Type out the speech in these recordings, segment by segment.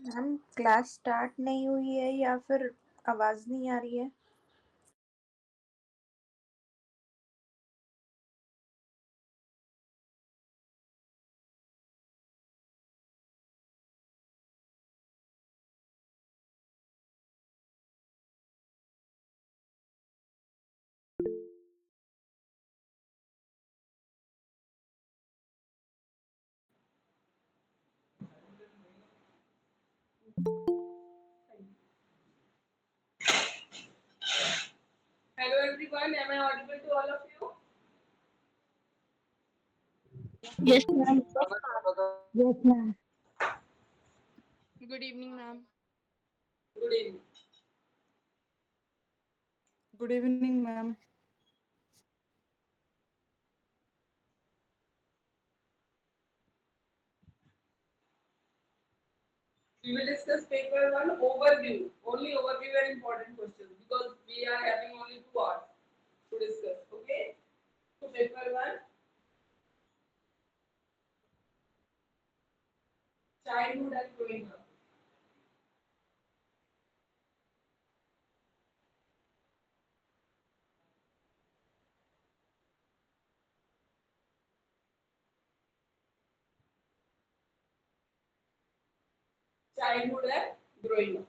Ma'am class start नहीं हुई है या फिर आवाज नहीं आ रही है? Hello everyone, am I audible to all of you? Yes, ma'am. Yes, ma'am. Good evening, ma'am. Good evening. Good evening, ma'am. We will discuss paper 1 overview. Only overview and important questions because we are having only 2 hours to discuss. Okay? So paper 1, childhood and growing up. Childhood and growing up.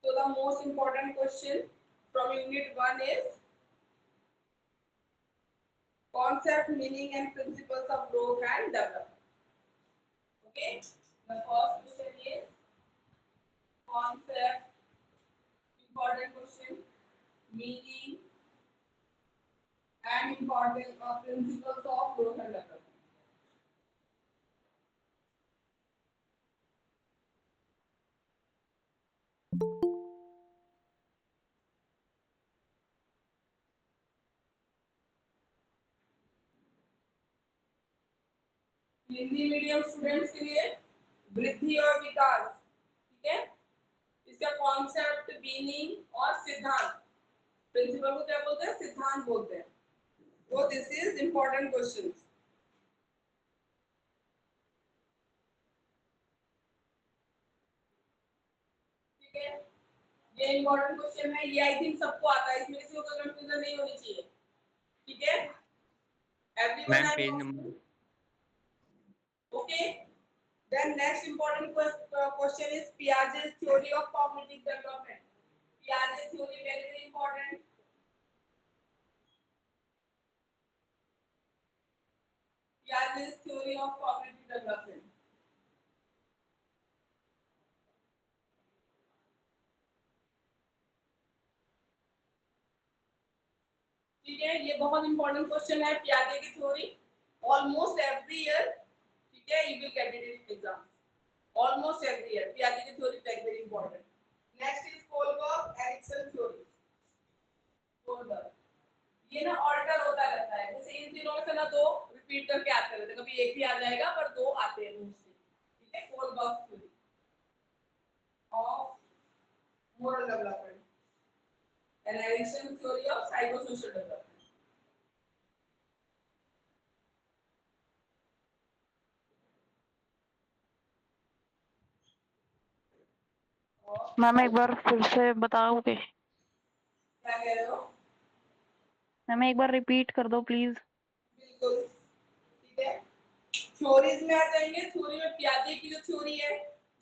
So the most important question from unit 1 is concept, meaning and principles of growth and development. Okay? The first question is concept, important question, meaning and important principles of growth and development. Hindi medium students के लिए वृद्धि और विकास, ठीक है, इसका concept, meaning और सिद्धांत, principal को क्या बोलते हैं, सिद्धांत बोलते हैं। वो दिस इज इंपॉर्टेंट क्वेश्चन, ठीक है, ये इंपॉर्टेंट क्वेश्चन है, ये आई थिंक सबको आता है, इसमें किसी को कंफ्यूजन नहीं होनी चाहिए, ठीक है, everyone ma'am I page no, number okay. Then next important question is Piaget's theory of cognitive development. Piaget's theory very very important. Piaget's theory of cognitive development. ठीक है, ये बहुत इंपॉर्टेंट क्वेश्चन है, पियाजे की थ्योरी, ऑलमोस्ट एवरी ईयर, ठीक है, you will get it in exam, almost every year पियाजे की theory very very important. Next is Kohlberg Erikson theory. Kohlberg, ये ना ऑल्टर होता रहता है, जैसे इन तीनों में से ना दो रिपीट करके आते रहते हैं, कभी एक ही आ जाएगा पर दो आते हैं मोस्टली, ठीक है, Kohlberg theory of moral development and Ericsson theory of psychosocial development. Ma'am एक बार फिर से बताओगे? क्या कह रहे हो? मैम एक बार रिपीट कर दो प्लीज। बिल्कुल, ठीक है, थ्योरीज में आ जाएंगे। थ्योरी में पियाजे की जो थ्योरी है,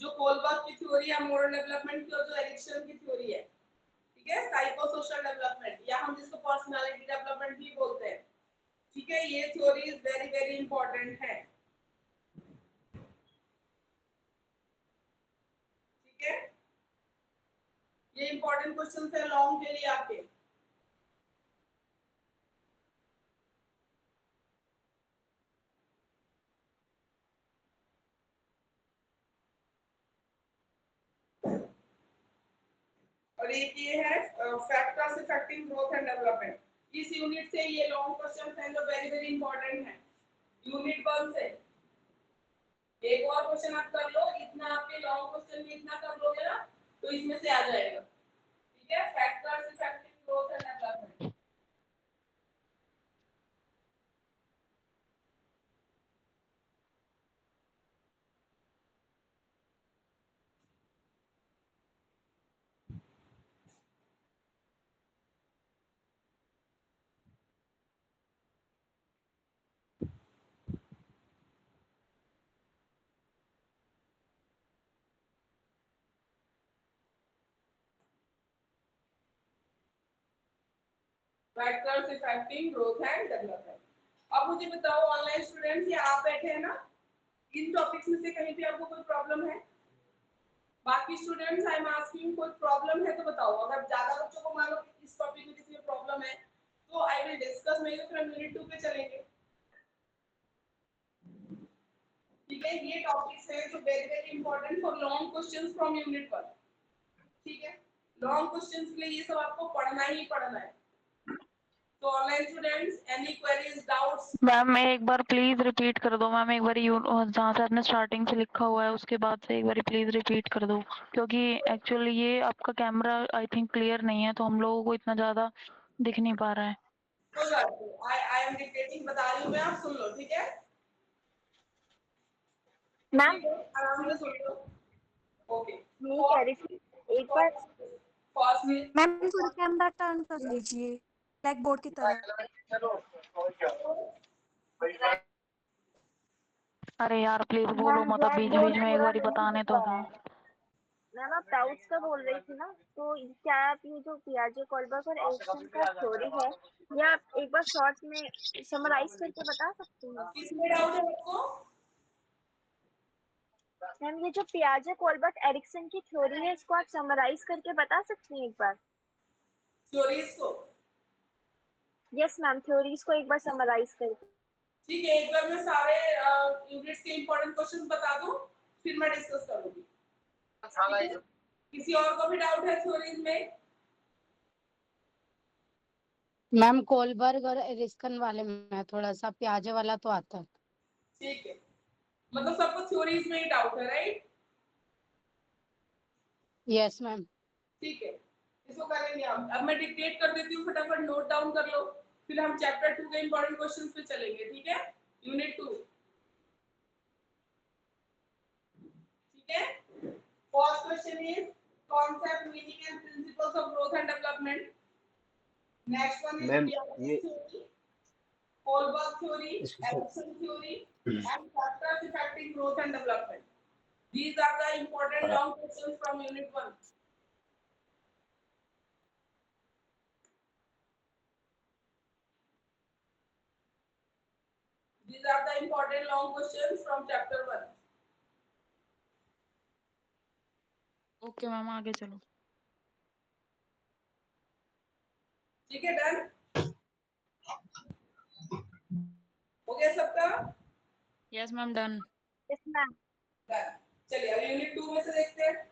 जो कोलबर्ग की थ्योरी है मोरल डेवलपमेंट की, और जो एरिक्सन की थ्योरी है, ठीक है, साइको सोशल डेवलपमेंट, या हम जिसको पर्सनालिटी डेवलपमेंट भी बोलते हैं, ठीक है, ये थ्योरीज वेरी वेरी इंपॉर्टेंट है। इंपॉर्टेंट क्वेश्चन है लॉन्ग के लिए आपके। और एक ये है factors affecting growth and development. इस यूनिट से ये लॉन्ग क्वेश्चन है जो वेरी वेरी इंपॉर्टेंट है यूनिट 1 से। एक और क्वेश्चन आप कर लो, इतना आपके लॉन्ग क्वेश्चन में इतना कर लोगे ना तो इसमें से आ जाएगा। ठीक है, factors affecting growth and development. Factors affecting growth and development. अब मुझे बताओ ऑनलाइन स्टूडेंट्स, ये आप बैठे हैं ना, इन टॉपिक्स में से कहीं पे आपको कोई प्रॉब्लम है? बाकी स्टूडेंट्स आई एम आस्किंग, कोई प्रॉब्लम है तो बताओ। अगर ज्यादा बच्चों को मान लो इस टॉपिक में किसी में प्रॉब्लम है तो आई विल डिस्कस, नहीं तो फिर हम यूनिट 2 पे चलेंगे। ठीक है, ये टॉपिक्स है जो very very important for long questions from unit 1। ठीक है, लॉन्ग क्वेश्चंस के लिए ये सब आपको पढ़ना ही पढ़ना है। तो online students, any queries, doubts? Ma'am एक बार प्लीज रिपीट कर दो मैम, एक बार जहाँ से आपने स्टार्टिंग से लिखा हुआ है उसके बाद से एक बार प्लीज रिपीट कर दो, क्योंकि एक्चुअली ये आपका कैमरा आई थिंक क्लियर नहीं है तो हम लोगों को इतना ज्यादा दिख नहीं पा रहा है। कोई बात नहीं, आई एम डिक्टेटिंग, बता रही हूँ मैं, आप सुन लो। ठीक है, मैम ठीक है, आराम से सुन लो। ओके, ये कह रही थी एक बार। फर्स्ट इज मैम थोड़ा कैमरा टर्न कर लीजिए ब्लैक बोर्ड की तरह। अरे यार प्लीज बोलो मैम मत, अब ब्लैक बीच बोर्ड बीच में एक पूरा बार नहीं बताने दिख तो रहा दो। है। मैम आप डाउट्स का बोल रही थी ना, तो क्या आप ये जो पियाजे कोलबर्ग और एरिक्सन का थ्योरी है, ये आप एक बार शॉर्ट में समराइज करके बता सकते हैं? किसमें डाउट है आपको? मैम ये जो पियाजे कोलबर्ग एरिक्सन की थ्योरी है, इसको आप समराइज करके बता सकते हैं एक बार? थ्योरीज को? यस मैम, थ्योरीज को एक बार समराइज करके। ठीक है, एक बार मैं सारे यूनिट्स के इंपॉर्टेंट क्वेश्चन बता दूं, फिर मैं डिस्कस करूंगी। ठीक है? किसी और को भी डाउट है थ्योरीज में? मैम कोलबर्ग और एरिस्कन वाले में थोड़ा सा, प्याजे वाला तो आता है। ठीक है, मतलब सबको थ्योरीज में ही डाउट है, राइट? Yes ma'am. ठीक है, इसको करेंगे हम। अब मैं डिक्टेट कर देती हूँ, फटाफट नोट डाउन कर लो, फिर हम चैप्टर 2 के इंपॉर्टेंट क्वेश्चंस पे चलेंगे। ठीक है, यूनिट 2। ठीक है, first question is concept, meaning and principles of growth and development. Next one is ma'am पियाजे ये थ्योरी, कोलबर्ग थ्योरी, इसको Erikson theory and factors affecting growth and development. These are the important long questions from unit 1. These are the important long questions from chapter 1. Okay ma'am आगे चलो। ठीक है, done हो गया सबका? Yes ma'am done. Yes ma'am. Done. चलिए अब unit 2 में से देखते हैं।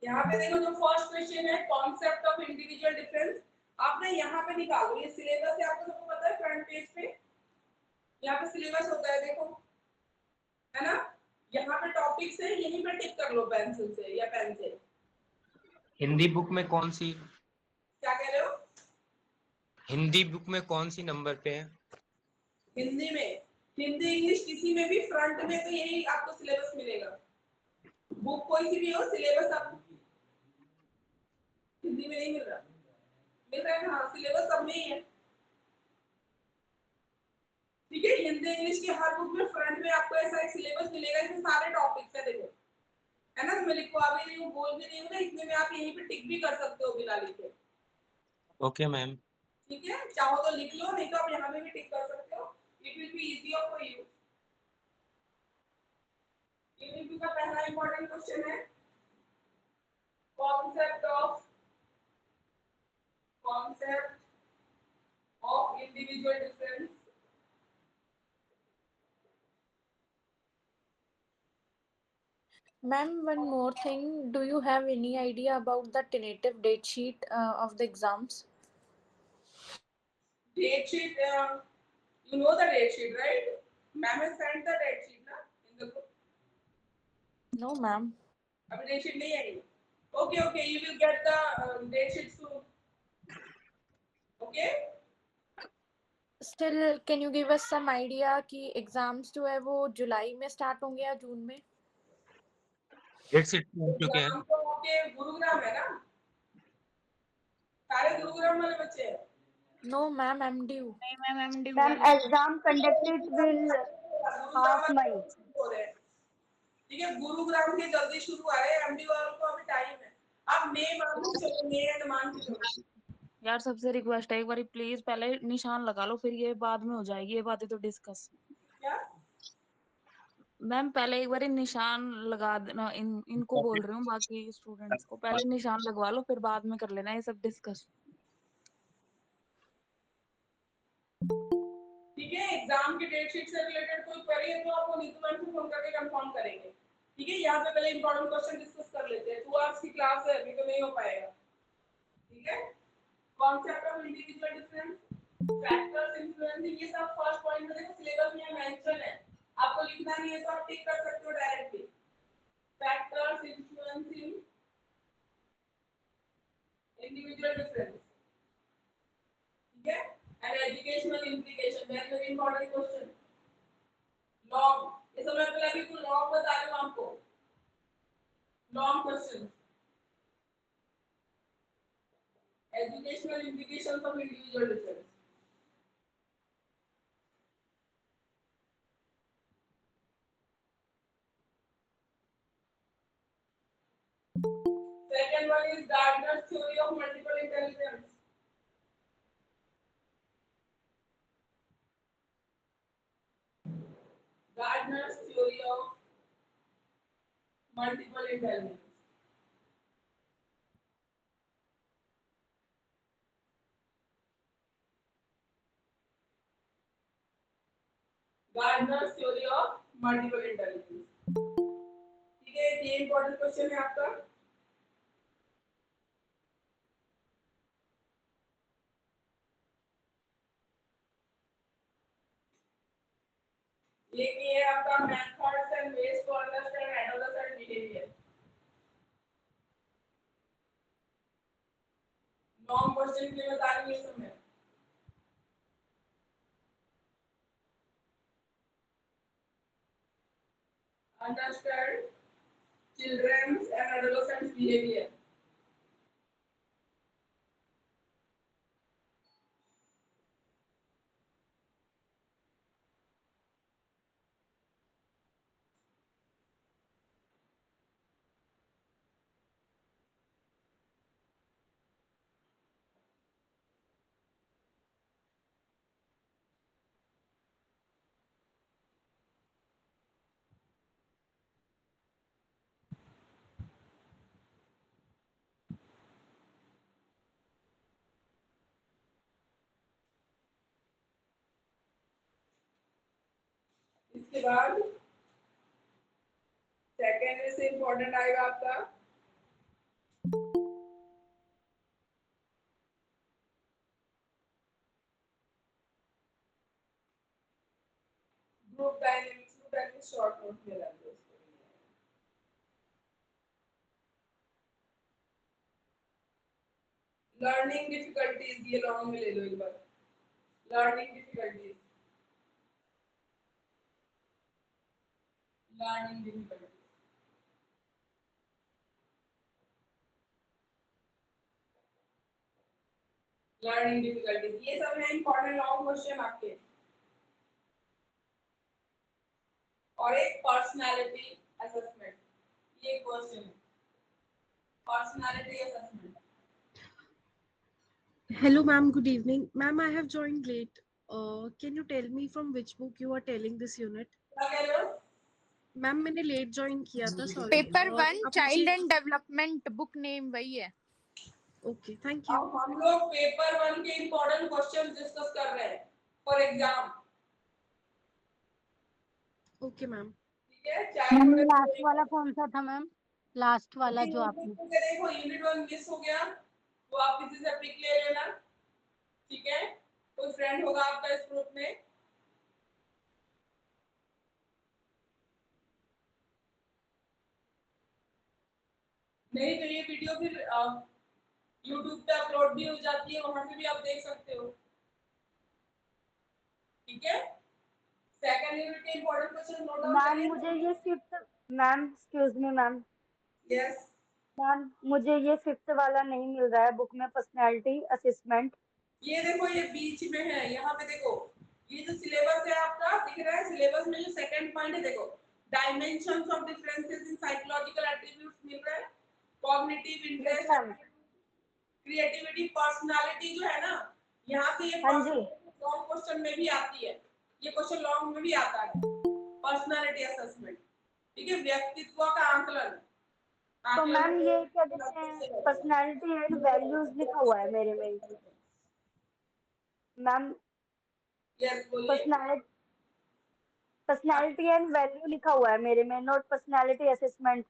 यहाँ पे देखो, जो फर्स्ट क्वेश्चन है कॉन्सेप्ट ऑफ इंडिविजुअल डिफरेंस, आपने यहाँ पे निकालो। ये सिलेबस है, आपको सबको पता है, फ्रंट पेज पे यहाँ पे सिलेबस होता है, देखो, है ना? यहाँ पे टॉपिक्स है, यहीं पे टिक कर लो पेंसिल से या पेन से। हिंदी बुक में कौन सी? क्या कह रहे हो? हिंदी बुक में कौन सी नंबर पे है? हिंदी में, हिंदी इंग्लिश किसी में भी फ्रंट में तो यही आपको सिलेबस मिलेगा। बुक कोई सी भी हो, सिलेबस आपको हिंदी में नहीं मिल रहा, मिल रहा है। हाँ, सिलेबस सब में ही है। ठीक है, हिंदी इंग्लिश की हर बुक में फ्रंट में आपको ऐसा एक सिलेबस मिलेगा, इसमें सारे टॉपिक्स है, देखो, है ना। तो मैं लिखवा भी नहीं हूँ, बोल भी नहीं हूँ ना, इतने में आप यहीं पे टिक भी कर सकते हो बिना लिखे। Okay ma'am. ठीक है, चाहो तो लिख लो, नहीं तो आप यहाँ पे भी टिक कर सकते हो। It will be easy for you. Unit 2 का पहला इंपॉर्टेंट क्वेश्चन है concept of individual difference. Ma'am, one more thing. Do you have any idea about the tentative date sheet of the exams? Date sheet, you know the date sheet, right? Ma'am has sent the date sheet na in the book. No, ma'am. अभी date sheet नहीं आई। Okay, okay, you will get the date sheet soon. Okay? Still, can you give us some idea कि exams जो है वो जुलाई में start होंगे या जून में? डेट शीट हो चुके हैं। एग्जाम तो आपके गुरुग्राम है ना, सारे गुरुग्राम वाले बच्चे हैं। No, ma'am, MDU. नहीं मैम एमडीयू मैम वाले एग्जाम कंडक्टेड विल हाफ मई। ठीक है, गुरुग्राम के जल्दी शुरू आ रहे हैं, एमडी वालों को अभी टाइम है। आप मई मान के चलो, मई एंड मान के चलो। यार सबसे रिक्वेस्ट है एक बार प्लीज पहले निशान लगा लो, फिर ये बाद में हो जाएगी ये बातें तो डिस्कस। क्या? मैम पहले एक बार निशान लगा देना, इनको बोल रही हूँ, बाकी स्टूडेंट्स को पहले निशान लगवा लो, फिर बाद में कर लेना ये सब डिस्कस। ठीक है, एग्जाम की डेट शीट से रिलेटेड कोई क्वेरी है तो आपको नीतू मैम को फोन करके कंफर्म करेंगे। ठीक है, यहाँ पे पहले इंपॉर्टेंट क्वेश्चन डिस्कस कर लेते हैं। 2 आवर्स की क्लास है, अभी तो नहीं हो पाएगा। ठीक है, concept of individual difference, factors influencing, ये सब फर्स्ट पॉइंट में देखो सिलेबस में मेंशन है, आपको लिखना नहीं है तो आप टिक कर सकते हो directly. Factors influencing individual difference, ठीक है, and educational implication, very important question. Long, इस समय पहले अभी कुछ लॉन्ग बता रही हूं आपको, long question. Educational implications of individual difference. Second one is Gardner's theory of multiple intelligence. Gardner's theory of multiple intelligence. Gardner's theory of multiple intelligence. ठीक है, ये इंपॉर्टेंट क्वेश्चन है आपका। ये है आपका methods and ways to understand adolescent behaviour. Long question के लिए बता रही हूं समय। Understand children's and adolescents behavior. इसके बाद सेकेंड से इंपॉर्टेंट आएगा आपका group dynamics. Group dynamics short note में रख दो इसको। लर्निंग डिफिकल्टीज, ये लॉन्ग में ले लो एक बार, learning difficulties, learning difficulties, learning difficulties, ये सब है इंपॉर्टेंट लॉन्ग क्वेश्चन आपके। और एक पर्सनालिटी असेसमेंट, ये क्वेश्चन है, personality assessment. Hello, ma'am. Good evening. Ma'am, I have joined late. Can you tell me from which book you are telling this unit? क्या कह रहे हो? मैम मैंने लेट ज्वाइन किया था, sorry. Paper 1 child and development, book name वही है। Okay, thank you. अब हम लोग पेपर 1 के इंपॉर्टेंट क्वेश्चन डिस्कस कर रहे हैं फॉर एग्जाम। Okay ma'am. ठीक है, मैम चाइल्ड लास्ट वाला कौन सा था मैम? लास्ट वाला जो आपने देखो यूनिट 1 मिस हो गया तो आप किसी से पिक ले लेना। ठीक है, कोई फ्रेंड होगा आपका इस ग्रुप में, नहीं तो ये वीडियो फिर YouTube पे अपलोड भी हो जाती है, वहां से भी आप देख सकते हो। ठीक है, सेकंड यूनिट के important question note down ma'am करिए। मुझे ये fifth, ma'am excuse me ma'am, yes ma'am मुझे ये फिफ्थ वाला नहीं मिल रहा है बुक में, पर्सनैलिटी असेसमेंट। ये देखो, ये बीच में है, यहाँ पे देखो, ये जो सिलेबस है आपका दिख रहा है, सिलेबस में जो सेकंड पॉइंट है देखो, dimensions of differences in psychological attributes मिल रहा है, cognitive yes interest, ma'am. Creativity, personality जो है ना, यहाँ से ये हाँ जी। लॉन्ग क्वेश्चन में भी आती है, ये क्वेश्चन लॉन्ग में भी आता है, पर्सनालिटी असेसमेंट। ठीक है, व्यक्तित्व का आंकलन। तो मैम ये क्या कहते हैं, पर्सनैलिटी एंड वैल्यूज लिखा हुआ है मेरे में मैम। यस बोलिए, पर्सनैलिटी, पर्सनैलिटी एंड वैल्यू लिखा हुआ है मेरे में, नॉट पर्सनैलिटी असेसमेंट।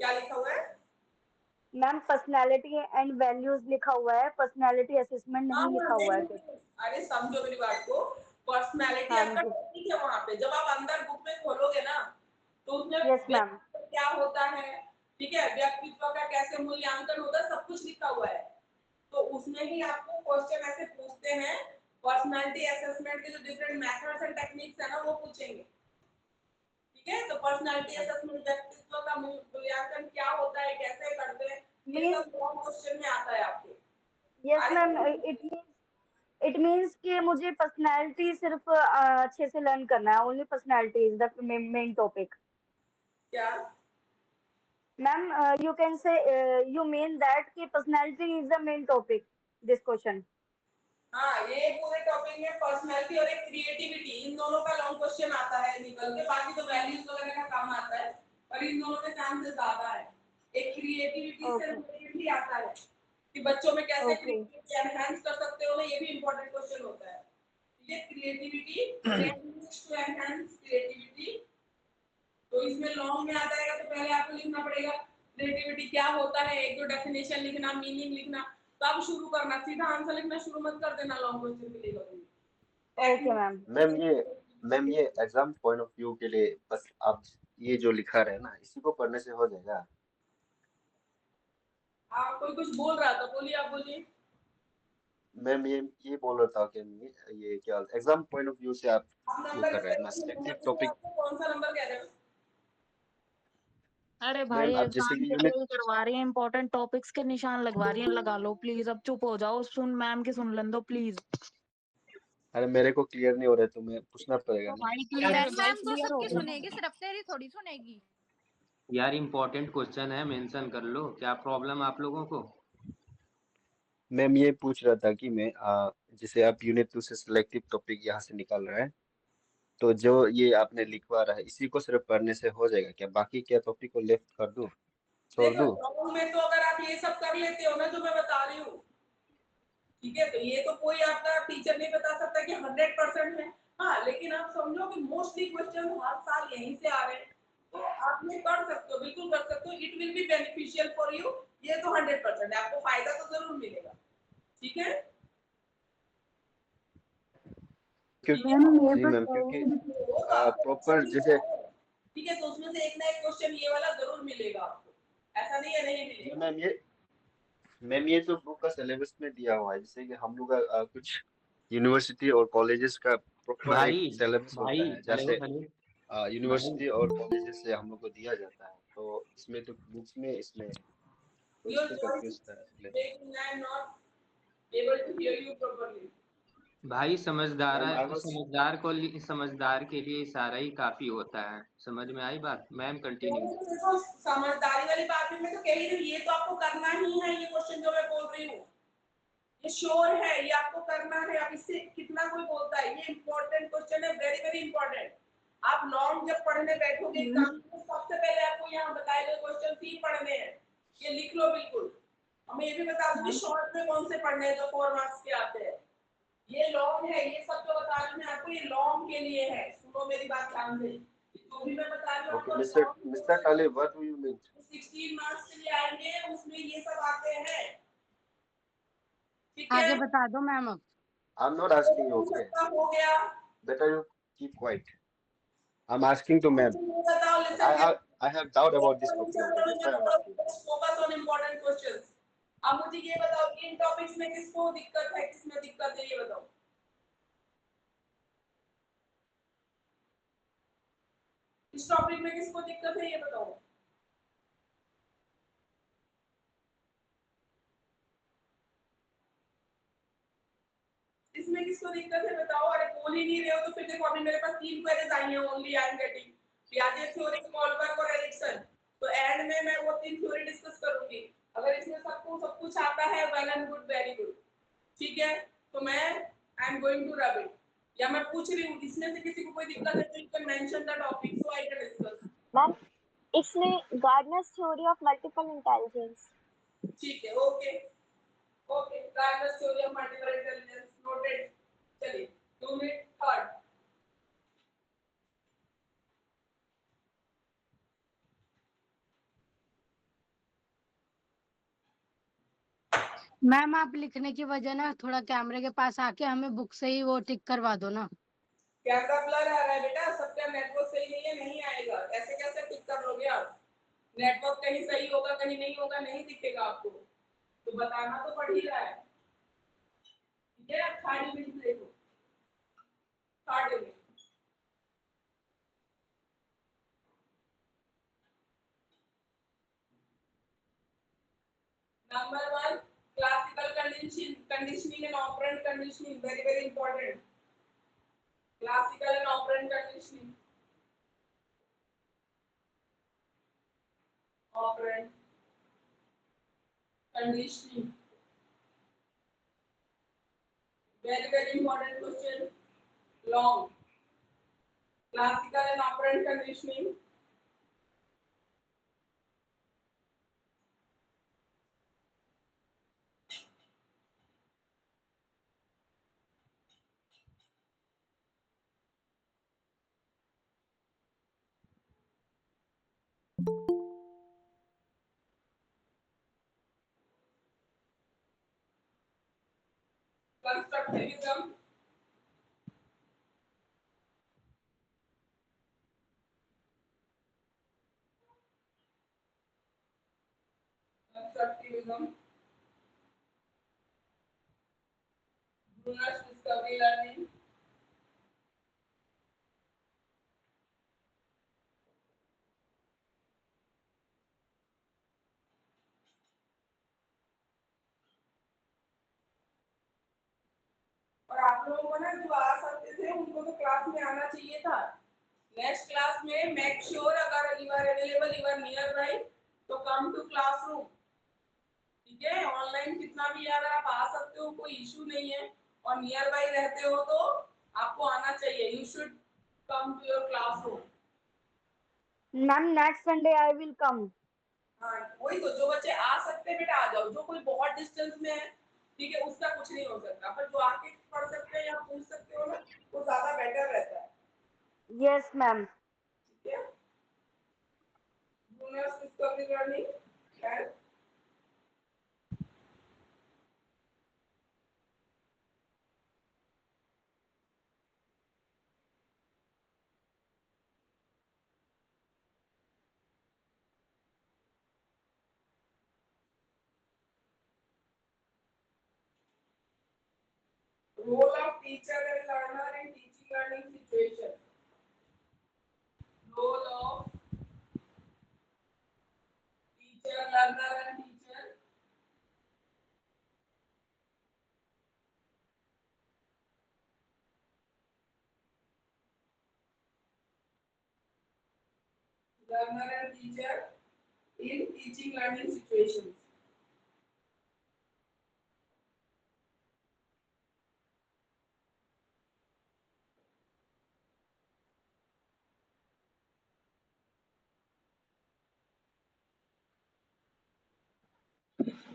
क्या लिखा हुआ है? मैम पर्सनैलिटी एंड वैल्यूज लिखा हुआ है, पर्सनैलिटी असेसमेंट हाँ नहीं लिखा हुआ है कुछ। अरे समझो मेरी बात को, पर्सनालिटी हाँ आपका जी। टॉपिक है वहां पे, जब आप अंदर बुक में खोलोगे ना तो उसमें यस मैम। व्यक्तित्व क्या होता है, ठीक है, व्यक्तित्व का कैसे मूल्यांकन होता है, सब कुछ लिखा हुआ है। तो उसमें ही आपको क्वेश्चन ऐसे पूछते हैं, पर्सनालिटी असेसमेंट के जो डिफरेंट मेथड्स एंड टेक्निक्स है ना वो पूछेंगे। ठीक है, तो पर्सनालिटी असेसमेंट, व्यक्तित्व का मूल्यांकन क्या होता है, कैसे करते हैं, ये सब क्वेश्चन में आता है आपके। यस मैम, इट मीन्स कि मुझे पर्सनैलिटी सिर्फ अच्छे से लर्न करना है, only personality is the main topic. क्या ma'am you can say, you mean that कि personality is the main topic this question. हाँ, ये पूरे टॉपिक में पर्सनालिटी और एक क्रिएटिविटी, इन दोनों का लॉन्ग क्वेश्चन आता है निकल के, बाकी तो वैल्यूज वगैरह का काम आता है, पर इन दोनों के चांसेस ज्यादा है। एक क्रिएटिविटी से रिलेटेड भी आता है कि बच्चों में कैसे ओके। क्रिएटिविटी एनहांस कर सकते हो ना, ये भी इंपॉर्टेंट क्वेश्चन होता है। ठीक है, क्रिएटिविटी, टू एनहांस क्रिएटिविटी, तो इसमें लॉन्ग में आ जाएगा तो पहले आपको लिखना पड़ेगा क्रिएटिविटी क्या होता है, एक दो डेफिनेशन लिखना, मीनिंग लिखना, तो आप शुरू करना, सीधा आंसर लिखना शुरू मत कर देना लॉन्ग क्वेश्चन के लिए कभी। Okay ma'am. मैम ये एग्जाम पॉइंट ऑफ व्यू के लिए बस आप ये जो लिखा रहे ना इसी को पढ़ने से हो जाएगा। आप कोई कुछ बोल रहा था, बोलिए, आप बोलिए। मैम ये बोल रहा था कि ये क्या एग्जाम पॉइंट ऑफ व्यू से आप आप जो नंबर कर रहे हैं ना सिलेक्टिव टॉपिक। कौन सा नंबर कह रहे हो? अरे भाई मैम आप जैसे एग्जाम कि के यूनिट लिए करवा रही है, इंपॉर्टेंट टॉपिक्स के निशान लगवा रही है, लगा लो प्लीज, अब चुप हो जाओ, सुन मैम की सुन लें दो प्लीज। अरे मेरे को क्लियर नहीं हो रहा है तो मैं पूछना पड़ेगा तो ना। भाई क्लियर है, भाई मैम तो क्लियर हो सबकी गया। सुनेगी, सिर्फ तेरी थोड़ी सुनेगी। यार इम्पोर्टेंट क्वेश्चन है, मेंशन कर लो, क्या प्रॉब्लम आप लोगों को? मैम ये पूछ रहा था कि मैं जैसे आप यूनिट 2 से सिलेक्टिव टॉपिक यहाँ से निकाल रहे हैं तो जो ये आपने लिखवा रहा है इसी को सिर्फ पढ़ने से हो जाएगा क्या? बाकी क्या टॉपिक को लेफ्ट कर दूं, छोड़ देखो दूं? लॉन्ग में तो अगर आप ये सब कर लेते हो ना जो मैं बता रही हूँ, ठीक है, तो ये तो कोई आपका टीचर नहीं बता सकता कि 100% है। हाँ, लेकिन आप समझो कि मोस्टली क्वेश्चन हर साल यहीं से आ रहे हैं, तो आप ये कर सकते हो, बिल्कुल कर सकते हो, it will be beneficial for you. ये तो 100% है, आपको फायदा तो जरूर मिलेगा। ठीक है, ठीक है, जी मैम क्योंकि वो तो आपको प्रॉपर जैसे ठीक है, तो उसमें से एक ना एक क्वेश्चन ये वाला जरूर मिलेगा आपको, ऐसा नहीं है नहीं जी मिलेगा। मैम मैम ये तो बुक का सिलेबस में दिया हुआ है, जैसे कि हम लोग का कुछ यूनिवर्सिटी और कॉलेजेस का प्रॉपर एक भाई सिलेबस भाई होता है, हेलो जैसे हेलो भाई यूनिवर्सिटी और कॉलेजेस से हम लोग को दिया जाता है, तो इसमें तो बुक्स में इसमें है, तो Your इसलिए voice कंफ्यूज is था इसलिए। breaking. I am not able to hear you properly. भाई समझदार मैम है आई तो वाज समझदार के लिए इशारा ही काफी होता है। समझ में आई बात? Ma'am continue. देखो समझदारी वाली बात भी मैं तो कह ही रही हूँ, ये तो आपको करना ही है, ये क्वेश्चन जो मैं बोल रही हूँ ये श्योर है, ये आपको करना है। अब इससे कितना कोई बोलता है, ये इंपॉर्टेंट क्वेश्चन है, वेरी वेरी इंपॉर्टेंट। आप लॉन्ग जब पढ़ने बैठोगे एग्जाम में, सबसे पहले आपको यहाँ बताए गए क्वेश्चन ही पढ़ने हैं, ये लिख लो बिल्कुल। अब मैं ये भी बता दूं कि शॉर्ट में कौन से पढ़ने हैं जो 4 मार्क्स के आते हैं। ये लॉन्ग है, ये सब जो बता रही हूँ मैं आपको, ये लॉन्ग के लिए है। सुनो मेरी बात ध्यान से, जो भी मैं बता रही हूँ ओके आपको मिस्टर लॉन्ग टाले, what do you mean? 16 marks के लिए आएंगे, उसमें ये सब आते हैं, ठीक आगे है। बता दो मैम अब। I am not asking you, okay सबका हो गया। Better you keep quiet. I am asking to ma'am, बताओ, but listen carefully. I have doubt about this topic only, that's why I am asking. Focus on important questions. अब मुझे ये बताओ कि इन topics में किसको दिक्कत है, किसमें दिक्कत है, ये बताओ। इस टॉपिक में किसको दिक्कत है, ये बताओ। इसमें किसको दिक्कत है बताओ। अरे बोल ही नहीं रहे हो तो फिर देखो, अभी मेरे पास 3 क्वेरीज आई हैं, ओनली आई एम गेटिंग पियाजे थ्योरी, कोलबर्ग और एरिक्सन। तो एंड में मैं वो 3 थ्योरी डिस्कस करूंगी। अगर इसमें सबको सब कुछ आता है, well and good, very good, ठीक है। तो मैं I am going to rub it, या मैं पूछ रही हूँ इसमें से किसी को कोई दिक्कत है तो you can mention the topic so I can discuss. Ma'am इसमें Gardner's theory of multiple intelligence. ठीक है, okay okay, Gardner's theory of multiple intelligence noted. चलिए यूनिट 3। मैम आप लिखने की वजह ना थोड़ा कैमरे के पास आके हमें बुक से ही वो टिक करवा दो ना। कैमरा ब्लर आ रहा है बेटा, सबका नेटवर्क सही नहीं है, नहीं आएगा। ऐसे कैसे टिक कर लोगे आप? नेटवर्क कहीं सही होगा, कहीं नहीं होगा, नहीं दिखेगा आपको, तो बताना तो पड़ ही रहा है, ठीक है। अब 3rd यूनिट देखो, 3rd unit number 1, classical conditioning and operant conditioning, very very important. Classical and operant conditioning, operant conditioning, very important question, long। classical and operant conditioning, constructivism, constructivism, Brunner's discovery learning, और आप लोगों को ना जो आ सकते थे उनको तो क्लास में आना चाहिए था। नेक्स्ट क्लास में मेक श्योर अगर you are available, you are nearby, तो कम टू क्लासरूम, ठीक है। ऑनलाइन कितना भी अगर आप आ सकते हो कोई इशू नहीं है, और नियर बाय रहते हो तो आपको आना चाहिए, you should come to your classroom. Ma'am next Sunday I will come. हाँ वही तो, जो बच्चे आ सकते हैं बेटा आ जाओ, जो कोई बहुत डिस्टेंस में है ठीक है उसका कुछ नहीं हो सकता, पर जो आके पढ़ सकते हैं या पूछ सकते हो ना, वो ज्यादा बेटर रहता है, यस मैम। ठीक है। Brunner's discovery learning and Role of teacher and learner in teaching learning situation. Role of teacher, learner and teacher. Learner and teacher in teaching learning situations.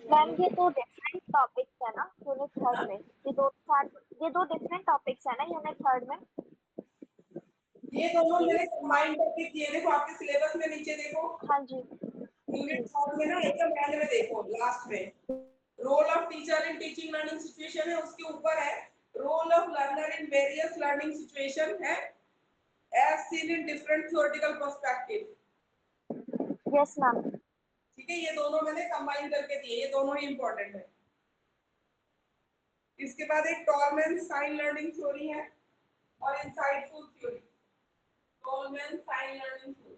Ma'am ये दो डिफरेंट टॉपिक्स है ना unit third में, ये दो different topics है ना unit third में। ये दोनों मैंने कंबाइन करके दिए, देखो आपके सिलेबस में नीचे देखो। हाँ जी। यूनिट थर्ड में ना एकदम एंड में देखो लास्ट में role of teacher in teaching learning situation है, उसके ऊपर है role of learner in various learning situation है as seen in different theoretical perspective. Yes ma'am. ठीक है, ये दोनों मैंने कंबाइन करके दिए, ये दोनों ही इंपॉर्टेंट है। इसके बाद एक टॉलमेंस साइन लर्निंग थ्योरी है और insightful theory. Tolman's sign learning theory,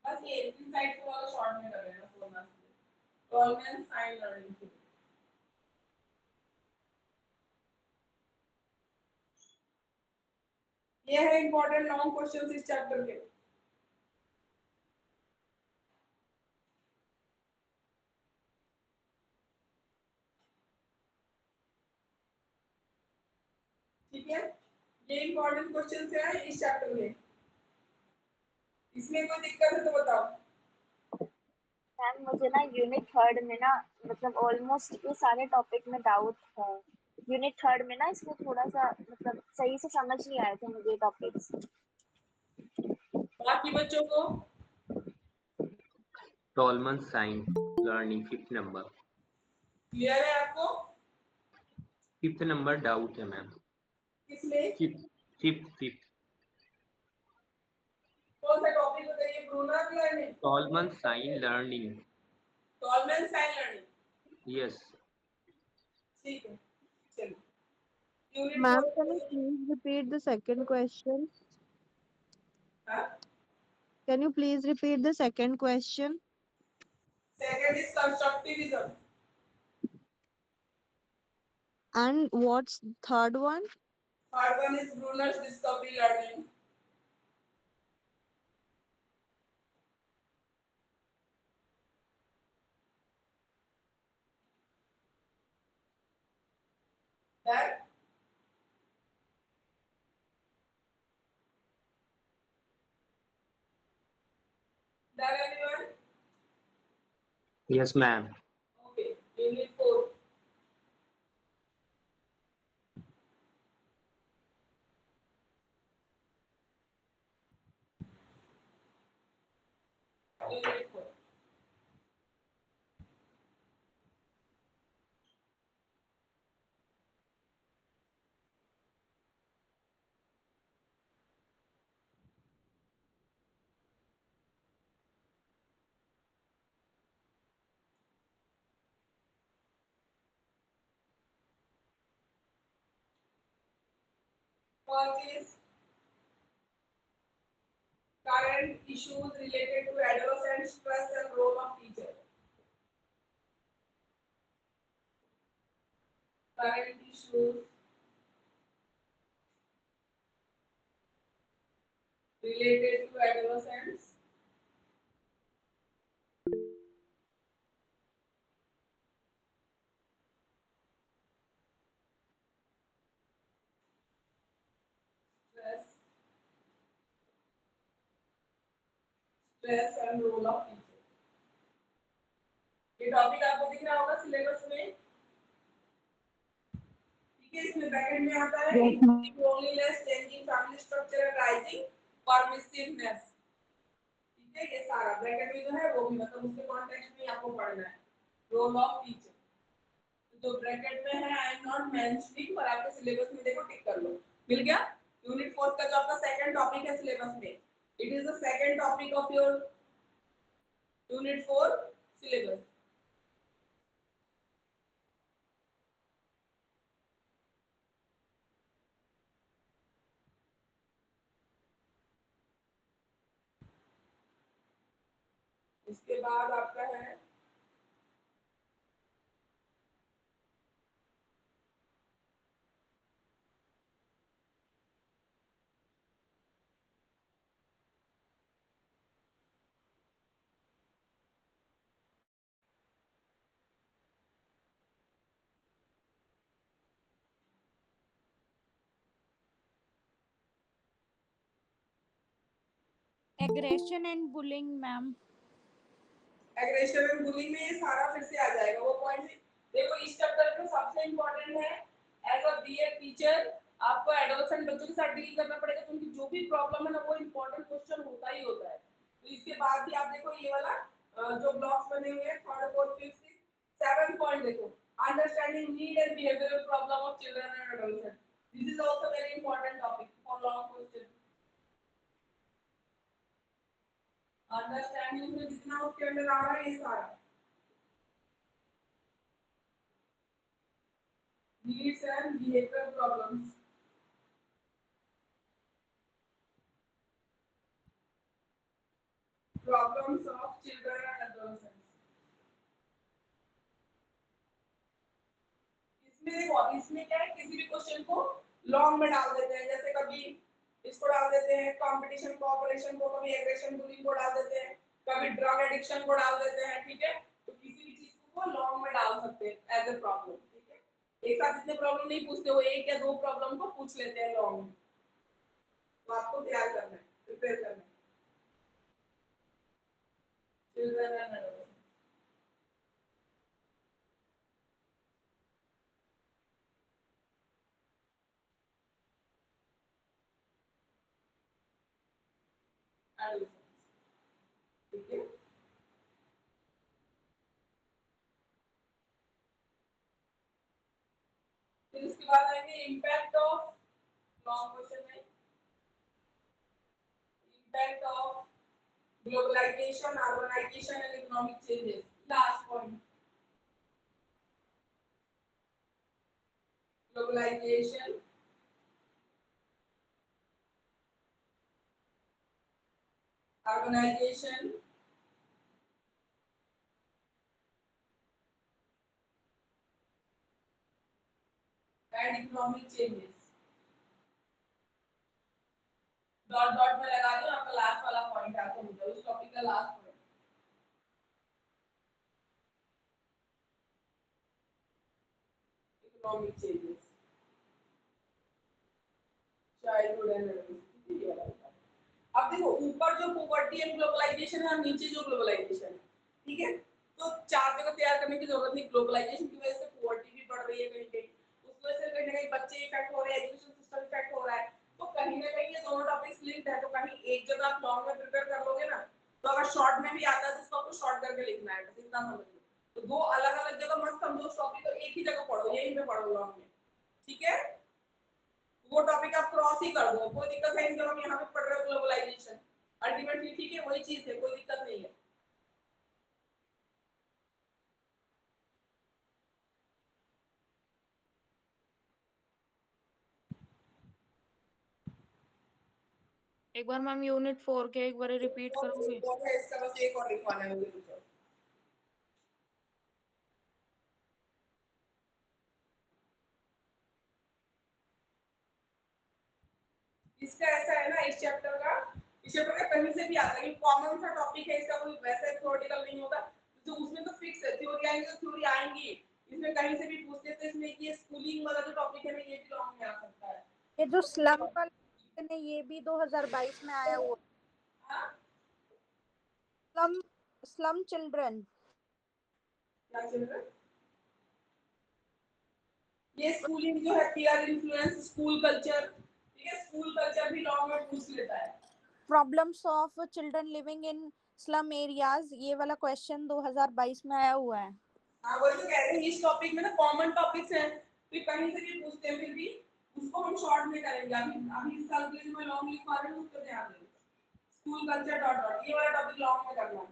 बस ये इनसाइटफुल वाला शॉर्ट में कर लेना सोना। टॉलमेंस साइन लर्निंग थ्योरी, ये है इंपॉर्टेंट लॉन्ग क्वेश्चंस इस चैप्टर के। ठीक है, ये इंपॉर्टेंट क्वेश्चंस है इस चैप्टर में। इसमें कोई दिक्कत है तो बताओ। मैम मुझे ना यूनिट थर्ड में ना मतलब ऑलमोस्ट ये सारे टॉपिक में डाउट है। यूनिट थर्ड में ना इसमें थोड़ा सा मतलब सही से समझ नहीं आए थे मुझे टॉपिक्स। बाकी बच्चों को Tolman sign learning 5th number. Clear है आपको? 5th नंबर डाउट है मैम। किसमें? 5th। कौन सा टॉपिक बताइए? Bruner learning, Tolman sign learning. Tolman's sign learning, yes. ठीक है चलिए। Unit Ma'am, can you 4 please repeat the second question? हां, Can you please repeat the second question? Second is constructivism. And what's third one? Third one is Brunner's discovery learning. That anyone? Yes ma'am. Okay, unit 4 unit 4 First is current issues related to adolescent stress and role of teacher. Current issues related to adolescents stress and role of teacher. ये topic आपको दिख रहा होगा syllabus में। ठीक है, इसमें bracket में आता है increasing loneliness, changing family structure and rising permissiveness। ठीक है, ये सारा ब्रैकेट में जो है वो भी मतलब उसके कॉन्टेक्स्ट में आपको पढ़ना है। रोल ऑफ टीचर जो ब्रैकेट में है आई एम नॉट मेंशनिंग, पर आपके सिलेबस में देखो टिक कर लो। मिल गया? यूनिट 4 का जो आपका सेकंड टॉपिक है सिलेबस में, it is the second topic of your unit 4 syllabus. इसके बाद आपका है aggression and bullying ma'am. Aggression and bullying में ये सारा फिर से आ जाएगा वो पॉइंट। देखो इस चैप्टर में सबसे इंपॉर्टेंट है एज अ बीएड टीचर आपको एडोलसेंट बच्चों के साथ डील करना पड़ेगा, तो उनकी जो भी प्रॉब्लम है ना वो इंपॉर्टेंट क्वेश्चन होता ही होता है। तो इसके बाद भी आप देखो ये वाला जो ब्लॉक्स बने हुए हैं third fourth fifth sixth 7 point देखो, understanding need and behavioural problem of children and adolescent. This is also very important topic for long question. Understanding में जितना उसके अंदर आ रहा है ये सारा needs and behavioral problems. Problems of children and adolescents. इसमें देखो इसमें क्या है किसी भी क्वेश्चन को लॉन्ग में डाल देते हैं, जैसे कभी इसको डाल देते हैं कंपटीशन कोऑपरेशन को, कभी एग्रेशन बुलिंग को डाल देते हैं, कभी ड्रग एडिक्शन को डाल देते हैं। ठीक है, तो किसी भी चीज को लॉन्ग में डाल सकते हैं एज ए प्रॉब्लम। ठीक है, एक साथ इतने प्रॉब्लम नहीं पूछते, वो एक या दो प्रॉब्लम को पूछ लेते हैं लॉन्ग में। तो आपको तैयार करना है, प्रिपेयर करना है। चिल्ड्रन एंड एडल्ट ठीक है। फिर इसके बाद आएंगे इम्पैक्ट ऑफ लॉन्ग क्वेश्चन में impact of globalisation, urbanisation and economic changes. Last point globalisation, urbanisation and economic changes. Dot dot में लगा दो, आपका लास्ट वाला पॉइंट आपको मिल जाए उस टॉपिक का last point. Economic changes, childhood and adulthood. अब देखो ऊपर जो पॉवर्टी एंड ग्लोबलाइजेशन है और नीचे जो ग्लोबलाइजेशन है, ठीक है, तो चार जगह तैयार करने की जरूरत नहीं। ग्लोबलाइजेशन की वजह से पॉवर्टी भी बढ़ रही है कहीं कहीं, उस वजह से कहीं ना कहीं बच्चे इफेक्ट हो रहे हैं, एजुकेशन सिस्टम इफेक्ट हो रहा है। तो कहीं ना कहीं ये दोनों टॉपिक्स लिंक्ड है। तो कहीं एक जगह आप लॉन्ग में प्रिपेयर कर लोगे ना, तो अगर शॉर्ट में भी आता है तो उसको आपको शॉर्ट करके लिखना है, बस इतना समझ लो। तो दो अलग अलग जगह मत समझो उस टॉपिक को, एक ही जगह पढ़ो, यहीं पे पढ़ो लॉन्ग में। ठीक है, वो टॉपिक आप क्रॉस ही कर दो, कोई दिक्कत है नहीं। जब हम यहाँ पे पढ़ रहे हो ग्लोबलाइजेशन अल्टीमेटली, ठीक है, वही चीज है, कोई दिक्कत नहीं है। एक बार मैम यूनिट 4 के एक बार रिपीट करोगे? इसका बस एक और लिखवाना है मुझे कुछ। इसका ऐसा है ना, इस चैप्टर का कहीं से भी आता है, कॉमन सा टॉपिक है इसका, कोई वैसा थ्योरेटिकल नहीं होगा। तो उसमें तो फिक्स है, थ्योरी आएंगे तो थ्योरी आएंगी, इसमें कहीं से भी पूछते हैं। तो इसमें ये स्कूलिंग वाला जो टॉपिक है ना, ये भी लॉन्ग में आ सकता है। ये जो स्लम वाला है ये भी 2022 में आया हुआ। हाँ? स्लम स्लम चिल्ड्रन, क्या चल रहा है? ये स्कूलिंग जो है, पीयर इन्फ्लुएंस, स्कूल कल्चर। ठीक है, स्कूल कल्चर भी लॉन्ग में पूछ लेता है। Problems of children living in slum areas, ये वाला क्वेश्चन 2022 में आया हुआ है। हाँ, वही तो कह रहे हैं, इस टॉपिक में ना कॉमन टॉपिक्स हैं, तो कहीं से भी पूछते हैं, फिर भी उसको हम शॉर्ट में करेंगे। अभी इस साल के लिए मैं लॉन्ग लिखवा रही हूँ, उस पर ध्यान देंगे। स्कूल कल्चर डॉट डॉट, ये वाला टॉपिक लॉन्ग में करना है,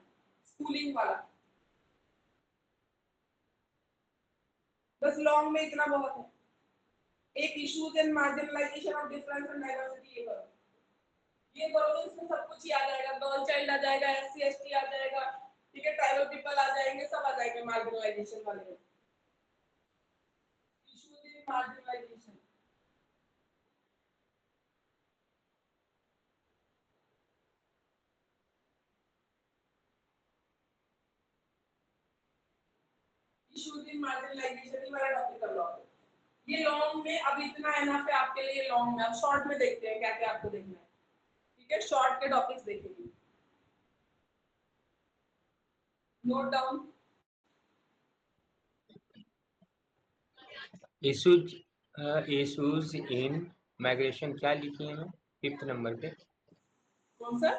स्कूलिंग वाला। बस लॉन्ग में इतना बहुत है। एक issues and marginalisation of difference and diversity, ये करो तो इसमें सब कुछ ही आ जाएगा। गर्ल चाइल्ड आ जाएगा, एससी एसटी आ जाएगा, ठीक है, ट्राइबल पीपल आ जाएंगे, सब आ जाएंगे मार्जिनलाइजेशन वाले में। Issues in marginalization, issues in marginalization ही वाला टॉपिक कर लो। ये लॉन्ग में अब इतना एनफ है आपके लिए, लॉन्ग में अब शॉर्ट में देखते हैं क्या क्या आपको देखना है। ठीक है, शॉर्ट के टॉपिक्स देखेंगे, note down. Issues issues in migration क्या लिखी है मैं 5th नंबर पे? कौन सा?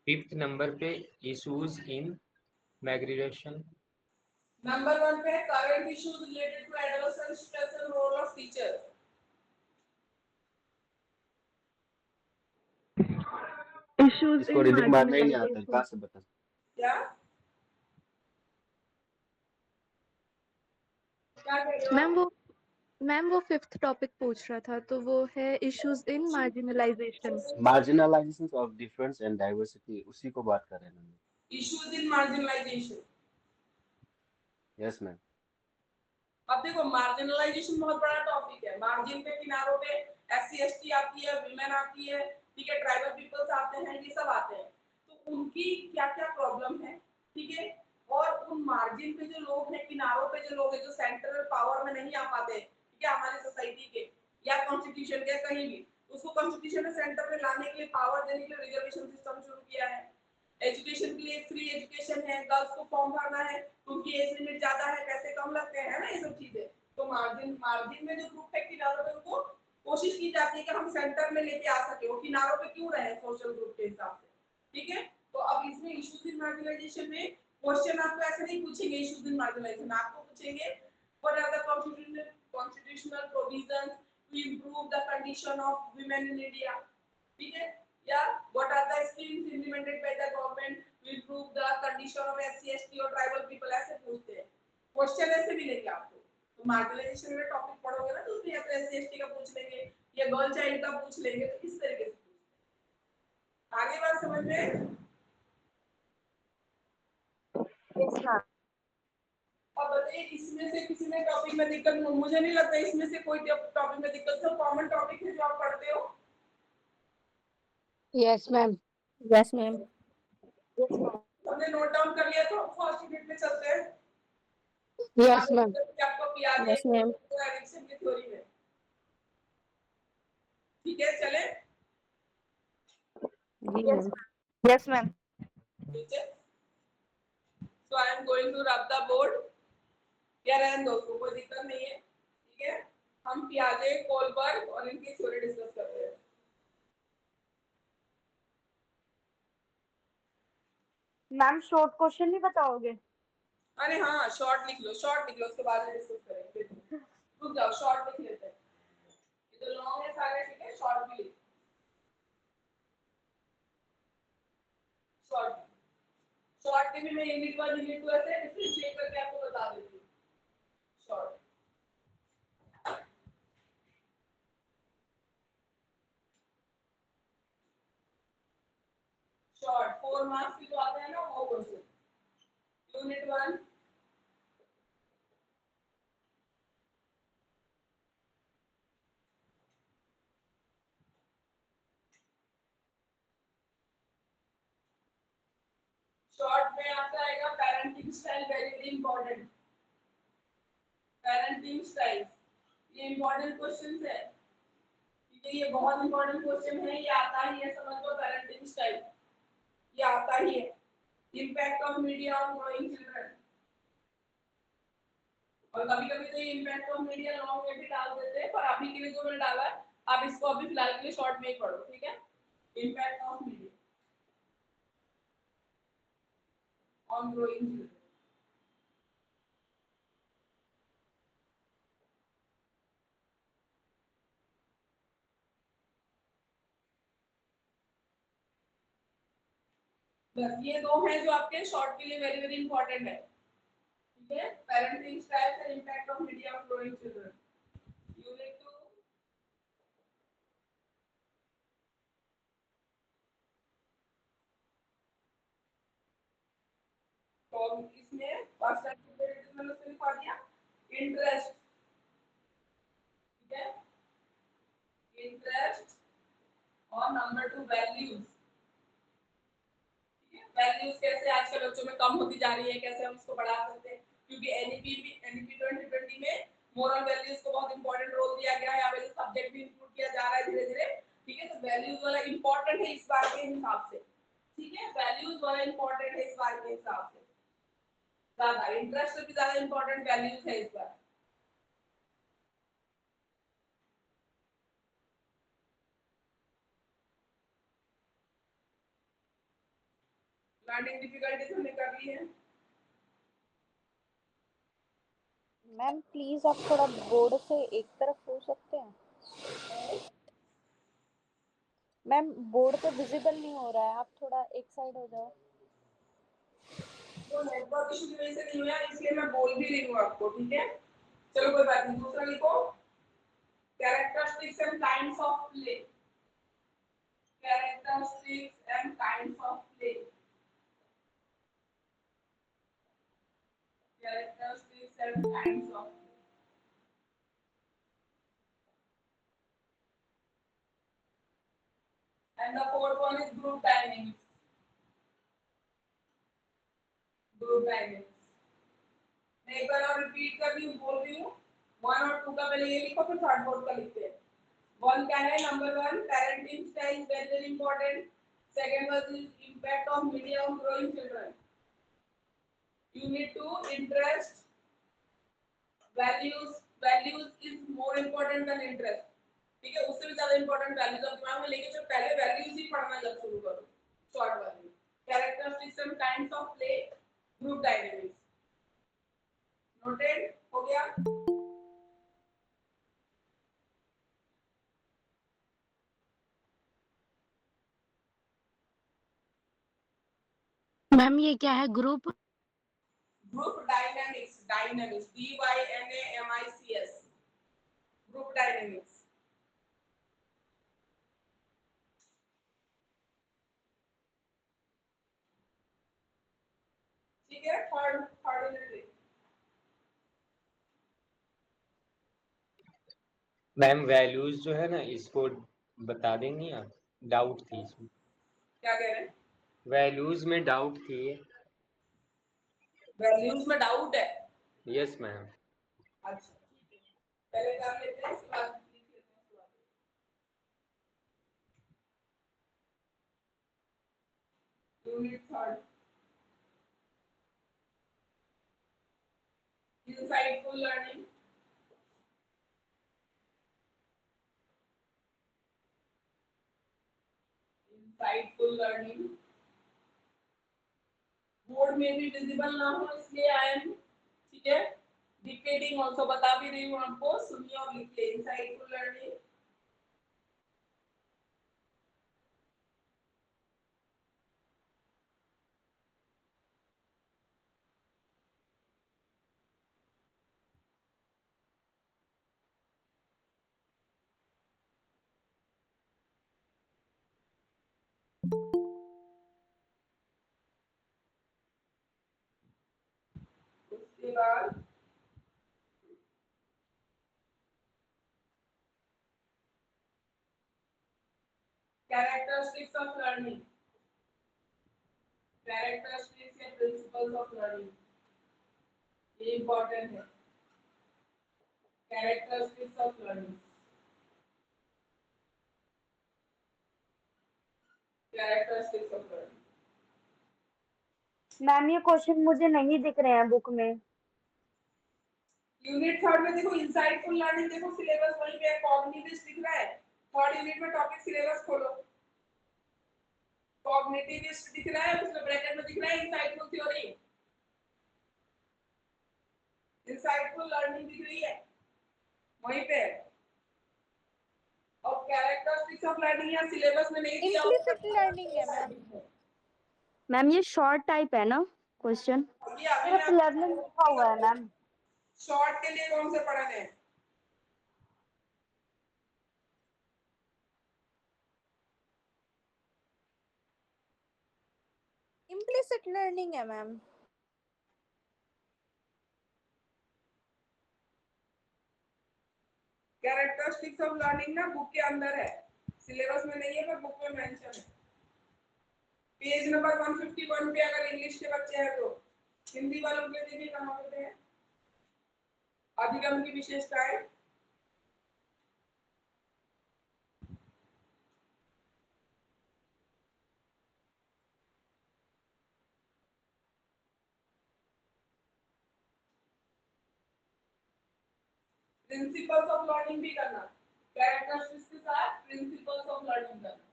5th नंबर पे इशूज इन माइग्रेशन। नंबर 1 पे current issues related to adolescent stress and role of teacher. Issues इसको in रीडिंग मारना ही नहीं आता, marginalization. कहाँ से बता? क्या क्या कह रहे हो? मैम वो फिफ्थ टॉपिक पूछ रहा था, तो वो है issues in marginalisation. Marginalisation of difference and diversity, उसी को बात कर रहे हैं हम। Issues in marginalisation. Yes ma'am. अब देखो मार्जिनलाइजेशन बहुत बड़ा टॉपिक है। मार्जिन पे, किनारों पे एससी एसटी आती है, विमेन आती है, ठीक है, ट्राइबल पीपल्स आते हैं, ये सब आते हैं। तो उनकी क्या क्या प्रॉब्लम है, ठीक है, और उन मार्जिन पे जो लोग हैं, किनारों पे जो लोग हैं, जो सेंट्रल पावर में नहीं आ पाते, ठीक है, हमारी सोसाइटी के या कॉन्स्टिट्यूशन के कहीं भी, उसको कॉन्स्टिट्यूशन में सेंटर में लाने के लिए, पावर देने के लिए रिजर्वेशन सिस्टम शुरू किया है। एजुकेशन के लिए फ्री एजुकेशन है, गर्ल्स को फॉर्म भरना है, क्योंकि एज लिमिट ज्यादा है, पैसे कम लगते हैं ना, ये सब चीजें। तो मार्जिन में जो ग्रुप है किनारों पे, उनको कोशिश की जाती है कि हम सेंटर में लेके आ सके। वो किनारों पे क्यों रहे सोशल ग्रुप के हिसाब से, ठीक है। तो अब इसमें इश्यूज इन मार्जिनलाइजेशन में क्वेश्चन आपको ऐसे नहीं पूछेंगे। इश्यूज इन मार्जिनलाइजेशन आपको पूछेंगे what are the constitutional provisions to improve the condition of women in India, ठीक है, या what are the schemes implemented by the government to improve the condition of SC ST और tribal people, ऐसे पूछते हैं। Question ऐसे मिलेंगे आपको। तो मार्जिनलाइजेशन में टॉपिक पढ़ोगे ना, तो उसमें या तो SC ST का पूछ लेंगे या गर्ल चाइल्ड का पूछ लेंगे, तो इस तरीके से पूछते हैं। आगे बात समझ में? अब बताइए इसमें से किसी में टॉपिक में दिक्कत? मुझे नहीं लगता इसमें से कोई टॉपिक में दिक्कत। सब कॉमन टॉपिक है जो आप पढ़ते हो। Yes ma'am. Yes ma'am. हमने नोट डाउन कर लिया, तो फर्स्ट यूनिट में चलते हैं। Yes ma'am. आपको याद है यस मैम। एडिक्शन की थ्योरी में, ठीक है, चले। जी मैम। Yes ma'am. ठीक है, so I am going to rub the board. या रहने दो, कोई दिक्कत नहीं है, ठीक है। हम पियाजे, कोलबर्ग और इनकी थ्योरी डिस्कस करते हैं। मैम शॉर्ट क्वेश्चन नहीं बताओगे? अरे हाँ, शॉर्ट लिख लो, शॉर्ट लिख लो, उसके बाद में डिस्कस करेंगे। रुक जाओ, शॉर्ट लिख लेते हैं। ये तो लॉन्ग है सारे, ठीक है, शॉर्ट भी लिख। शॉर्ट शॉर्ट के भी मैं यूनिट 1 यूनिट 2 ऐसे डिफरेंशिएट करके आपको बता देती हूँ। शॉर्ट शॉर्ट 4 मार्क्स की जो आते हैं ना, वो क्वेश्चन। यूनिट 1 शॉर्ट में आपका आएगा parenting style, very very important. Parenting style ये इंपॉर्टेंट क्वेश्चंस है, ठीक है, ये बहुत इंपॉर्टेंट क्वेश्चन है। ये आता ही है, समझ लो, पेरेंटिंग स्टाइल ये आता ही है। Impact of media on growing children, और कभी कभी तो ये इम्पैक्ट ऑफ मीडिया लॉन्ग में भी डाल देते हैं, पर अभी के लिए जो मैंने डाला है, आप इसको अभी फिलहाल के लिए शॉर्ट में ही पढ़ो, ठीक है। Impact of media on growing children. बस ये दो हैं जो आपके शॉर्ट के लिए वेरी वेरी इंपॉर्टेंट है, ठीक है। Parenting style and impact of media on growing children, unit 2। इसमें फर्स्ट टाइम मैंने उसमें लिखवा दिया इंटरेस्ट, ठीक है, इंटरेस्ट, और नंबर 2 वैल्यूज। वैल्यूज कैसे आजकल बच्चों में कम होती जा रही है, कैसे हम उसको बढ़ा सकते हैं, क्योंकि एनईपी 2020 में मोरल वैल्यूज को बहुत इंपॉर्टेंट रोल दिया गया है, यहाँ पे सब्जेक्ट भी इंक्लूड किया जा रहा है धीरे धीरे, ठीक है। तो वैल्यूज वाला इंपॉर्टेंट है इस बार के हिसाब से, ठीक है, वैल्यूज वाला इंपॉर्टेंट है इस बार के हिसाब से, ज्यादा इंटरेस्ट से भी ज्यादा इंपॉर्टेंट वैल्यूज है इस बार। लर्निंग डिफिकल्टीज हमने कर ली है। मैम प्लीज आप थोड़ा बोर्ड से एक तरफ हो सकते हैं। मैम बोर्ड पे विजिबल नहीं हो रहा है, आप थोड़ा एक साइड हो जाओ। वो नेटवर्क इशू की वजह से नहीं हुआ, इसलिए मैं बोल भी रही हूँ आपको, ठीक है। चलो कोई बात नहीं, दूसरा लिखो characteristics and kinds of play, characteristics and kinds of play, characteristics and kinds of play. And the fourth one is group dynamics. Group dynamics. मैं एक बार और रिपीट कर रही हूँ, बोल रही हूँ, 1 और 2 का पहले ये लिखो, फिर थर्ड फोर्थ का लिखते हैं। 1 क्या है? Number 1 parenting style is very very important. Second one is impact of media on growing children. Unit 2 interest, values is more important than interest. ठीक है, उससे भी ज्यादा इंपॉर्टेंट वैल्यूज आप दिमाग में लेके चलो, पहले वैल्यूज ही पढ़ना जब शुरू करो, short value, characteristics and kinds of play, group dynamics. Noted हो गया? मैम ये क्या है group? Group dynamics, dynamics DYNAMICS, group dynamics. ठीक है, थर्ड यूनिट। मैम वैल्यूज जो है ना, इसको बता देंगी आप? डाउट थी इसमें। क्या कह रहे हैं? वैल्यूज में डाउट थी। वैल्यूज में डाउट है? Yes ma'am. अच्छा ठीक है, पहले कर लेते हैं, इसके बाद लिख लेते हैं उसके बाद। Unit third, insightful learning, insightful learning, board में भी विजिबल ना हो इसलिए आई एम, ठीक है, डिक्टेटिंग ऑल्सो बता भी रही हूँ आपको, सुनिए और लिखिए। insightful learning, उसके बाद characteristics of learning, characteristics या principles of learning, ये important है। characteristics of learning, characteristics of learning। Ma'am ये क्वेश्चन मुझे नहीं दिख रहे हैं बुक में। यूनिट थर्ड में देखो इंसाइटफुल लर्निंग, देखो सिलेबस वहीं पे कॉग्निटिव दिख रहा है, थर्ड यूनिट में टॉपिक सिलेबस खोलो, कॉग्निटिविस्ट दिख रहा है, उसमें ब्रैकेट में दिख रहा है इंसाइटफुल थ्योरी, इंसाइटफुल लर्निंग दिख रही है वहीं पे। और कैरेक्टरिस्टिक्स ऑफ लर्निंग या सिलेबस में नहीं दिया इम्प्लिसिट लर्निंग है मैम। मैम ये शॉर्ट टाइप है ना क्वेश्चन? ये अभी सिर्फ लर्निंग लिखा हुआ है मैम। शॉर्ट के लिए कौन से पढ़े हैं? इम्प्लिसिट लर्निंग है मैम। कैरेक्टरिस्टिक्स ऑफ लर्निंग ना बुक के अंदर है, सिलेबस में नहीं है पर बुक में मेंशन है। पेज नंबर 151 पे अगर इंग्लिश के बच्चे हैं तो, हिंदी वालों के लिए भी कहाँ पे है अधिगम की विशेषताएं। प्रिंसिपल्स ऑफ लर्निंग भी करना, कैरेक्टरिस्टिक्स के साथ प्रिंसिपल्स ऑफ लर्निंग करना।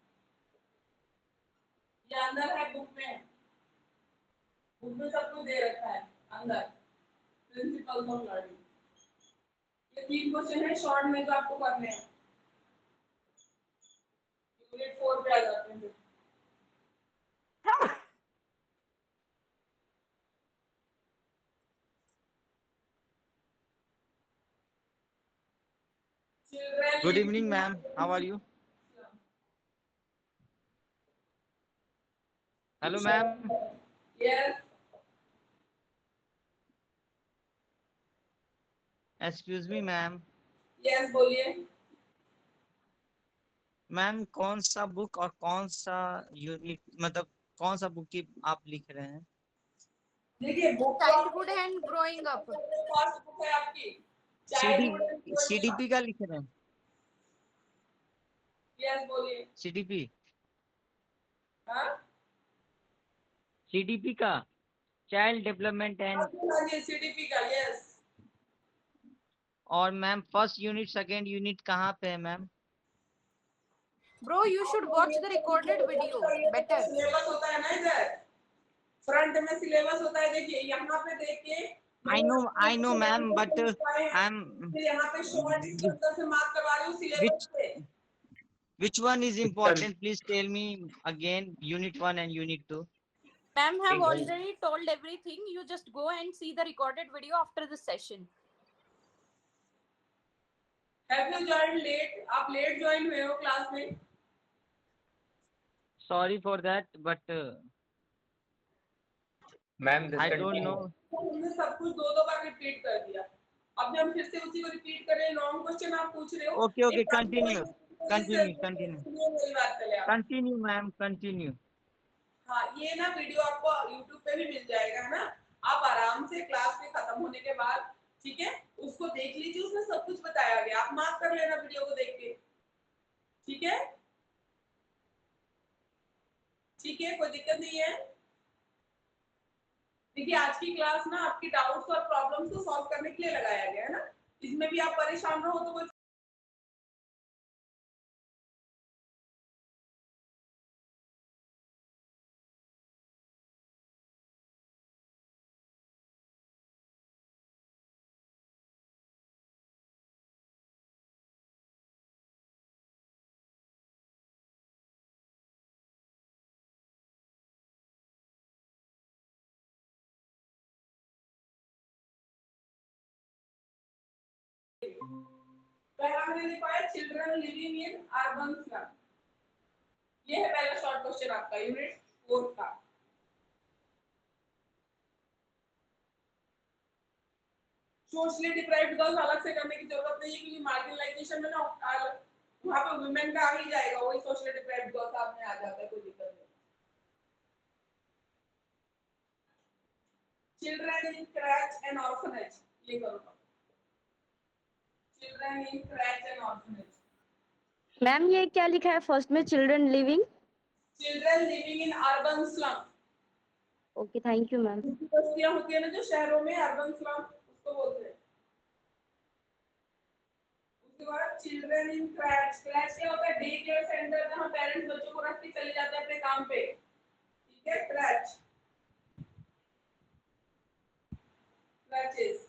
ये अंदर है बुक में, बुक में सब कुछ दे रखा है अंदर, प्रिंसिपल्स ऑफ लर्निंग। ये 3 क्वेश्चन है शॉर्ट में जो आपको करने हैं, यूनिट 4 पे आ जाते हैं। Good evening, ma'am. How are you? Hello, ma'am. Yes. Excuse me, ma'am. Yes, बोलिए। मैम कौन सा बुक और कौन सा यूनिट, मतलब कौन सा बुक की आप लिख रहे हैं? देखिए book childhood and growing up, first book है आपकी childhood and growing up. CDP का लिख रहे हैं? यस बोलिए। सीडीपी हाँ सीडीपी का चाइल्ड डेवलपमेंट एंड, हाँ जी सीडीपी का यस। और ma'am first unit second unit कहाँ पे है ma'am? Bro you should watch the recorded video better. Syllabus होता है ना इधर, फ्रंट में सिलेबस होता है, देखिए यहाँ पे देखिए। I know ma'am, but I am यहाँ पे शॉर्ट इसके अंदर से मार्क करवा रही हूँ सिलेबस से। which one is important? Please tell me again, unit 1 and unit 2. Ma'am have already told everything. You just go and see the recorded video after the session. Have you joined late? आप late join हुए हो class में? Sorry for that, but ma'am I don't know. हमने सब कुछ 2 बार repeat कर दिया, अब हम फिर से उसी को रिपीट कर रहे हैं। लॉन्ग क्वेश्चन आप पूछ रहे हो। Okay, continue, मेरी बात पहले आप continue, ma'am, continue. हाँ ये ना वीडियो आपको YouTube पे भी मिल जाएगा है ना, आप आराम से क्लास के खत्म होने के बाद ठीक है उसको देख लीजिए, उसमें सब कुछ बताया गया, आप मार्क कर लेना वीडियो को देख के। ठीक है ठीक है, कोई दिक्कत नहीं है। देखिए आज की क्लास ना आपकी डाउट्स और प्रॉब्लम्स को सॉल्व करने के लिए लगाया गया है ना, इसमें भी आप परेशान रहो तो कोई पहला मैंने लिखा है children living in urban slum. ये है पहला शॉर्ट क्वेश्चन आपका यूनिट 4 का। सोशली डिप्राइव्ड गर्ल्स अलग से करने की जरूरत नहीं है क्योंकि मार्जिनलाइजेशन में ना वहां पे वुमेन का आ ही जाएगा, वही सोशली डिप्राइव्ड गर्ल्स आप में आ जाता है, कोई दिक्कत नहीं। चिल्ड्रन इन क्रैच एंड ऑर्फनेज, ये करो। Children in क्रैच and orphanage. Ma'am ये क्या लिखा है फर्स्ट में? Children living in urban slum. Okay, thank you ma'am. बस्तियां होती है ना जो शहरों में, अर्बन स्लम उसको बोलते हैं। उसके बाद चिल्ड्रन इन क्रैच। क्रैच क्या होता है? डे केयर सेंटर जहां पेरेंट्स बच्चों को रख के चले जाते हैं अपने काम पे, ठीक है क्रैच क्रैचेस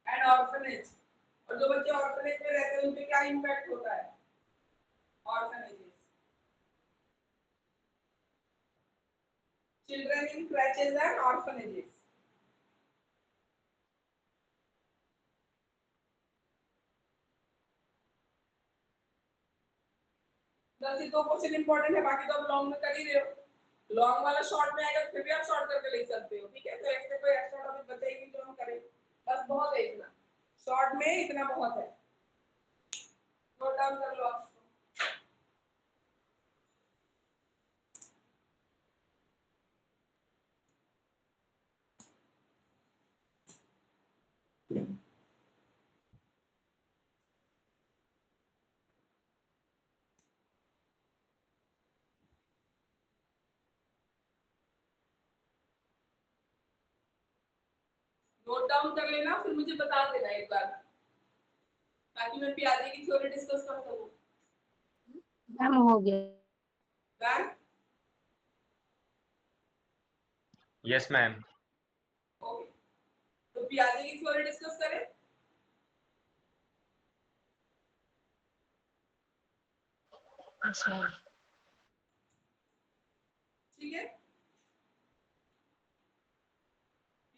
एंड ऑर्फनेज। और जो बच्चे ऑर्फनेज में रहते हैं उन पे क्या इंपैक्ट होता है? Orphanages. Children in creches and orphanages. बस ये 2 क्वेश्चन इंपॉर्टेंट है, बाकी तो आप लॉन्ग में कर ही रहे हो। लॉन्ग वाला शॉर्ट में आएगा फिर भी आप शॉर्ट करके लिख सकते हो, ठीक है। तो एक्स्ट्रा कोई एक्स्ट्रा टॉपिक बताइए जो हम करें, बस बहुत है इतना, शॉर्ट में इतना बहुत है। नोट डाउन कर लो आप। नोट डाउन कर लेना, फिर मुझे बता देना एक बार, ताकि मैं पियाजे की थ्योरी डिस्कस कर सकूं। मैम हो गया। डन? Yes ma'am. ओके, तो पियाजे की थ्योरी डिस्कस करें। ठीक है,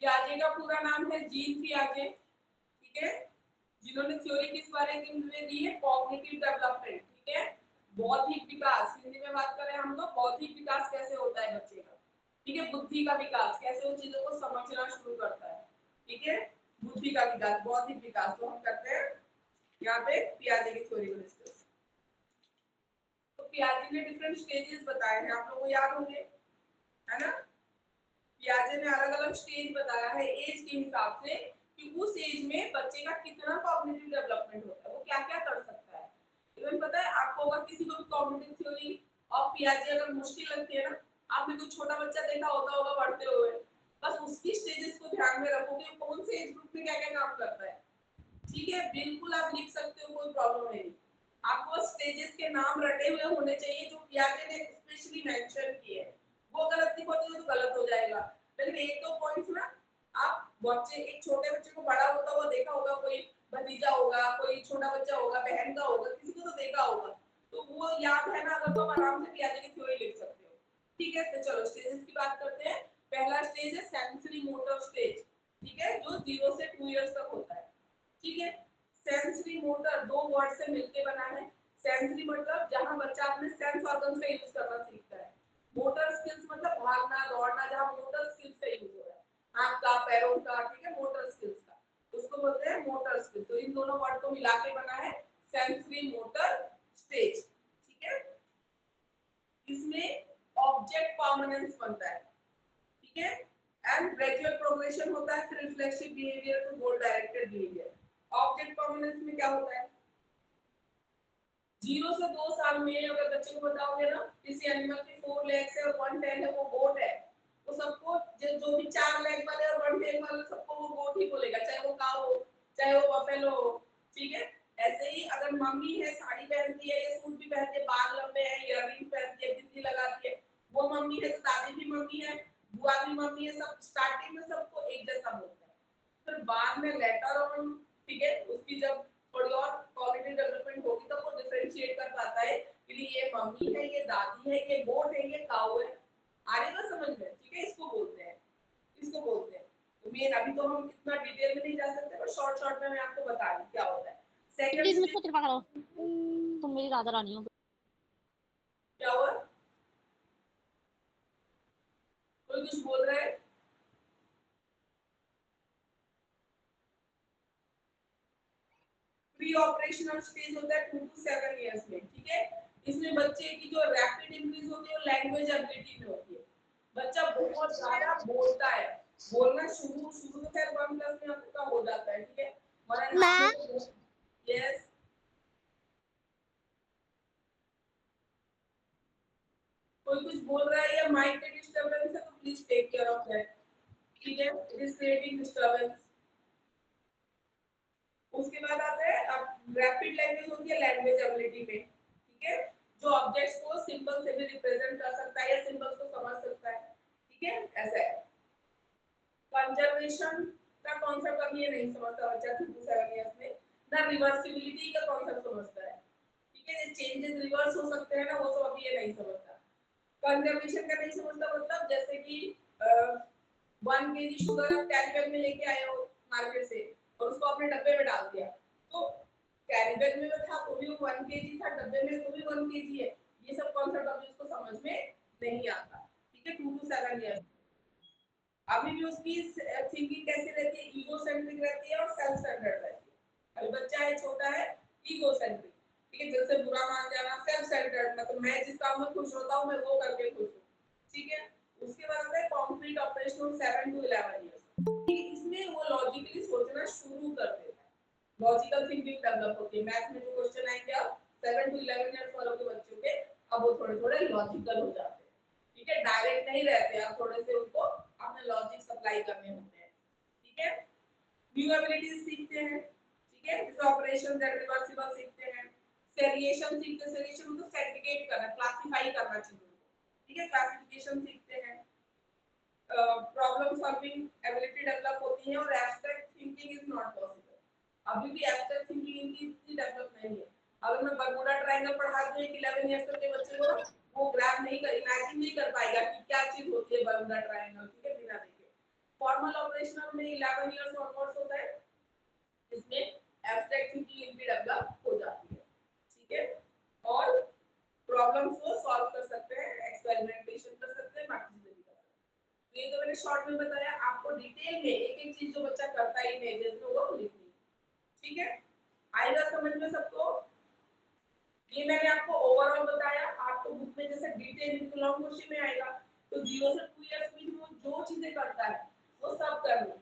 पियाजे का पूरा नाम है जीन पियाजे। ठीक है, जिन्होंने थ्योरी किस बारे में दी है, कॉग्निटिव डेवलपमेंट। ठीक है, बौद्धिक विकास, हिंदी में बात करें हम लोग, बौद्धिक विकास कैसे होता है बच्चे का। ठीक है, बुद्धि का विकास, कैसे उन चीजों को समझना शुरू करता है। ठीक है, बुद्धि का विकास, बौद्धिक विकास, तो हम करते हैं यहाँ पे पियाजे की थ्योरी को डिस्कस। तो पियाजे ने डिफरेंट स्टेजेस बताए हैं, आप लोगों को याद होंगे, है ना। पियाजे ने अलग अलग स्टेज बताया है एज के हिसाब से, कि उस एज में बच्चे का कितना कॉग्निटिव डेवलपमेंट होता है, वो क्या क्या कर सकता है। इवन पता है आपको, अगर किसी को भी कॉग्निटिव थ्योरी ऑफ पियाजे अगर मुश्किल लगती है ना, आपने कोई छोटा बच्चा देखा होगा बढ़ते हुए, बस उसकी स्टेजेस को ध्यान में रखोगे, कौन से एज ग्रुप में क्या क्या काम करता है। ठीक है, बिल्कुल आप लिख सकते हो, कोई प्रॉब्लम नहीं। आपको स्टेजेस के नाम रटे हुए होने चाहिए जो पियाजे ने स्पेशली मेंशन किए हैं। वो गलत लिखोगे तो गलत हो जाएगा। लेकिन एक दो पॉइंट्स ना, आप बच्चे, एक छोटे बच्चे को बड़ा होता हुआ देखा होगा, कोई भतीजा होगा, कोई छोटा बच्चा होगा, बहन का होगा, किसी को तो देखा होगा, तो वो याद है ना, अगर तो आप आराम से पियाजे की थ्योरी लिख सकते हो। ठीक है, तो चलो स्टेजेस की बात करते हैं। पहला स्टेज है सेंसरी मोटर स्टेज। ठीक है, जो 0 से 2 इयर्स तक होता है। ठीक है, सेंसरी मोटर दो वर्ड से मिलके बना है। सेंसरी मतलब जहां बच्चा अपने सेंस ऑर्गन का यूज करना सीखता है। मोटर स्किल्स मतलब भागना दौड़ना, जहां मोटर स्किल्स का यूज हो रहा है, हाथ का, पैरों का। ठीक है, मोटर स्किल्स का, उसको बोलते हैं मोटर स्किल। तो इन दोनों वर्ड को मिला के बना है सेंसरी मोटर स्टेज। ठीक है, इसमें ऑब्जेक्ट परमानेंस बनता है। ठीक है, एंड ग्रेजुअल प्रोग्रेशन होता है, फिर reflexive behaviour to goal directed behaviour. Object permanence में क्या होता है, 0 से 2 साल में अगर बच्चे को बताओगे ना, किसी एनिमल के 4 लेग्स है और 1 टेल है, वो गोट है, तो सबको जो भी 4 लेग वाले और 1 टेल वाले, सबको वो गोट ही बोलेगा, चाहे वो काऊ हो, चाहे वो बफेलो हो। ठीक है, ऐसे ही अगर मम्मी है, साड़ी पहनती है या सूट भी पहनती है, बाल लंबे हैं, इयररिंग पहनती है, बिंदी लगाती है, वो मम्मी है। तो दादी भी मम्मी है, बुआ भी मम्मी है, सब स्टार्टिंग में सबको एक जैसा बोलते हैं। फिर बाद में लेटर ऑन, ठीक है, उसकी जब थोड़ी और कॉग्निटिव डेवलपमेंट होगी, तो वो डिफरेंशिएट कर पाता है कि ये मम्मी है, ये दादी है, ये गोट है, ये काऊ है। आएगा समझ में। ठीक है, इसको बोलते हैं, इसको बोलते हैं। तो मेन अभी तो हम इतना डिटेल में नहीं जा सकते, पर शॉर्ट शॉर्ट में मैं आपको बता दूं क्या होता है। प्लीज सेकंड मुझको कृपा करो, तुम मेरी राधा रानी हो। क्या हुआ, कोई कुछ बोल रहा है। प्री ऑपरेशनल स्टेज होता है 2 to 7 इयर्स में। ठीक है, इसमें बच्चे की जो रैपिड इंक्रीज होती है वो लैंग्वेज एबिलिटी में होती है। बच्चा बहुत ज्यादा बोलता है, बोलना शुरू शुरू में खैर 1 क्लास में आपका हो जाता है। ठीक है, मैम यस, कोई कुछ बोल रहा है या माइक पे डिस्टरबेंस है तो please take care of that. ठीक है, इट इज क्रिएटिंग डिस्टरबेंस। उसके बाद आता है, अब रैपिड लैंग्वेज होती है लैंग्वेज एबिलिटी में। ठीक है, जो ऑब्जेक्ट्स को सिंबल से भी रिप्रेजेंट कर सकता है या सिंबल्स को समझ सकता है। ठीक है, ऐसा है। कंजर्वेशन का कॉन्सेप्ट अभी ये नहीं समझता बच्चा 2 to 7 इयर्स में, ना रिवर्सिबिलिटी का कॉन्सेप्ट समझता है। ठीक है, ये चेंजेस रिवर्स हो सकते हैं ना, वो सब अभी ये नहीं समझता। कंजर्वेशन का नहीं समझता मतलब जैसे कि 1 kg शुगर आप कैरी बैग में लेके आए हो मार्केट से, और उसको अपने डब्बे में डाल दिया, तो कैरी बैग में था तो भी 1 kg था, डब्बे में तो भी 1 kg है। ये सब कॉन्सेप्ट अभी उसको समझ में नहीं आता। ठीक है, 2 to 7 इयर्स। अभी भी उसकी थिंकिंग कैसी रहती है, ईगो सेंट्रिक रहती है और सेल्फ सेंटर्ड रहती है। अभी बच्चा है, छोटा है, ईगो सेंट्रिक। ठीक है, दिल से बुरा मान जाना, सेल्फ सेंटर्ड, मतलब मैं जिस काम में खुश होता हूँ मैं वो करके खुश हूँ, ठीक है। उसके बाद है कॉन्फ्लिक्ट ऑपरेशनल 7 to 11 इयर्स, इसमें वो लॉजिकली सोचना शुरू कर देता है, लॉजिकल थिंकिंग डेवलप होती है। मैथ में जो क्वेश्चन आएंगे अब 7 to 11 इयर्स वालों के बच्चों के, अब वो थोड़े थोड़े लॉजिकल हो जाते हैं, ठीक है, डायरेक्ट नहीं रहते, अब थोड़े से उनको अपने लॉजिक सप्लाई करने होते हैं, ठीक है। न्यू एबिलिटीज सीखते हैं, ठीक है, जैसे ऑपरेशंस एंड रिवर्सिबल सीखते हैं, सेरिएशन सीखते हैं, सेरिएशन मतलब सेग्रीगेट करना, क्लासिफाई करना चीजों को, ठीक है, क्लासिफिकेशन सीखते हैं, प्रॉब्लम सॉल्विंग एबिलिटी डेवलप होती है, और abstract thinking is not possible. अभी भी एब्स्ट्रैक्ट थिंकिंग इनकी इतनी डेवलप नहीं है। अगर मैं बरमूडा ट्रायंगल पढ़ा दूं एक 11 इयर्स के बच्चे को, वो ग्राफ नहीं कर, इमेजिन नहीं कर पाएगा कि क्या चीज होती है बरमूडा ट्रायंगल, ठीक है, बिना देखे। फॉर्मल ऑपरेशनल में 11 इयर्स ऑनवर्ड्स होता है, इसमें एब्स्ट्रैक्ट थिंकिंग इनकी डेवलप हो जाती है, ठीक है, और प्रॉब्लम्स को सॉल्व कर सकते हैं, एक्सपेरिमेंटेशन कर सकते हैं, बाकी चीजें भी कर सकते हैं। ये तो मैंने शॉर्ट में बताया, आपको डिटेल में एक एक चीज जो बच्चा करता ही नहीं जैसे वो लिखनी, ठीक है। आएगा समझ में सबको? ये मैंने आपको ओवरऑल बताया, आपको बुक में जैसे डिटेल लॉन्ग क्वेश्चन में आएगा तो 0 से 2 इयर्स में वो जो चीजें करता है वो सब करना,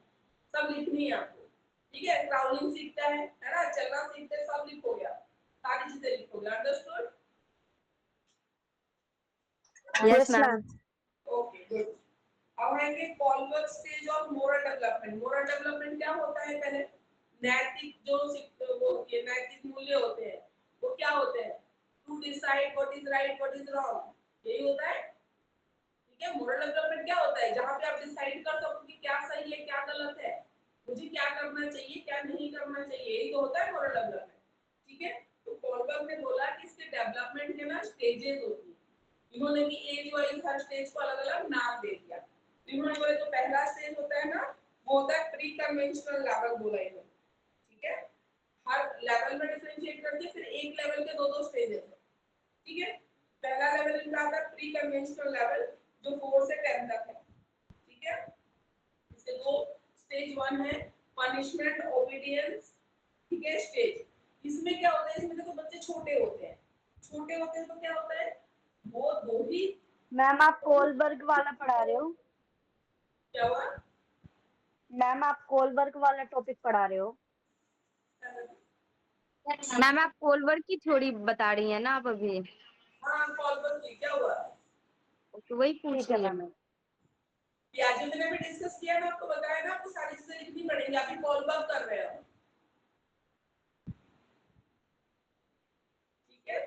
सब लिखनी है आपको, ठीक है। क्राउलिंग सीखता है ना, चलना सीखते हैं, सब लिखोगे आप, सारी चीजें लिखोगे, understood? Yes ma'am. Okay good. अब आएंगे Kohlberg stage of moral development. Moral development क्या होता है? पहले नैतिक जो वो ये नैतिक मूल्य होते हैं वो क्या होते हैं? To decide what is right what is wrong, यही होता है, ठीक है। मोरल डेवलपमेंट क्या होता है? जहां पे आप डिसाइड कर सको कि क्या सही है क्या गलत है, मुझे क्या करना चाहिए क्या नहीं करना चाहिए, यही तो होता है मोरल डेवलपमेंट, ठीक है। तो कॉलवर्क ने बोला कि इसके डेवलपमेंट के ना स्टेजेस होती है, इन्होंने भी एज वाइज हर स्टेज को अलग अलग नाम दे दिया। इन्होंने बोले जो पहला स्टेज होता है ना वो होता है प्री कन्वेंशनल लेवल, बोला इन्होंने, ठीक है। हर लेवल में डिफरेंशिएट करके फिर एक लेवल के दो दो स्टेजेस है, ठीक है। पहला लेवल इनका आता है प्री कन्वेंशनल लेवल जो 4 से 10 तक है, ठीक है। इसके दो स्टेज 1 है पनिशमेंट ओबीडियंस, ठीक है, स्टेज। इसमें क्या होता है? इसमें देखो बच्चे छोटे होते हैं, छोटे होते हैं तो क्या होता है वो दो ही। मैम आप कोलबर्ग वाला पढ़ा रहे हो? क्या हुआ? मैम आप कोलबर्ग वाला टॉपिक पढ़ा रहे हो? मैम आप कोलवर्क की थ्योरी बता रही है ना आप अभी, हाँ कॉल पर की क्या हुआ? तो वही पूछ ठीक है रही है मैम। मैं। प्याजी ने भी डिस्कस किया ना, आपको बताया ना, आपको सारी चीजें लिखनी पड़ेंगी, अभी कॉल बैक कर रहे हो, ठीक है।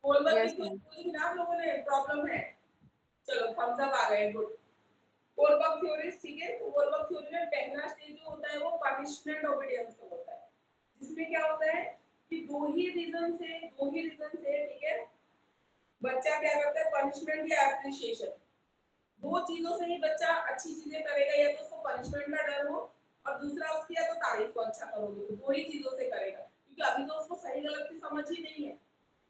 कॉल बैक की यस मैम। कोई ना आप लोगों ने प्रॉब्लम है? चलो थम्स अप आ गए, गुड। कॉल बैक थ्योरी, ठीक है। तो कॉल बैक थ्योरी में पहला स्टेज जो होता है वो पनिशमेंट ओबीडियंस का होता है, जिसमें क्या होता है कि दो ही रीजन से, ठीक है, बच्चा क्या करता है पनिशमेंट या एप्रिसिएशन, दो चीजों से ही बच्चा अच्छी चीजें करेगा, या तो उसको पनिशमेंट का डर हो और दूसरा उसकी या तो तारीफ को अच्छा करोगे, तो दो ही चीजों से करेगा, क्योंकि अभी तो उसको सही गलत की समझ ही नहीं है,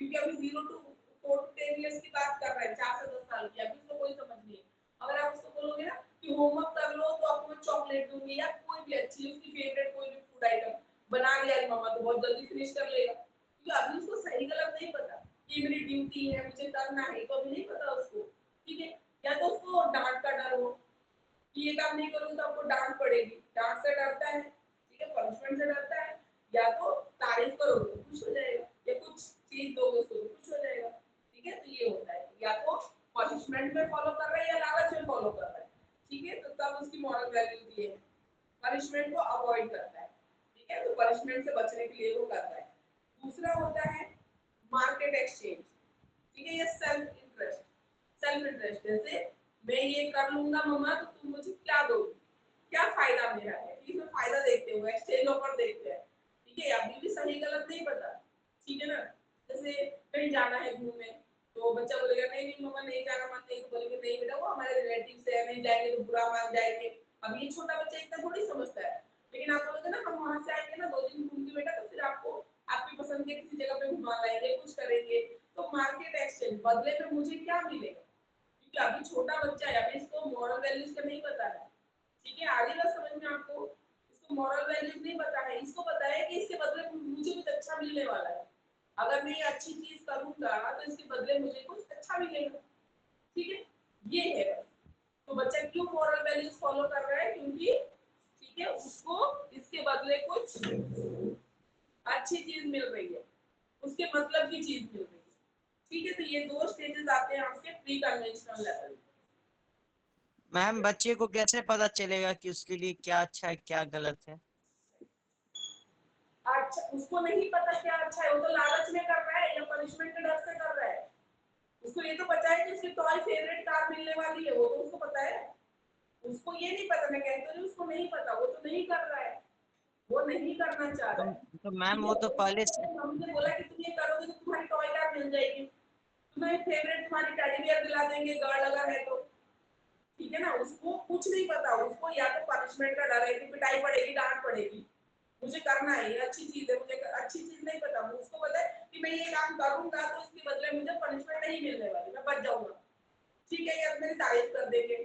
क्योंकि अभी 0 to 4 to 10 इयर्स की बात कर रहे हैं, 4 से 10 साल की, अभी उसको कोई समझ नहीं है। अगर आप उसको बोलोगे ना कि होमवर्क कर लो तो आपको मैं चॉकलेट दूंगी, या कोई भी अच्छी उसकी फेवरेट कोई भी फूड आइटम बना लिया मम्मा तो बहुत जल्दी फिनिश कर लेगा, क्योंकि अभी उसको सही गलत नहीं पता कि मेरी ड्यूटी है मुझे करना है, तो अभी नहीं पता उसको, ठीक है। या तो उसको डांट का डर हो कि ये काम नहीं करूंगा तो आपको डांट पड़ेगी, डांट से डरता है, ठीक है, पनिशमेंट से डरता है, या तो तारीफ करोगे तो खुश हो जाएगा, या कुछ चीज दोगे उसको तो खुश हो जाएगा, ठीक है। तो ये होता है, या तो पनिशमेंट में फॉलो कर रहा है या लालच में फॉलो कर रहा है, ठीक है, तो तब उसकी मॉरल वैल्यू ये है, पनिशमेंट को अवॉइड करता है, ठीक है, तो पनिशमेंट से बचने के लिए वो करता है। दूसरा होता है मार्केट एक्सचेंज, ठीक है, ये सेल्फ इंटरेस्ट, जैसे मैं ये कर लूंगा मम्मा तो तुम मुझे क्या दोगी, क्या फायदा मेरा है, इसमें फायदा देखते हो, एक्सचेंज ऑफर देखते हैं, ठीक है। अभी भी सही गलत नहीं पता, ठीक है ना। जैसे कहीं जाना है घूमने तो बच्चा बोलेगा नहीं नहीं मम्मा नहीं जाना, मन नहीं, तो बोलेंगे नहीं बेटा वो हमारे रिलेटिव्स है, नहीं जाएंगे तो बुरा मान जाएंगे। अब ये छोटा बच्चा इतना थोड़ी समझता है, लेकिन आप बोलोगे ना हम वहां से आएंगे ना 2 दिन घूम के बेटा, तो फिर आपको आपकी पसंद के किसी जगह पे घुमा लाएंगे, कुछ करेंगे, तो मार्केट एक्सचेंज, बदले में मुझे क्या मिलेगा, क्योंकि अभी छोटा बच्चा है, अभी इसको मॉरल वैल्यूज का नहीं पता है, ठीक है। आगे बात समझ में आपको, इसको इसको मॉरल वैल्यूज नहीं पता है, इसको पता है कि इसके बदले मुझे कुछ अच्छा मिलने वाला है, अगर मैं ये अच्छी चीज करूंगा तो इसके बदले मुझे कुछ अच्छा मिलेगा, ठीक है, ये है। तो बच्चा क्यों मॉरल वैल्यूज फॉलो कर रहा है, क्योंकि ठीक है उसको इसके बदले कुछ अच्छी चीज मिल रही है, उसके मतलब की चीज मिल रही है, ठीक है। तो ये दो स्टेजेस आते हैं आपके प्री कन्वेंशनल लेवल। मैम बच्चे को कैसे पता चलेगा कि उसके लिए क्या अच्छा है क्या गलत है? अच्छा, उसको नहीं पता क्या अच्छा है, वो तो लालच में कर रहा है या पनिशमेंट के डर से कर रहा है। उसको ये तो पता है कि उसकी टॉय फेवरेट कार मिलने वाली है, वो तो उसको पता है। उसको ये नहीं पता, मैं कहता हूँ उसको नहीं पता, वो तो नहीं कर रहा है, वो नहीं करना चाह रहा है। तो मैम ठीक वो है, तो पहले से हमने बोला कि तुम ये करोगे तो तुम्हारी टॉय कार मिल जाएगी, तुम्हारी फेवरेट तुम्हारी टेडी बियर दिला देंगे गर्ल अगर है तो, ठीक है ना। उसको कुछ नहीं पता, उसको या तो पनिशमेंट का डर है कि पिटाई पड़ेगी, डांट पड़ेगी, मुझे करना है, ये अच्छी चीज है, मुझे अच्छी चीज नहीं पता, उसको पता है कि मैं ये काम करूंगा तो इसके बदले मुझे पनिशमेंट नहीं मिलने वाली, मैं बच जाऊंगा, ठीक है, ये मेरी तारीफ कर देंगे,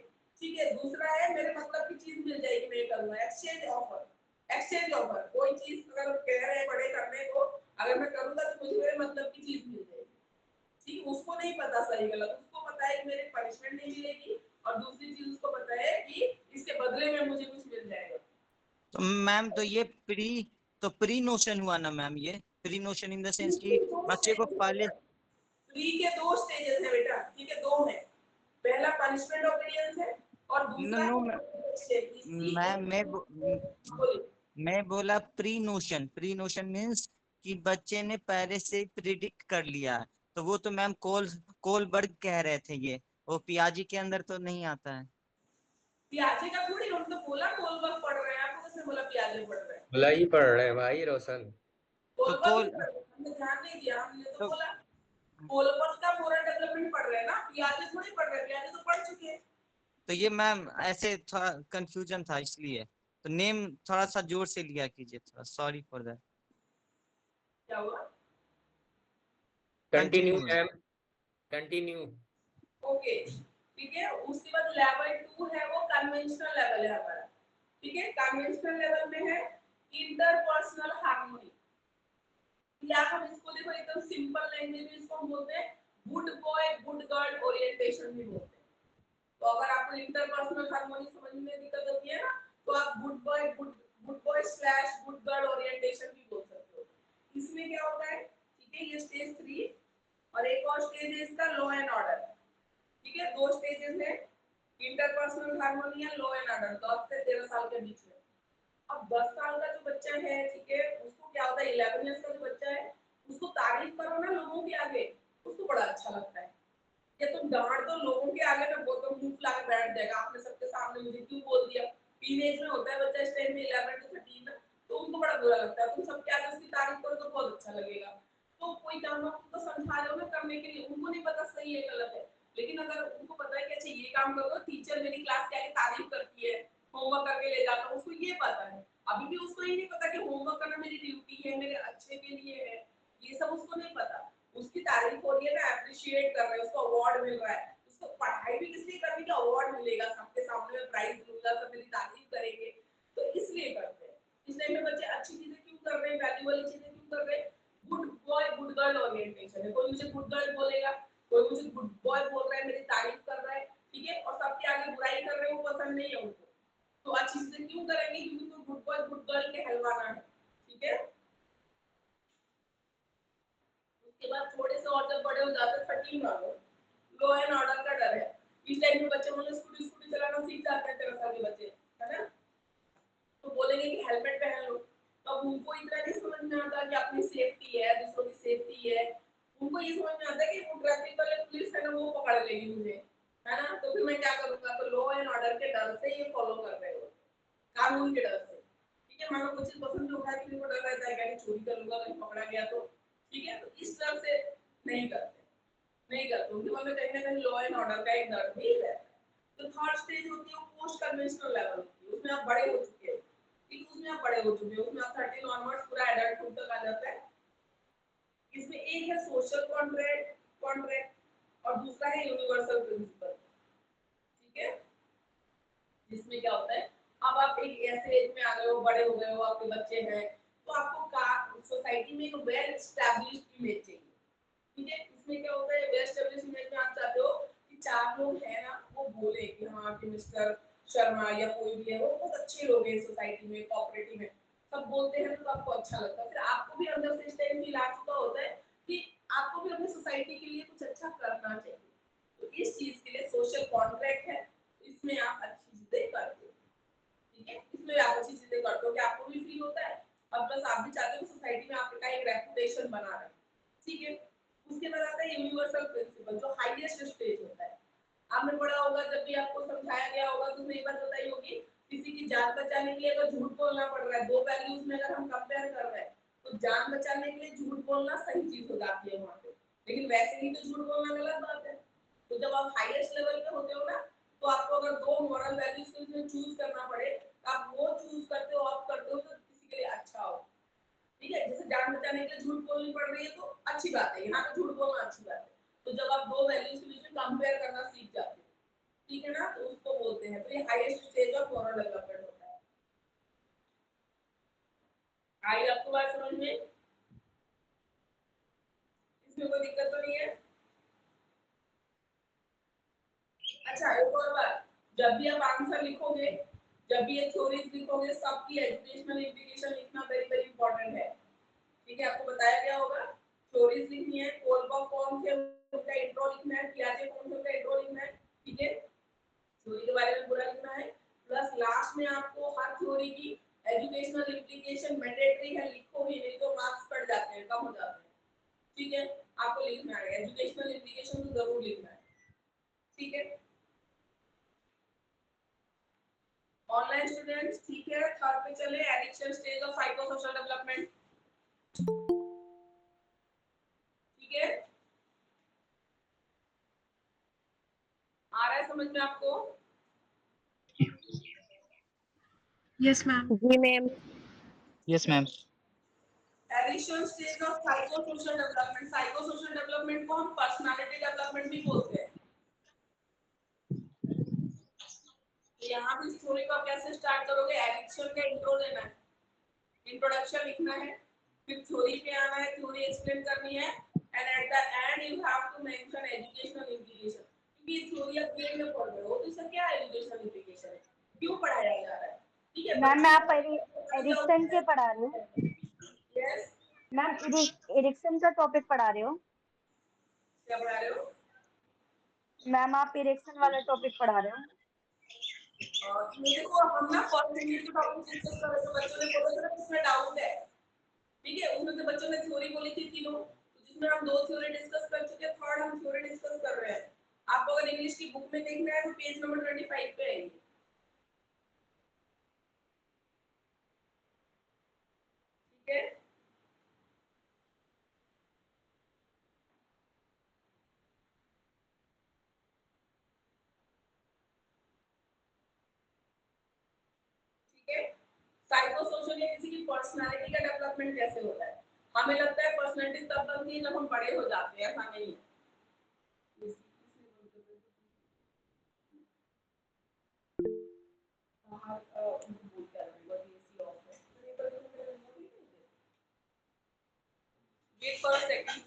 ठीक है। दूसरा है मेरे मतलब की चीज मिल जाएगी, मैं ये करूंगा, एक्सचेंज ऑफर। एक्सचेंज ऑफर, कोई चीज अगर कह रहे हैं बड़े करने को, अगर मैं करूंगा तो मुझे मेरे मतलब की चीज मिल जाएगी, ठीक। उसको नहीं पता सही गलत, उसको पता है कि मेरे पनिशमेंट नहीं मिलेगी, और दूसरी चीज उसको पता है कि इसके बदले में मुझे कुछ मिल जाएगा। तो मैम तो ये प्री नोशन हुआ ना मैम, ये pre notion in the sense कि बच्चे को पहले प्री के दो स्टेजेस है बेटा, ठीक है, दो है, पहला पनिशमेंट ओबीडियंस है और नो दूसरा नो है मैम मैं बोला प्री नोशन मीन्स कि बच्चे ने पहले से प्रिडिक्ट कर लिया है, तो वो तो मैम कोलबर्ग कह रहे थे, ये वो पियाजी के अंदर तो नहीं आता है। पियाजे का थोड़ी, हम तो बोला कोलबर्ग पढ़ रहे हैं, आपको किसने बोला पियाजे पढ़ रहे हैं? भला ही पढ़ रहे हैं भाई रोशन। तो कोलबर्ग कोल नहीं पढ़ रहे, हमने ध्यान नहीं दिया, हमने तो तो बोला कोलबर्ग का मोरल डेवलपमेंट पढ़ रहे हैं ना, पियाजे थोड़ी पढ़ रहे हैं, पियाजे तो पढ़ चुके हैं। तो ये मैम ऐसे थोड़ा कंफ्यूजन था इसलिए, तो नेम थोड़ा सा जोर से लिया कीजिए, थोड़ा सॉरी फॉर दैट। क्या हुआ? Continue continue ma'am. Ma'am, continue. Okay, ठीक है। उसके बाद लेवल 2 है, वो कन्वेंशनल लेवल है हमारा, ठीक है। कन्वेंशनल लेवल में है इंटरपर्सनल हार्मनी, या हम इसको देखो एकदम सिंपल लैंग्वेज में इसको हम बोलते हैं good boy good girl orientation भी बोलते हैं। तो अगर आपको इंटरपर्सनल हार्मनी समझने में दिक्कत होती है ना, तो आप good boy slash good girl orientation भी बोल सकते हो। इसमें क्या होता है, ठीक है, ये स्टेज 3, और एक और स्टेज है इसका लॉ एंड ऑर्डर, ठीक है। दो स्टेजेस है, इंटरपर्सनल हार्मनी या लॉ एंड ऑर्डर, 10 से 13 साल के बीच में। अब 10 साल का जो बच्चा है, ठीक है, उसको क्या होता है, 11 इयर्स का जो बच्चा है, उसको तारीफ करो ना लोगों के आगे, उसको बड़ा अच्छा लगता है। या तुम डांट दो लोगों के आगे ना, वो तो मुंह फुला के बैठ जाएगा, आपने सबके सामने मुझे क्यों बोल दिया। टीनेज में होता है बच्चा इस टाइम में, 11 से 13 ना, तो उनको बड़ा बुरा लगता है। तुम सबके आगे उसकी तारीफ करो तो बहुत अच्छा लगेगा। तो कोई काम आप उनको समझा रहे हो ना करने के लिए, उनको नहीं पता सही है गलत है, लेकिन अगर उनको पता है कि अच्छा ये काम करो, टीचर मेरी क्लास के आगे तारीफ करती है, होमवर्क करके ले जाता हूं, उसको ये पता है। अभी भी उसको ये नहीं पता कि होमवर्क करना मेरी ड्यूटी है, मेरे अच्छे के लिए है, ये सब उसको नहीं पता। उसकी तारीफ हो रही है, मैं अप्रिशिएट कर रहा हूं, उसको अवार्ड मिल रहा है, उसको पढ़ाई भी किस लिए करनी कि अवार्ड मिलेगा, सबके सामने मैं प्राइज दूंगा, सब मेरी तारीफ करेंगे, तो इसलिए करते हैं। इस टाइम में बच्चे अच्छी चीजें क्यों कर रहे हैं, वैल्यू वाली चीजें क्यों कर रहे हैं, good boy good girl orientation है। कोई मुझे गुड गर्ल बोलेगा, कोई मुझे गुड बॉय बोल रहा है, मेरी तारीफ कर रहा है, ठीक है, और सबके आगे बुराई कर रहे हैं, वो पसंद नहीं है उनको। तो अच्छी चीजें क्यों करेंगे, क्योंकि तो गुड बॉय गुड गर्ल के हलवाना है, ठीक है। उसके बाद थोड़े से और जब बड़े हो जाते हैं, 13 वाले, लॉ एंड ऑर्डर का डर है। इस टाइम में बच्चे मतलब स्कूटी स्कूटी चलाना सीख जाते हैं, 13 साल के बच्चे, है ना, तो बोलेंगे कि हेलमेट पहन लो। तो अब उनको इतना नहीं समझ में आता कि अपनी सेफ्टी है, दूसरों की सेफ्टी है। उनको ये समझ में आता है कि वो ट्रैफिक वाले पुलिस है ना, वो पकड़ लेगी मुझे, है ना, तो फिर मैं क्या करूंगा। तो लॉ एंड ऑर्डर के डर से ये फॉलो कर रहे हो, कानून के डर से, ठीक है। मानो कुछ चीज पसंद उठा के उनको डर रहता है कि चोरी कर लूंगा, कहीं पकड़ा गया तो, ठीक है। तो इस डर से नहीं करते, नहीं करते, उनके मन में कहीं ना कहीं लॉ एंड ऑर्डर का एक डर भी रहता है। तो थर्ड स्टेज होती है वो पोस्ट कन्वेंशनल लेवल होती है, उसमें आप बड़े हो चुके हैं, ठीक, उसमें आप बड़े हो चुके हैं, उसमें आप 13 ऑनवर्ड्स पूरा एडल्टहुड तक आ जाता है। इसमें एक है सोशल कॉन्ट्रैक्ट कॉन्ट्रैक्ट और दूसरा है यूनिवर्सल प्रिंसिपल, ठीक है। जिसमें क्या होता है, अब आप एक ऐसे एज में आ गए हो, बड़े हो गए हो, आपके बच्चे हैं, तो आपको सोसाइटी में एक वेल एस्टैब्लिश्ड इमेज चाहिए। ठीक है, इसमें क्या होता है, वेल एस्टैब्लिश्ड इमेज में आप चाहते हो कि 4 लोग हैं ना वो बोले कि हाँ आपके मिस्टर शर्मा या कोई भी है वो बहुत अच्छे लोग हैं सोसाइटी में, कोऑपरेटिव है, सब बोलते हैं तो आपको अच्छा लगता है। फिर आपको भी अंदर से इस टाइम फील आ चुका होता है कि आपको भी अपनी सोसाइटी के लिए कुछ अच्छा करना चाहिए। तो इस चीज के लिए सोशल कॉन्ट्रैक्ट है, इसमें आप अच्छी चीजें करते हो। ठीक है, इसमें आप अच्छी चीजें करते हो कि आपको भी फील होता है और प्लस आप भी चाहते हो सोसाइटी में आपका एक रेपुटेशन बना रहे। ठीक है, उसके बाद आता है यूनिवर्सल प्रिंसिपल, जो हाईएस्ट स्टेज होता है। आपने पढ़ा होगा, जब भी आपको समझाया गया होगा तो ये बात बताई होगी, किसी की जान बचाने के लिए अगर झूठ बोलना पड़ रहा है, दो वैल्यूज में अगर हम कंपेयर कर रहे हैं तो जान बचाने के लिए झूठ बोलना सही चीज हो जाती है वहां पे, लेकिन वैसे ही तो झूठ बोलना गलत बात है। तो जब आप हाईएस्ट लेवल पे होते हो ना, तो आपको अगर दो मॉरल वैल्यूज को इसमें चूज करना पड़े, आप वो चूज करते हो, ऑप्ट करते हो तो किसी के लिए अच्छा हो। ठीक है, जैसे जान बचाने के लिए झूठ बोलनी पड़ रही है तो अच्छी बात है, यहाँ पे झूठ बोलना अच्छी बात है। तो जब आप दो वैल्यूज के बीच में कंपेयर करना सीख जाते हो, ठीक है ना, तो उसको बोलते हैं। तो ये highest stage of moral development होता है। आई आपको बात समझ में? इसमें कोई दिक्कत तो नहीं है? अच्छा, एक और बात, जब भी आप आंसर लिखोगे, जब भी ये थ्योरीज लिखोगे, सबकी एजुकेशनल इंप्लीकेशन लिखना वेरी वेरी इंपॉर्टेंट है। ठीक है, आपको बताया गया होगा थ्योरीज लिखनी है, कोलबर्ग कौन थे उनका इंट्रो लिखना है, पियाजे कौन थे उनका इंट्रो लिखना है। ठीक है, थ्योरी के बारे में पूरा लिखना है, प्लस लास्ट में आपको हर थ्योरी की एजुकेशनल इंप्लीकेशन मैंडेटरी है, लिखो ही नहीं तो मार्क्स कट जाते हैं, कम हो जाते हैं। ठीक है, आपको लिखना है, एजुकेशनल इंप्लीकेशन तो जरूर लिखना है। ठीक है, ऑनलाइन स्टूडेंट्स, ठीक है, थर्ड पे चले, addiction stage of psychosocial development. ठीक है, आ रहा है समझ में आपको? Yes, ma'am. जी ma'am. Yes ma'am. Addiction stage of psychosocial development. Psychosocial development को हम पर्सनालिटी डेवलपमेंट भी बोलते हैं। तो यहाँ पे स्टोरी को आप कैसे स्टार्ट करोगे, एडिक्शन का इंट्रो देना है, इंट्रोडक्शन लिखना है, फिर थ्योरी पे आना है, थ्योरी एक्सप्लेन करनी है, and at the end you have to mention educational implication. क्योंकि ये थ्योरी आप ग्रेड में पढ़ रहे हो तो इसका क्या एजुकेशनल इंप्लीकेशन है, क्यों पढ़ाया जा रहा है। ठीक है, मैम मैं आप बच्चे एरिक्सन के पढ़ा रहे हो? यस, मैम एरिक्सन का टॉपिक पढ़ा रहे हो? क्या पढ़ा रहे हो? मैम आप एरिक्सन वाला टॉपिक पढ़ा रहे हो? देखो हम ना फर्स्ट यूनिट के टॉपिक डिस्कस कर रहे थे, बच्चों ने बोला था इसमें डाउट है। ठीक है, उसमें से बच्चों ने थ्योरी बोली थी तीनों, तो जिसमें हम दो थ्योरी डिस्कस कर चुके हैं, थर्ड हम थ्योरी डिस्कस कर रहे हैं। आपको अगर इंग्लिश की बुक में देखना है तो पेज नंबर 25 पे है। ठीक है, ठीक है, साइको सोशल या किसी की पर्सनालिटी का डेवलपमेंट कैसे होता है। हमें लगता है पर्सनालिटी तब बनती है जब हम बड़े हो जाते हैं, ऐसा नहीं है। Wait for a second.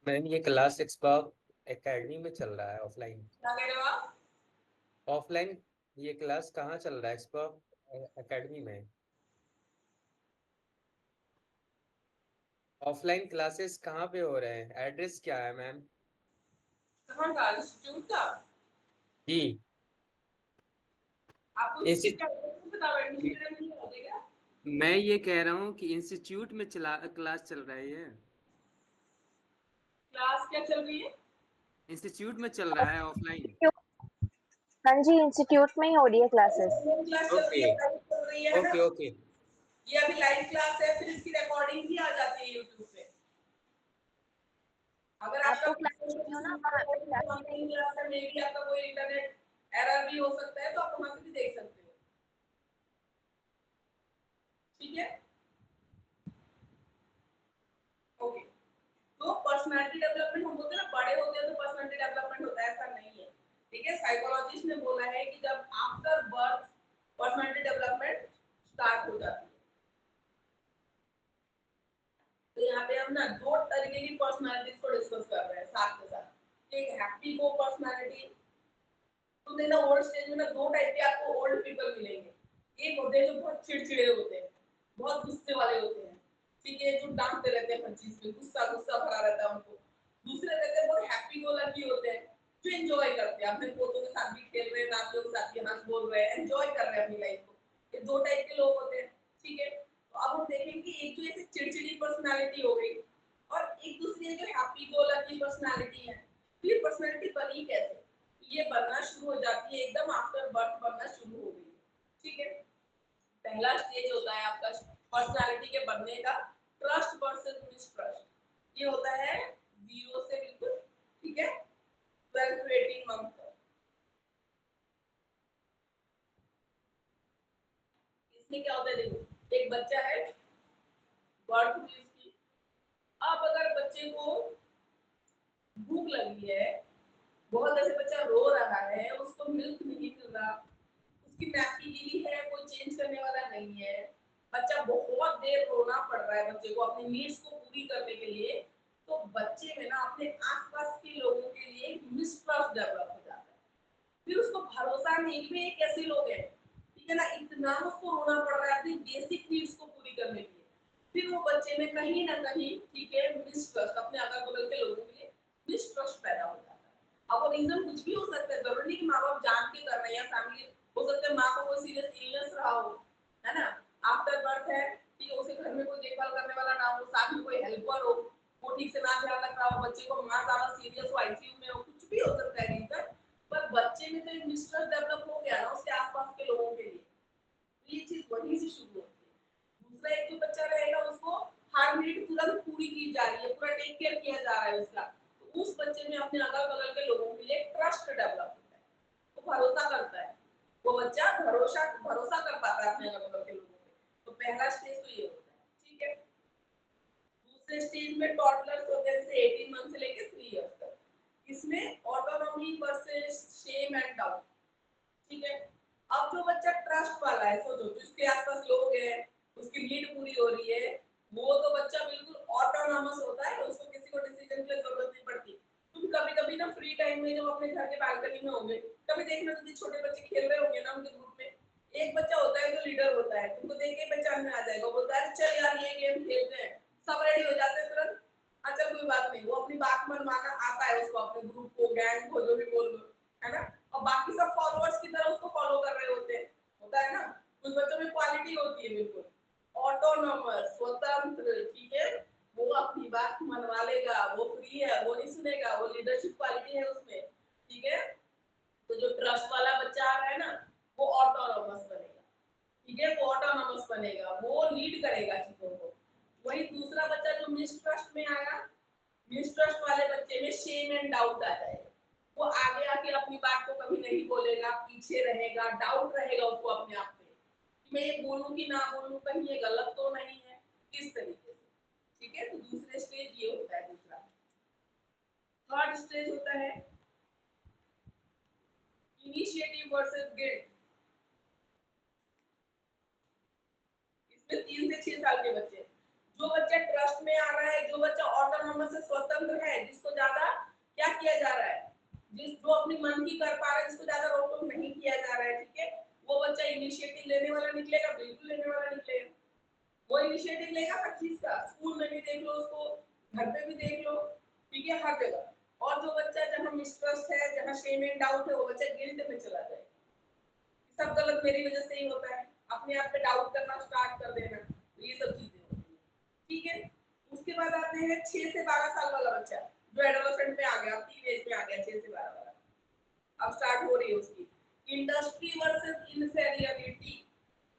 Ma'am ये क्लास एक्सपर्ट एकेडमी में चल रहा है ऑफलाइन? क्या कह रहे हो आप? ऑफलाइन ये क्लास कहाँ चल रहा है एक्सपर्ट एकेडमी में? ऑफलाइन क्लासेस कहाँ पे हो रहे हैं, एड्रेस क्या है मैम? कहाँ का इंस्टीट्यूट का? जी, आपको किसी का पता है, एडमिशन नहीं हो जाएगा। मैं ये कह रहा हूँ कि इंस्टीट्यूट में क्लास चल रही है। क्लास क्या चल रही है? इंस्टीट्यूट में चल रहा है ऑफलाइन? हाँ जी, इंस्टीट्यूट में ही हो रही है क्लासेस। क्लास चल रही ओके है, लाइव चल रही है ना। Okay okay. ये अभी लाइव क्लास है, फिर इसकी रिकॉर्डिंग भी आ जाती है यूट्यूब पे। अगर आपका आपको क्लास चाहिए हो ना, क्लास ऑनलाइन क्लास है, मे बी आपका कोई इंटरनेट एरर भी हो सकता है, तो आप वहां से भी देख सकते हो। ठीक है, ओके। तो पर्सनालिटी डेवलपमेंट हम बोलते हैं ना, है, साइकोलॉजिस्ट ने बोला है कि जब after birth personality development start हो जाती है। तो यहाँ पे हम ना दो तरीके की पर्सनालिटीज को डिस्कस कर रहे हैं साथ के साथ। एक हैप्पी को पर्सनालिटी, तो ना ओल्ड स्टेज में ना दो टाइप के आपको ओल्ड पीपल मिलेंगे। एक होते हैं जो बहुत चिड़चिड़े होते हैं, बहुत गुस्से वाले होते हैं, ठीक है, जो डांटते रहते हैं हर चीज में, गुस्सा गुस्सा भरा रहता है उनको। दूसरे रहते हैं बहुत हैप्पी गो लकी होते हैं, जो एंजॉय करते हैं, अपने दोस्तों के साथ भी खेल रहे हैं, नातियों के साथ भी हंस बोल रहे हैं, एंजॉय कर रहे हैं अपनी लाइफ को। ये दो टाइप के लोग होते हैं, ठीक है। तो अब हम देखेंगे कि एक जो ऐसे चिड़चिड़ी पर्सनालिटी हो गई और एक दूसरी जो हैप्पी गो लकी पर्सनालिटी है। तो ये पर्सनालिटी बनी कैसे? ये बनना शुरू हो जाती है एकदम आफ्टर बर्थ, बनना शुरू हो गई, ठीक है। पहला स्टेज होता है आपका पर्सनालिटी के बनने का ट्रस्ट वर्सेस मिसट्रस्ट। ये होता है 0 से बिल्कुल, ठीक है, 12 to 18 मंथ तक। इसमें क्या होता है, देखो एक बच्चा है, बर्थ हुई उसकी। अब अगर बच्चे को भूख लगी है, बहुत ऐसे बच्चा रो रहा है, उसको मिल्क नहीं मिल रहा, उसकी नैपी गीली है, कोई चेंज करने वाला नहीं है, बच्चा बहुत देर रोना पड़ रहा है बच्चे को अपनी नीड्स को पूरी करने के लिए, तो बच्चे में ना अपने आसपास के लोगों के लिए मिसट्रस्ट डेवलप हो जाता है। फिर उसको भरोसा नहीं कि ये कैसे लोग हैं, ठीक है ना, इतना उसको रोना पड़ रहा है अपनी बेसिक नीड्स को पूरी करने के लिए। फिर वो बच्चे में कहीं ना कहीं, ठीक है, मिसट्रस्ट, अपने अगल बगल के लोगों के लिए मिसट्रस्ट पैदा हो जाता है। अब वो रीजन कुछ भी हो सकता है, जरूरी नहीं कि माँ बाप जान के कर रहे हैं या फैमिली, हो सकता है माँ को कोई सीरियस इलनेस रहा हो, है ना, आफ्टर बर्थ है, ठीक है, उसे घर में कोई देखभाल करने वाला ना हो, साथ में कोई हेल्पर हो, वो ठीक से ना ध्यान रख रहा हो, बच्चे को माँ ज्यादा सीरियस हो, आईसीयू में हो, कुछ भी हो सकता है रीजन, पर बच्चे में तो एक मिसट्रस्ट डेवलप हो गया ना उसके आसपास के लोगों के लिए, तो ये चीज वहीं से शुरू होती है। दूसरा एक जो बच्चा रहेगा उसको हर नीड तुरंत पूरी की जा रही है, पूरा टेक केयर किया जा रहा है उसका, तो उस बच्चे में अपने अगल बगल के लोगों के लिए ट्रस्ट डेवलप होता है, वो भरोसा करता है, वो बच्चा भरोसा कर पाता है अपने अगल बगल के लोगों पे। तो पहला स्टेज तो ये होता है, ठीक है। दूसरे स्टेज में टॉडलर्स होते हैं, जैसे 18 मंथ से लेके 3 इयर्स तक। इसमें autonomy versus shame and doubt, ठीक है। अब जो बच्चा ट्रस्ट वाला है, सोचो जिसके आसपास लोग हैं, उसकी नीड पूरी हो रही है, वो तो बच्चा बिल्कुल ऑटोनॉमस होता है, उसको किसी को डिसीजन की जरूरत नहीं पड़ती। तुम कभी-कभी ना फ्री टाइम में जब अपने घर के बालकनी में होंगे, कभी देखना तो छोटे बच्चे खेल रहे होंगे ना उनके ग्रुप में, एक बच्चा होता है जो लीडर होता है, तुमको देख के पहचान में आ जाएगा, बोलता है चल यार ये गेम खेलते हैं, सब रेडी हो जाते हैं तुरंत, अच्छा कोई बात नहीं, वो अपनी बात मनवाना आता है उसको, अपने ग्रुप को, गैंग को, जो भी बोल लो, है ना, और बाकी सब फॉलोअर्स की तरह उसको फॉलो कर रहे होते हैं, होता है ना। कुछ बच्चों में क्वालिटी होती है बिल्कुल ऑटोनॉमस, स्वतंत्र, ठीक है, वो अपनी बात मनवा लेगा, वो फ्री है, वो नहीं सुनेगा, वो लीडरशिप क्वालिटी है उसमें, ठीक है। तो जो ट्रस्ट वाला बच्चा आ रहा है ना, वो ऑटोनॉमस बनेगा, ठीक है, वो ऑटोनॉमस बनेगा, वो लीड करेगा चीजों को। वही दूसरा बच्चा जो मिसट्रस्ट में आया, मिसट्रस्ट वाले बच्चे में शेम एंड डाउट आ जाएगा, वो आगे आके अपनी बात को कभी नहीं बोलेगा, पीछे रहेगा, डाउट रहेगा उसको अपने आप पे कि मैं ये बोलूं कि ना बोलूं, कहीं ये गलत तो नहीं है, किस तरीके से, ठीक है। तो दूसरे स्टेज ये होता है दूसरा। थर्ड स्टेज होता है इनिशिएटिव वर्सेस गिल्ट। इसमें 3 से 6 साल के बच्चे, जो बच्चा ट्रस्ट में आ रहा है, जो बच्चा ऑटोनॉमस से स्वतंत्र है, जिसको ज्यादा क्या किया जा रहा है, जो अपनी मन की कर पा रहा है, जिसको ज्यादा रोक टोक नहीं किया जा रहा है, ठीक है, वो बच्चा इनिशिएटिव लेने वाला निकलेगा, बिल्कुल लेने वाला निकलेगा, वो इनिशिएटिव लेगा हर चीज का, स्कूल में भी देख लो उसको, घर पे भी देख लो, ठीक है, हर जगह। और जो बच्चा जहाँ मिसट्रस्ट है, जहाँ शेम एंड डाउट है, वो बच्चा गिल्ट में चला जाएगा, सब गलत मेरी वजह से ही होता है, अपने आप पे डाउट करना स्टार्ट कर देना, तो ये सब चीजें होती है, ठीक है। उसके बाद आते हैं 6 से 12 साल वाला बच्चा, जो एडोलेसेंट में आ गया, टीनेज में आ गया, 6 से 12 वाला, अब स्टार्ट हो रही है उसकी इंडस्ट्री वर्सेस इनफेरियरिटी।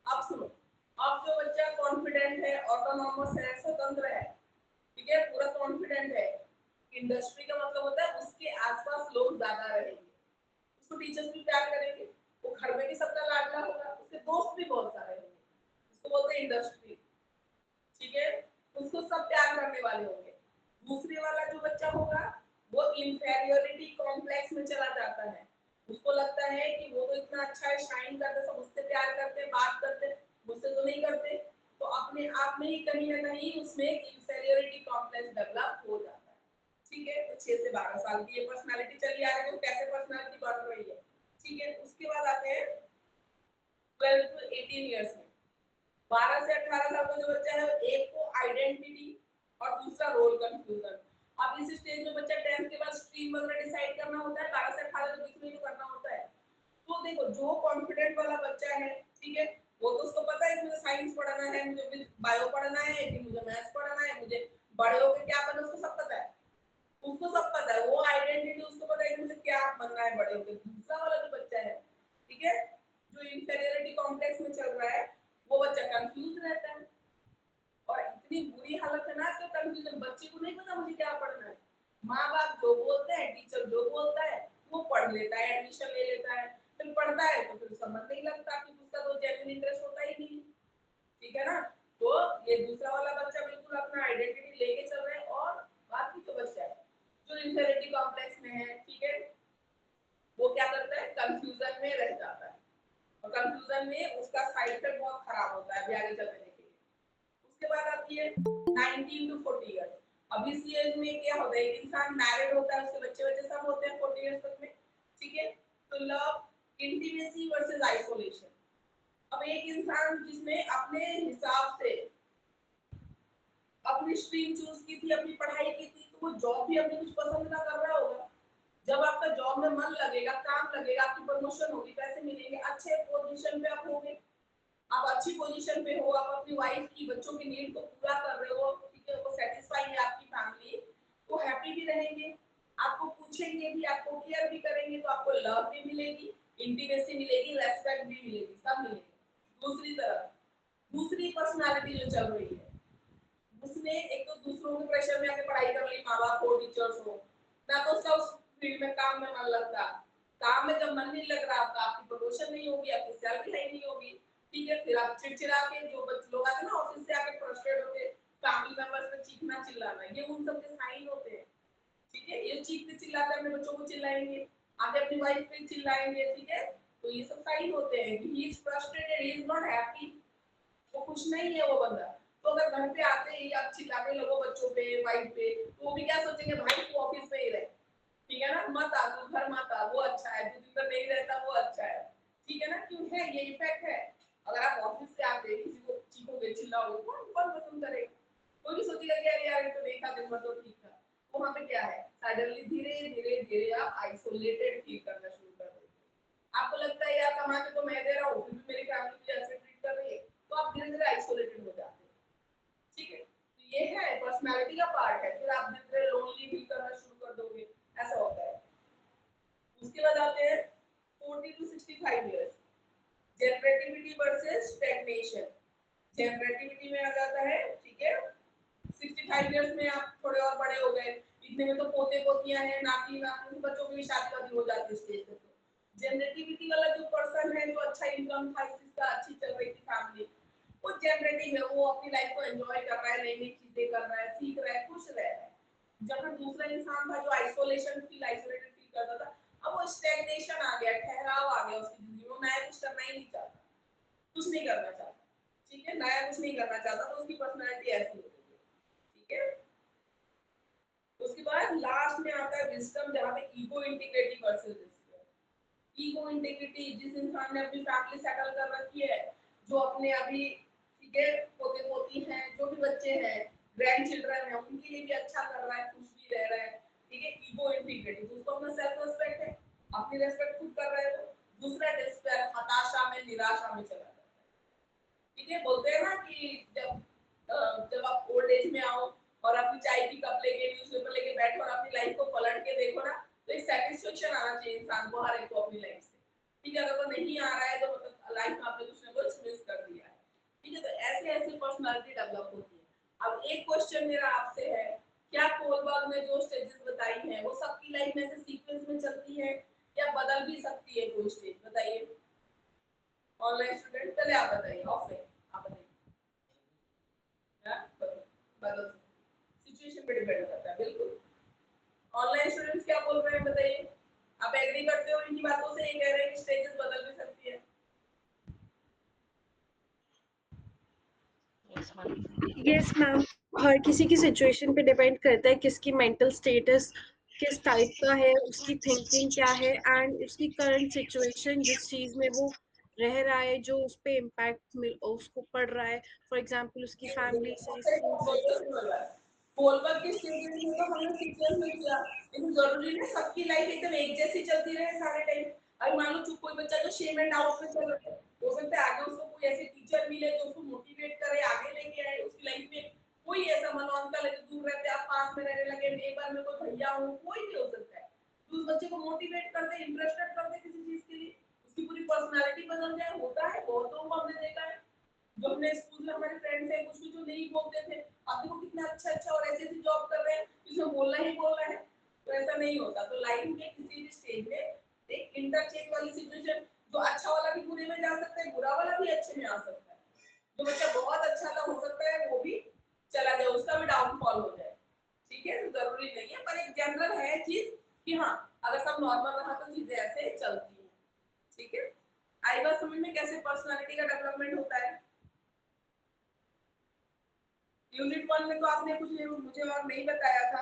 अब सुनो, अब जो बच्चा कॉन्फिडेंट है, ऑटोनॉमस है, स्वतंत्र है, ठीक है, पूरा कॉन्फिडेंट है, इंडस्ट्री का मतलब होता है उसके आसपास लोग ज्यादा रहेंगे, उसको टीचर्स भी प्यार करेंगे, वो घर में भी सबका लाडला होगा, उसके दोस्त भी बहुत सारे होंगे, उसको बोलते हैं इंडस्ट्री, ठीक है, उसको सब प्यार करने वाले होंगे। दूसरे वाला जो बच्चा होगा वो इंफेरियोरिटी कॉम्प्लेक्स में चला जाता है, उसको लगता है कि वो तो इतना अच्छा है, शाइन करते, सब उससे प्यार करते, बात करते, मुझसे तो नहीं करते, तो अपने आप में ही कहीं ना कहीं उसमें इंफीरियरिटी कॉम्प्लेक्स डेवलप हो जाता है। ठीक है, तो 6 से 12 साल की ये पर्सनालिटी चली आ रही है, तो कैसे पर्सनालिटी बढ़ रही है। ठीक है, उसके बाद आते हैं 12 to 18 इयर्स में। 12 से 18 साल का जो बच्चा है, एक को आइडेंटिटी और दूसरा रोल कंफ्यूजन। अब इस स्टेज में बच्चा 10th के बाद स्ट्रीम वगैरह डिसाइड करना होता है, 12 से 18 के बीच में तो करना होता है। तो देखो, जो कॉन्फिडेंट वाला बच्चा है, ठीक है, वो तो उसको पता है कि मुझे साइंस पढ़ना है, मुझे बायो पढ़ना है, कि मुझे मैथ्स पढ़ना है, मुझे बड़े होकर क्या बनना है, उसको सब पता है। उसको सब पता है, वो आइडेंटिटी उसको पता है कि मुझे क्या बनना है बड़े होकर। दूसरा वाला जो बच्चा है, ठीक है, जो इंफीरियरिटी कॉम्प्लेक्स में चल रहा है, वो बच्चा कंफ्यूज रहता है। और इतनी बुरी हालत है ना आजकल कंफ्यूजन, बच्चे को नहीं पता मुझे क्या पढ़ना है। माँ बाप जो बोलते हैं, टीचर जो बोलता है, वो पढ़ लेता है, एडमिशन ले लेता है, फिर पढ़ता है तो फिर समझ नहीं लगता कि उसका तो जेन्युइन इंटरेस्ट होता ही नहीं। ठीक है ना। तो ये दूसरा वाला बच्चा बिल्कुल अपना आइडेंटिटी लेके चल रहा है, और बाकी जो बच्चा है जो इंफीरियरिटी कॉम्प्लेक्स में है, ठीक है, वो क्या करता है, कंफ्यूजन में रह जाता है, और कंफ्यूजन में उसका साइड इफेक्ट बहुत खराब होता है आगे चलने के लिए। उसके बाद आती है 19 टू 40 इयर्स। अब इस एज में क्या होता है, एक इंसान मैरिड होता है, उसके बच्चे बच्चे सब होते हैं 40 इयर्स तक में। ठीक है, तो लव, इंटीमेसी वर्सेस आइसोलेशन। अब एक इंसान जिसने अपने हिसाब से अपनी स्ट्रीम चूज की थी, अपनी पढ़ाई की थी, तो वो जॉब भी अपनी कुछ पसंद ना कर रहा होगा। जब आपका जॉब में मन लगेगा, काम लगेगा, आपकी प्रमोशन होगी, पैसे मिलेंगे, अच्छे पोजीशन पे आप होंगे, आप अच्छी पोजीशन पे हो, आप अपनी वाइफ की, बच्चों की नीड को पूरा कर रहे हो, ठीक है, वो सेटिस्फाई है आपकी फैमिली, वो हैप्पी भी रहेंगे, आपको पूछेंगे भी, आपको केयर भी करेंगे, तो आपको लव भी मिलेगी, इंटीमेसी मिलेगी, रेस्पेक्ट भी मिलेगी, सब मिलेगी। दूसरी तरफ दूसरी पर्सनालिटी जो चल रही है, उसने एक तो दूसरों के प्रेशर में आके पढ़ाई कर ली, माँ बाप हो, टीचर्स हो, ना तो उसका उस फील्ड में काम में मन लगता, काम में जब मन नहीं लग रहा आपका, आपकी प्रमोशन नहीं होगी, आपकी सैलरी हाई नहीं होगी। ठीक है, फिर आप चिड़चिड़ा के, जो लोग आते हैं ना ऑफिस से आके फ्रस्ट्रेट होके फैमिली मेंबर्स पे चीखना चिल्लाना, ये उन सब के साइन होते हैं। ठीक है, ये चीखते चिल्लाते अपने बच्चों को चिल्लाएंगे, आगे अपनी वाइफ पे चिल्लाएंगे। ठीक है, तो ये सब साइन होते हैं कि he is frustrated, he is not happy, वो खुश नहीं है वो बंदा। तो अगर घर पे आते ही आप चिल्लाने लगो बच्चों पे, वाइफ पे, तो वो भी क्या सोचेंगे, भाई तू ऑफिस में ही रहे, ठीक है ना, मत आ, तू घर मत आ, वो अच्छा है, तू दिन भर नहीं रहता, वो अच्छा है। ठीक है ना, क्यों है, ये इफेक्ट है। अगर आप ऑफिस से आके किसी को चीखोगे, चिल्लाओगे, कौन कौन पसंद करेगा, कोई भी सोचेगा कि अरे यार ये तो देखा, दिन भर तो ठीक था। वहां पे क्या है, सडनली धीरे धीरे धीरे आप आइसोलेटेड फील करना शुरू कर देते हैं। आपको लगता है यार कमा के तो मैं दे रहा हूँ, फिर भी मेरी फैमिली मुझे ऐसे ट्रीट कर रही है, तो आप धीरे धीरे आइसोलेटेड हो जाते हैं। ठीक है, तो ये है पर्सनालिटी का पार्ट है, फिर आप धीरे धीरे लोनली फील करना शुरू कर दोगे, ऐसा होता है। उसके बाद आते हैं 40 to 65 years, generativity versus stagnation. Generativity में आ जाता है, ठीक है, 65 इयर्स में आप थोड़े और बड़े हो गए, इतने में तो पोते पोतियां हैं, नाती नाती, बच्चों की भी शादी वादी हो जाती है स्टेज पे। तो जनरेटिविटी वाला जो पर्सन है, जो अच्छा इनकम था, जिसका अच्छी चल रही थी फैमिली, वो जनरेटिव है, वो अपनी लाइफ को एंजॉय कर रहा है, नई नई चीजें कर रहा है, सीख रहा है, खुश रह रहा है। जबकि दूसरा इंसान था जो आइसोलेटेड फील करता था, अब वो स्टैग्नेशन आ गया, ठहराव आ गया उसकी जिंदगी में, नया कुछ करना ही नहीं चाहता, कुछ नहीं करना चाहता। ठीक है, नया कुछ नहीं करना चाहता, तो उसकी पर्सनालिटी ऐसी होती है। ठीक है, उसके बाद लास्ट में आता है विजडम, जहां पे ego integrity versus wisdom. Ego integrity, जिस इंसान ने अपनी फैमिली सेटल कर रखी है, जो अपने अभी, ठीक है, पोते पोती हैं, जो भी बच्चे हैं, ग्रैंड चिल्ड्रन है, उनके लिए भी अच्छा कर रहा है, खुश भी रह रहा है। ठीक है, ईगो इंटीग्रिटी, उसको अपना सेल्फ रिस्पेक्ट है, अपनी रिस्पेक्ट खुद कर रहा है, तो दूसरा डिस्पेयर, हताशा में, निराशा में चला जाता है। ठीक है, बोलते हैं ना कि जब आप ओल्ड एज में आओ और अपनी चाय की कप लेके, न्यूज़पेपर लेके बैठो और अपनी लाइफ को पलट के देखो ना, तो एक सैटिस्फैक्शन आना चाहिए इंसान को, हर एक को अपनी लाइफ से। ठीक है, अगर वो नहीं आ रहा है तो मतलब लाइफ में आपने कुछ ना कुछ मिस कर दिया है। ठीक है, तो ऐसे ऐसे पर्सनालिटी डेवलप होती है। अब एक क्वेश्चन मेरा आपसे है, क्या कोलबर्ग ने जो स्टेजेस बताई हैं वो सबकी लाइफ में से सीक्वेंस में चलती है या बदल भी सकती है कोई स्टेज, बताइए। ऑनलाइन स्टूडेंट, पहले आप बताइए, ऑफलाइन आप बताइए। बदल, सिचुएशन पे डिपेंड करता है, बिल्कुल। ऑनलाइन स्टूडेंट्स क्या बोल रहे हैं बताइए, आप एग्री करते हो इनकी इन्हीं बातों से ये कह रहे हैं कि स्टेजेस बदल भी सकती है। यस मैम, हर किसी की सिचुएशन पे डिपेंड करता है, किसकी मेंटल स्टेटस किस टाइप का है, उसकी थिंकिंग क्या है एंड उसकी करंट सिचुएशन जिस चीज में वो रह रहा है, जो उस पे इम्पैक्ट उसको पड़ रहा है। फॉर एग्जांपल उसकी फैमिली से, स्कूल से। बोलवर्क के स्टेजेस में तो हमने टीचर्स में किया, लेकिन जरूरी नहीं सबकी लाइफ एकदम एक जैसी चलती रहे सारे टाइम। अभी मान लो कोई बच्चा जो शेम एंड डाउट में चल रहा है, हो सकता है आगे उसको कोई ऐसे टीचर मिले जो उसको मोटिवेट करे, आगे लेके आए उसकी लाइफ में। कोई ऐसा मनोवंत लगे दूर रहते आप पास में रहने लगे, नेबर में कोई भैया हो, कोई भी हो सकता है, तो उस बच्चे को मोटिवेट करते, इंटरेस्टेड करते किसी चीज के लिए, उसकी पूरी पर्सनालिटी बदल जाए। होता है, बहुतों को हमने देखा है, जो अपने स्कूल में हमारे फ्रेंड्स हैं, कुछ जो नहीं बोलते थे, अब देखो कितना अच्छा और ऐसी जॉब कर रहे हैं, इसमें बोलना ही बोलना है। तो ऐसा नहीं होता। तो लाइफ में किसी भी स्टेज में एक इंटरचेंज वाली सिचुएशन, जो अच्छा वाला भी बुरे में जा सकता है, बुरा वाला भी अच्छे में आ सकता है। जो बच्चा बहुत अच्छा था, हो सकता है वो भी चला जाए, उसका भी डाउनफॉल हो जाए। ठीक है, तो जरूरी नहीं है, पर एक जनरल है चीज कि हाँ, अगर सब नॉर्मल रहा तो चीजें ऐसे चलती हैं। ठीक है, आई बात समझ में कैसे पर्सनालिटी का डेवलपमेंट होता है। यूनिट 1 में तो आपने कुछ मुझे और नहीं बताया था।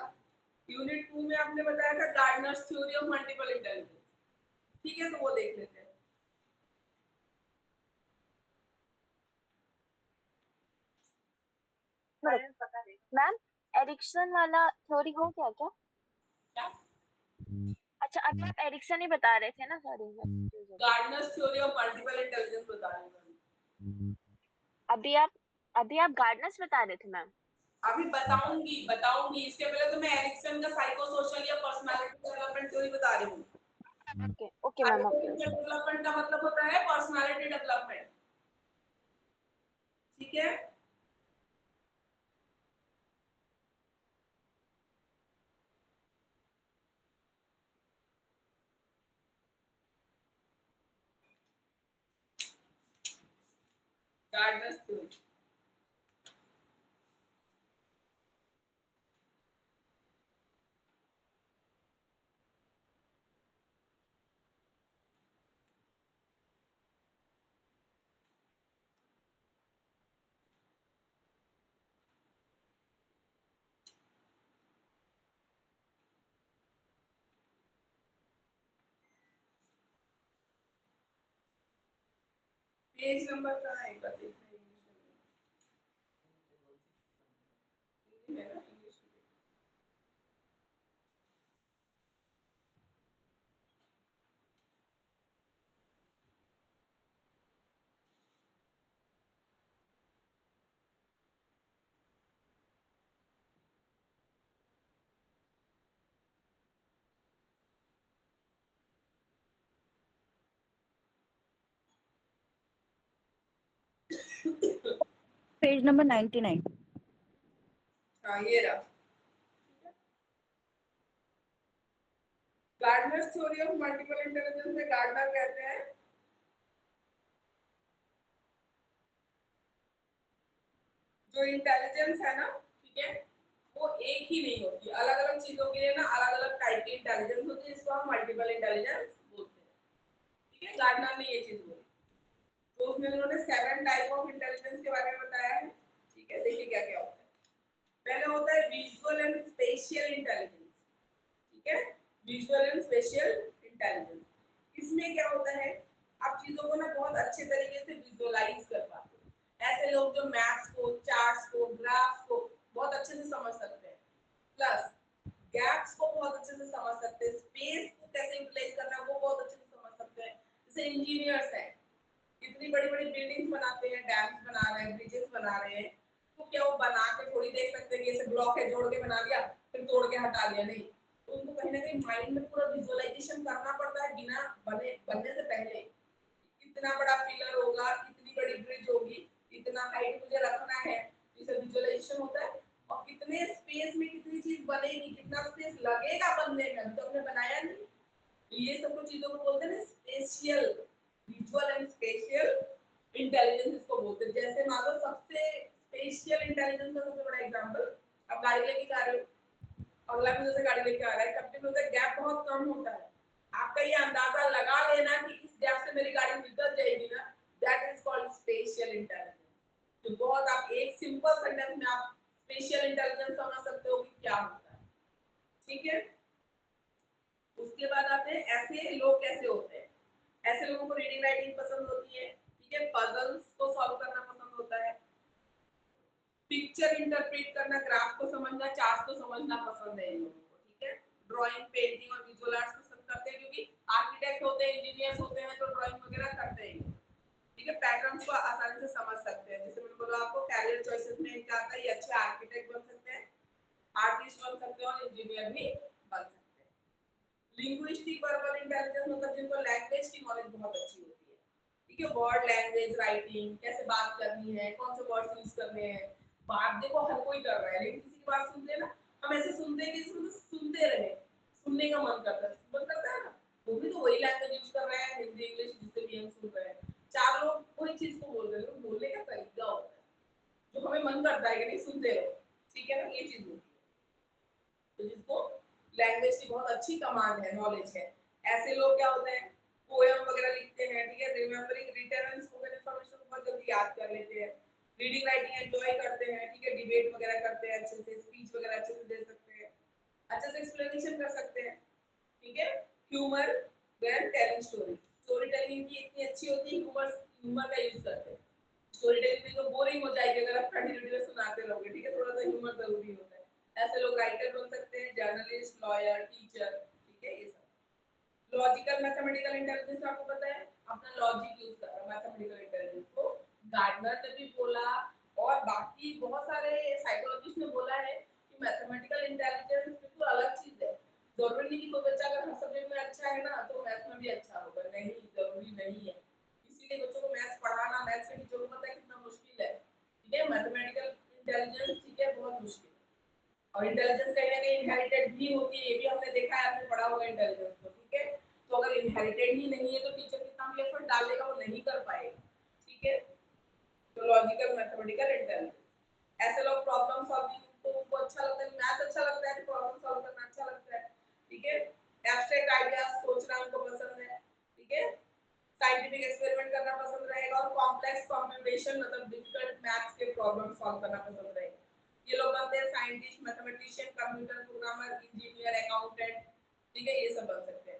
यूनिट 2 में आपने बताया था Gardner's theory of multiple intelligence. ठीक है, तो वो देख लेते हैं। मैम एरिक्सन वाला थ्योरी हो क्या क्या? क्या? अच्छा, अभी आप एरिक्सन ही बता रहे थे ना, sorry. Gardner's theory of multiple intelligence बता रहे हैं। अभी आप गार्डनर्स बता रहे थे मैम। अभी बताऊंगी इसके पहले तो मैं एरिक्सन का साइको सोशल या पर्सनालिटी डेवलपमेंट थ्योरी बता रही हूँ। Okay ma'am, okay. डेवलपमेंट का मतलब होता है पर्सनालिटी डेवलपमेंट। ठीक है, गार्डनर्स थ्योरी। पेज नंबर कहाँ है, बता दीजिए। Page number 99। हाँ, ये रहा। Gardner's theory of multiple intelligence में गार्डनर कहते हैं जो इंटेलिजेंस है ना, ठीक है, वो एक ही नहीं होती, अलग अलग चीजों के लिए ना अलग अलग टाइप की इंटेलिजेंस होती है, इसको हम मल्टीपल इंटेलिजेंस बोलते हैं। ठीक है, गार्डनर ने ये चीज बोली। तो उसमें उन्होंने 7 टाइप ऑफ इंटेलिजेंस के बारे में बताया है। ठीक है, देखिए क्या क्या होता है। पहले होता है विजुअल एंड स्पेशियल इंटेलिजेंस। ठीक है, विजुअल एंड स्पेशियल इंटेलिजेंस, इसमें क्या होता है, आप चीजों को ना बहुत अच्छे तरीके से विजुअलाइज कर पाते हैं। ऐसे लोग जो मैप्स को, चार्ट्स को, ग्राफ्स को बहुत अच्छे से समझ सकते हैं, प्लस गैप्स को बहुत अच्छे से समझ सकते हैं, स्पेस को कैसे यूटिलाइज करना है वो बहुत अच्छे से समझ सकते हैं। जैसे इंजीनियर्स हैं, इतनी बड़ी बड़ी बिल्डिंग्स बनाते हैं, डैम्स बना रहे हैं, ब्रिजेस बना रहे हैं, तो क्या वो बना के थोड़ी देख सकते हैं कि ऐसे ब्लॉक है जोड़ के बना दिया फिर तोड़ के हटा दिया? नहीं, तो उनको कहीं ना कहीं माइंड में पूरा विजुअलाइजेशन करना पड़ता है बिना बनने से पहले। कितना बड़ा पिलर होगा, कितनी बड़ी ब्रिज होगी, इतना हाइट मुझे रखना है, इसे विजुअलाइजेशन होता है। और कितने स्पेस में कितनी चीज बनेगी, कितना स्पेस लगेगा बनने में, तो हमने बनाया नहीं। तो ये सब कुछ चीजों को बोलते हैं spatial, visual and spatial intelligence इसको बोलते हैं। जैसे मान लो सबसे स्पेशियल इंटेलिजेंस का सबसे बड़ा एग्जांपल, आप गाड़ी लेके जा रहे हो, अगला भी जैसे गाड़ी लेके आ रहा है, कभी भी होता है गैप बहुत कम होता है, आपका ये अंदाजा लगा लेना कि इस गैप से मेरी गाड़ी निकल जाएगी ना, that is called spatial intelligence. तो बहुत आप एक सिंपल सेंटेंस में आप स्पेशियल इंटेलिजेंस समझ सकते हो कि क्या होता है। ठीक है, उसके बाद आते हैं ऐसे लोग कैसे होते हैं। ऐसे लोगों को रीडिंग राइटिंग पसंद होती है, ठीक है, पजल्स को सॉल्व करना पसंद होता है, पिक्चर इंटरप्रेट करना, ग्राफ को समझना, चार्ट को समझना पसंद है इन लोगों को। ठीक है, ड्राइंग, पेंटिंग और विजुअल आर्ट्स पसंद करते हैं, क्योंकि आर्किटेक्ट होते हैं, इंजीनियर्स होते हैं, तो ड्राइंग वगैरह करते हैं। ठीक है, पैटर्न्स को आसानी से समझ सकते हैं। जैसे मैंने बोला आपको कैरियर चॉइसेस में क्या आता है, ये अच्छे आर्किटेक्ट बन सकते हैं, आर्टिस्ट बन सकते हैं और इंजीनियर भी बन सकते हैं। लिंग्विस्टिक वर्बल इंटेलिजेंस मतलब जिनको लैंग्वेज की नॉलेज बहुत अच्छी होती है। ठीक है, वर्ड लैंग्वेज, राइटिंग, कैसे बात करनी है, कौन से वर्ड्स यूज करने हैं। बात देखो हर कोई कर रहा है, लेकिन किसी की बात सुनते हैं ना, हम ऐसे सुनते हैं कि सुनते रहे, सुनने का मन करता है ना, वो भी तो वही लैंग्वेज यूज कर रहे हैं, हिंदी इंग्लिश जिससे भी हम सुन रहे हैं, चार लोग कोई चीज को बोल रहे हैं, बोलने का तरीका होता है जो हमें मन करता है कि नहीं सुनते रहो। ठीक है ना, ये चीज होती है। तो जिसको लैंग्वेज की बहुत अच्छी कमांड है, नॉलेज है, ऐसे लोग क्या होते हैं, पोएम वगैरह लिखते हैं। ठीक है, remembering written and spoken information बहुत जल्दी याद कर लेते हैं, रीडिंग राइटिंग एंजॉय करते हैं। ठीक है, डिबेट वगैरह करते हैं, अच्छे से स्पीच वगैरह अच्छे से दे सकते हैं, अच्छे से एक्सप्लेनेशन कर सकते हैं। ठीक है, humour when telling story, story telling की इतनी अच्छी होती है, ह्यूमर का यूज करते हैं। स्टोरी टेलिंग में तो बोरिंग हो जाएगी अगर आप कंटिन्यूअसली सुनाते रहोगे। ठीक है, थोड़ा सा ह्यूमर जरूरी होता है। ऐसे लोग राइटर बन सकते हैं, जर्नलिस्ट, लॉयर, टीचर। ठीक है, ये सब। लॉजिकल मैथमेटिकल इंटेलिजेंस आपको पता है, अपना लॉजिक यूज कर रहा है, मैथमेटिकल इंटेलिजेंस को गार्डनर ने भी बोला और बाकी बहुत सारे साइकोलॉजिस्ट ने बोला है कि मैथमेटिकल इंटेलिजेंस बिल्कुल अलग चीज है। जरूरी नहीं कि कोई बच्चा अगर हर सब्जेक्ट में अच्छा है ना तो मैथ्स में भी अच्छा होगा, नहीं, जरूरी नहीं है। इसीलिए बच्चों को मैथ्स पढ़ाना, मैथ्स के टीचर को पता है कितना मुश्किल है। ठीक है, मैथमेटिकल इंटेलिजेंस, ठीक है, बहुत मुश्किल है। और इंटेलिजेंस कहीं ना कहीं इनहेरिटेड भी होती है, ये भी हमने देखा है, आपने पढ़ा होगा इंटेलिजेंस को। ठीक है, तो अगर इनहेरिटेड ही नहीं है तो टीचर कितना भी एफर्ट डालेगा वो नहीं कर पाएगा। ठीक है, तो लॉजिकल मैथमेटिकल इंटेलिजेंस, ऐसे लोग प्रॉब्लम सॉल्विंग को उनको अच्छा लगता है, मैथ अच्छा लगता है, प्रॉब्लम सॉल्व करना अच्छा लगता है। ठीक है, एब्स्ट्रैक्ट आइडियाज सोचना उनको पसंद है। ठीक है, साइंटिफिक एक्सपेरिमेंट करना पसंद रहेगा और कॉम्प्लेक्स कंप्यूटेशन मतलब डिफिकल्ट मैथ्स के प्रॉब्लम सॉल्व करना पसंद रहेगा। ये लोग बनते हैं scientist, mathematician, computer programmer, engineer, accountant. ठीक है, ये सब बन सकते हैं।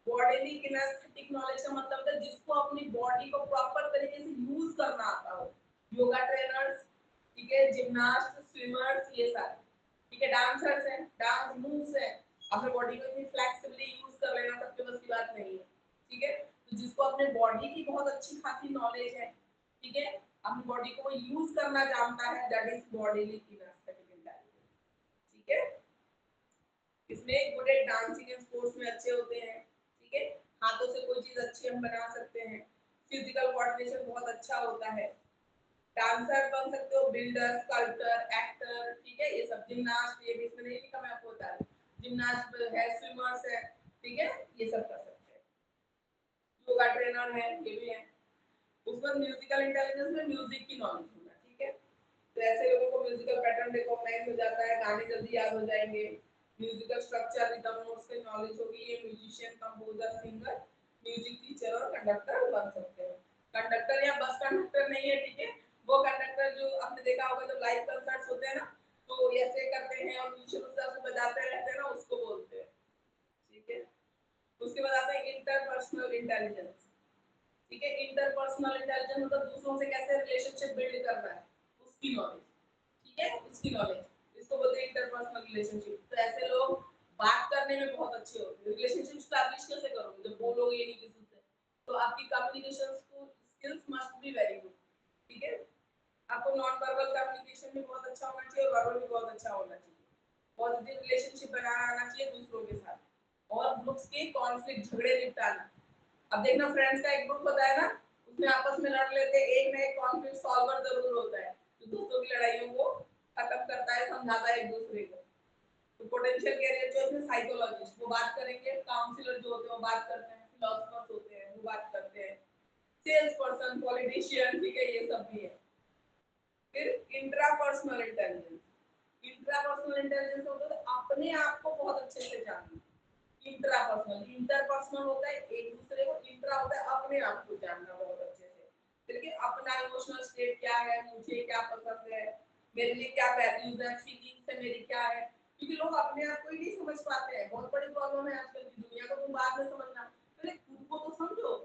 बॉडीली किनेस्थेटिक नॉलेज का मतलब है जिसको अपनी बॉडी को प्रॉपर तरीके से यूज करना आता हो, योगा ट्रेनर्स, ठीक है, जिम्नास्ट, स्विमर्स, ये सारे। ठीक है, डांसर्स हैं, डांस मूव्स है, अपने बॉडी को इतनी फ्लेक्सिबली यूज कर लेना सबके बस की बात नहीं है। ठीक है, तो जिसको अपने बॉडी की बहुत अच्छी खासी नॉलेज है, ठीक है, अपनी बॉडी को यूज करना जानता है, that is bodily kinaesthetic intelligence. ठीक है, इसमें good at dancing and sports में अच्छे होते हैं। ठीक है, हाथों से कोई चीज अच्छी हम बना सकते हैं, फिजिकल कोऑर्डिनेशन बहुत अच्छा होता है, डांसर बन सकते हो, बिल्डर, स्कल्पटर, एक्टर। ठीक है, ये सब, जिम्नास्ट, ये भी इसमें नहीं लिखा, मैं आपको बता रही हूं, जिम्नास्ट है, स्विमर्स है। ठीक है, ये सब कर सकते हैं, योगा ट्रेनर है, ये भी है। उसमें म्यूजिकल इंटेलिजेंस में म्यूजिक की नॉलेज होना। ठीक है, तो ऐसे लोगों को म्यूजिकल पैटर्न रिकॉग्नाइज हो जाता है, गाने जल्दी याद हो जाएंगे, म्यूजिकल स्ट्रक्चर, रिदम, नोट्स की नॉलेज होगी, ये musician, composer, singer, music teacher और कंडक्टर बन सकते हैं। कंडक्टर या बस कंडक्टर नहीं है, ठीक है, वो कंडक्टर जो आपने देखा होगा जब लाइव कंसर्ट्स होते हैं ना तो ऐसे करते हैं और म्यूजिशियन उस तरह से बजाते रहते हैं ना, उसको बोलते हैं। ठीक है, उसके बाद आता है इंटरपर्सनल इंटेलिजेंस। ठीक है, इंटरपर्सनल इंटेलिजेंस मतलब दूसरों से कैसे रिलेशनशिप बिल्ड करना है, उसकी नॉलेज। ठीक है, उसकी नॉलेज, इसको बोलते हैं इंटरपर्सनल रिलेशनशिप। तो ऐसे लोग बात करने में बहुत अच्छे होते हैं। रिलेशनशिप एस्टैब्लिश कैसे करोगे जब बोलोगे ही नहीं किसी से, तो आपकी communication skills must be very good. ठीक है, आपको नॉन वर्बल कम्युनिकेशन भी बहुत अच्छा होना चाहिए और वर्बल भी बहुत अच्छा होना चाहिए। पॉजिटिव रिलेशनशिप बनाना आना चाहिए दूसरों के साथ, और ग्रुप्स के कॉन्फ्लिक्ट, झगड़े निपटाना। अब देखना, फ्रेंड्स का एक ग्रुप होता है ना, उसमें आपस में लड़ लेते हैं, एक ना एक कॉन्फ्लिक्ट सॉल्वर जरूर होता है जो दोस्तों की लड़ाइयों को खत्म करता है, समझाता है एक दूसरे को। तो पोटेंशियल कैरियर चॉइस में साइकोलॉजिस्ट वो बात करेंगे, काउंसलर जो होते हैं वो बात करते हैं, फिलोसोफर्स होते हैं वो बात करते हैं, सेल्स पर्सन, पॉलिटिशियन, ठीक है, ये सब भी है। फिर इंट्रापर्सनल इंटेलिजेंस, इंट्रापर्सनल इंटेलिजेंस होता है अपने आप को बहुत अच्छे से जानना, इंटरपर्सनल होता है एक दूसरे को, इंट्रा होता है अपने आप को जानना बहुत अच्छे से। देखिए अपना इमोशनल स्टेट क्या है, मुझे क्या पसंद है, मेरे लिए क्या वैल्यूज है, फीलिंग्स है मेरी क्या है, क्योंकि लोग अपने आप को ही नहीं समझ पाते हैं। बहुत बड़ी प्रॉब्लम है आजकल की दुनिया को। तुम बाद में समझना, पहले खुद को तो समझो,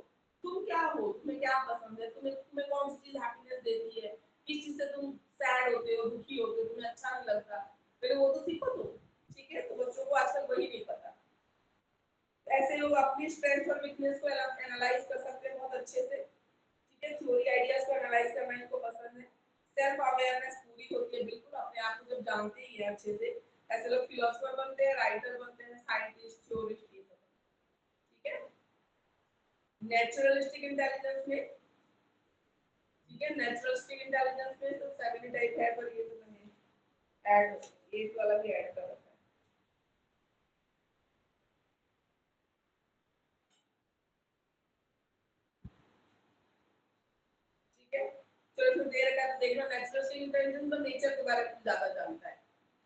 तुम क्या हो, तुम्हें क्या पसंद है, तुम्हें कौन सी चीज हैप्पीनेस देती है, किस चीज से तुम सैड होते हो, दुखी होते हो, तुम्हें अच्छा नहीं लगता, पहले वो तो सीखो तुम। ठीक है, तो बच्चों को आजकल वही नहीं पता। ऐसे लोग अपनी स्ट्रेंथ और वीकनेस को एनालाइज कर सकते हैं बहुत अच्छे से। ठीक है, थ्योरी आइडियाज को एनालाइज करना इनको पसंद है। सेल्फ अवेयरनेस पूरी होती है बिल्कुल, अपने आप को जब जानते ही है अच्छे से। ऐसे लोग फिलोसोफर बनते हैं, राइटर बनते हैं, साइंटिस्ट, थ्योरिस्ट, ये सब। ठीक है, नेचुरलिस्टिक इंटेलिजेंस में, ठीक है, नेचुरलिस्टिक इंटेलिजेंस में तो 7 टाइप है, पर ये तो मैंने ऐड एक वाला भी ऐड कर रखा है। ठीक है, तो इसमें दे रखा है, देखना नेचुरलिस्टिक इंटेलिजेंस में नेचर के बारे में ज्यादा जानता है।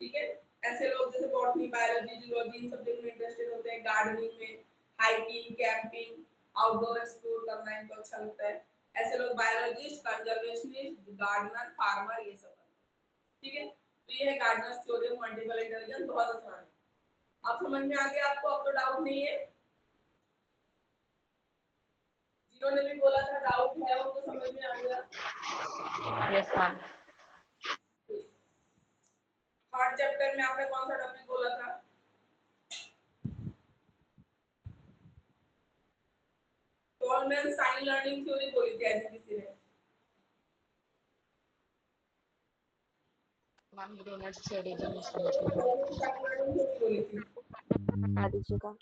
ठीक है, ऐसे लोग जैसे बॉटनी, बायोलॉजी, जूलॉजी, इन सब्जेक्ट में इंटरेस्टेड होते हैं। गार्डनिंग में, हाइकिंग, कैंपिंग, आउटडोर एक्सप्लोर करना इनको अच्छा लगता है। ऐसे लोग बायोलॉजिस्ट, कंजर्वेशनिस्ट, गार्डनर, फार्मर, ये सब। ठीक है, तो ये है Gardner's theory of multiple intelligence, बहुत आसान है। आप समझ में आ गया आपको? अब तो डाउट नहीं है। जिन्होंने भी बोला था डाउट है उनको समझ में आ गया? Yes ma'am. थर्ड चैप्टर में आपने कौन सा टॉपिक बोला था? टॉलमैन साइन लर्निंग थ्योरी बोली थी ऐसे किसी ने। मैम ब्रूनर्स थ्योरी जो नहीं समझ में बोली थी। बता दीजिएगा।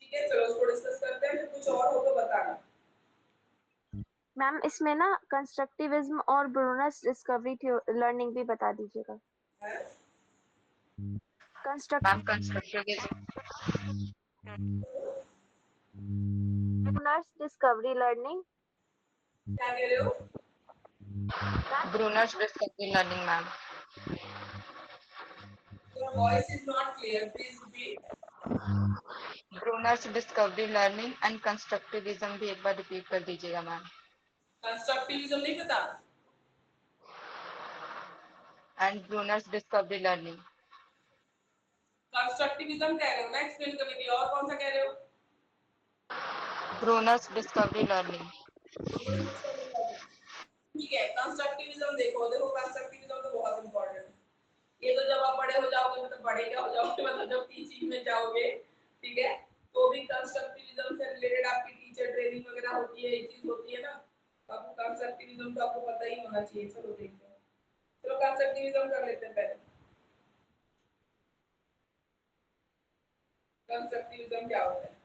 ठीक है, चलो उसको डिस्कस करते हैं। कुछ और हो तो बताना। मैम इसमें ना कंस्ट्रक्टिविज्म और ब्रूनर्स डिस्कवरी लर्निंग भी बता दीजिएगा। Ma'am constructivism Brunner's discovery learning क्या कह रहे हो? Brunner's discovery learning ma'am. Your voice is not clear. Please repeat. Brunner's discovery learning and constructivism भी एक बार रिपीट कर दीजिएगा मैम। कंस्ट्रक्टिविज्म नहीं पता? And Brunner's discovery learning. Constructivism कह रहे हो ना एक्सप्लेन करने के लिए, और कौन सा कह रहे हो? Brunner's discovery learning. ठीक है, कंस्ट्रक्टिविज्म देखो देखो, कंस्ट्रक्टिविज्म तो बहुत इंपॉर्टेंट है। ये तो जब आप बड़े हो जाओगे, मतलब बड़े क्या हो जाओगे, मतलब जब टीचिंग में जाओगे, ठीक है, तो भी कंस्ट्रक्टिविज्म से रिलेटेड आपकी टीचर ट्रेनिंग वगैरह होती है, ये चीज होती है ना, तो आपको कंस्ट्रक्टिविज्म तो आपको पता ही होना चाहिए। चलो देखते हैं, चलो कंस्ट्रक्टिविज्म कर लेते हैं पहले। कंस्ट्रक्टिविज्म क्या होता है?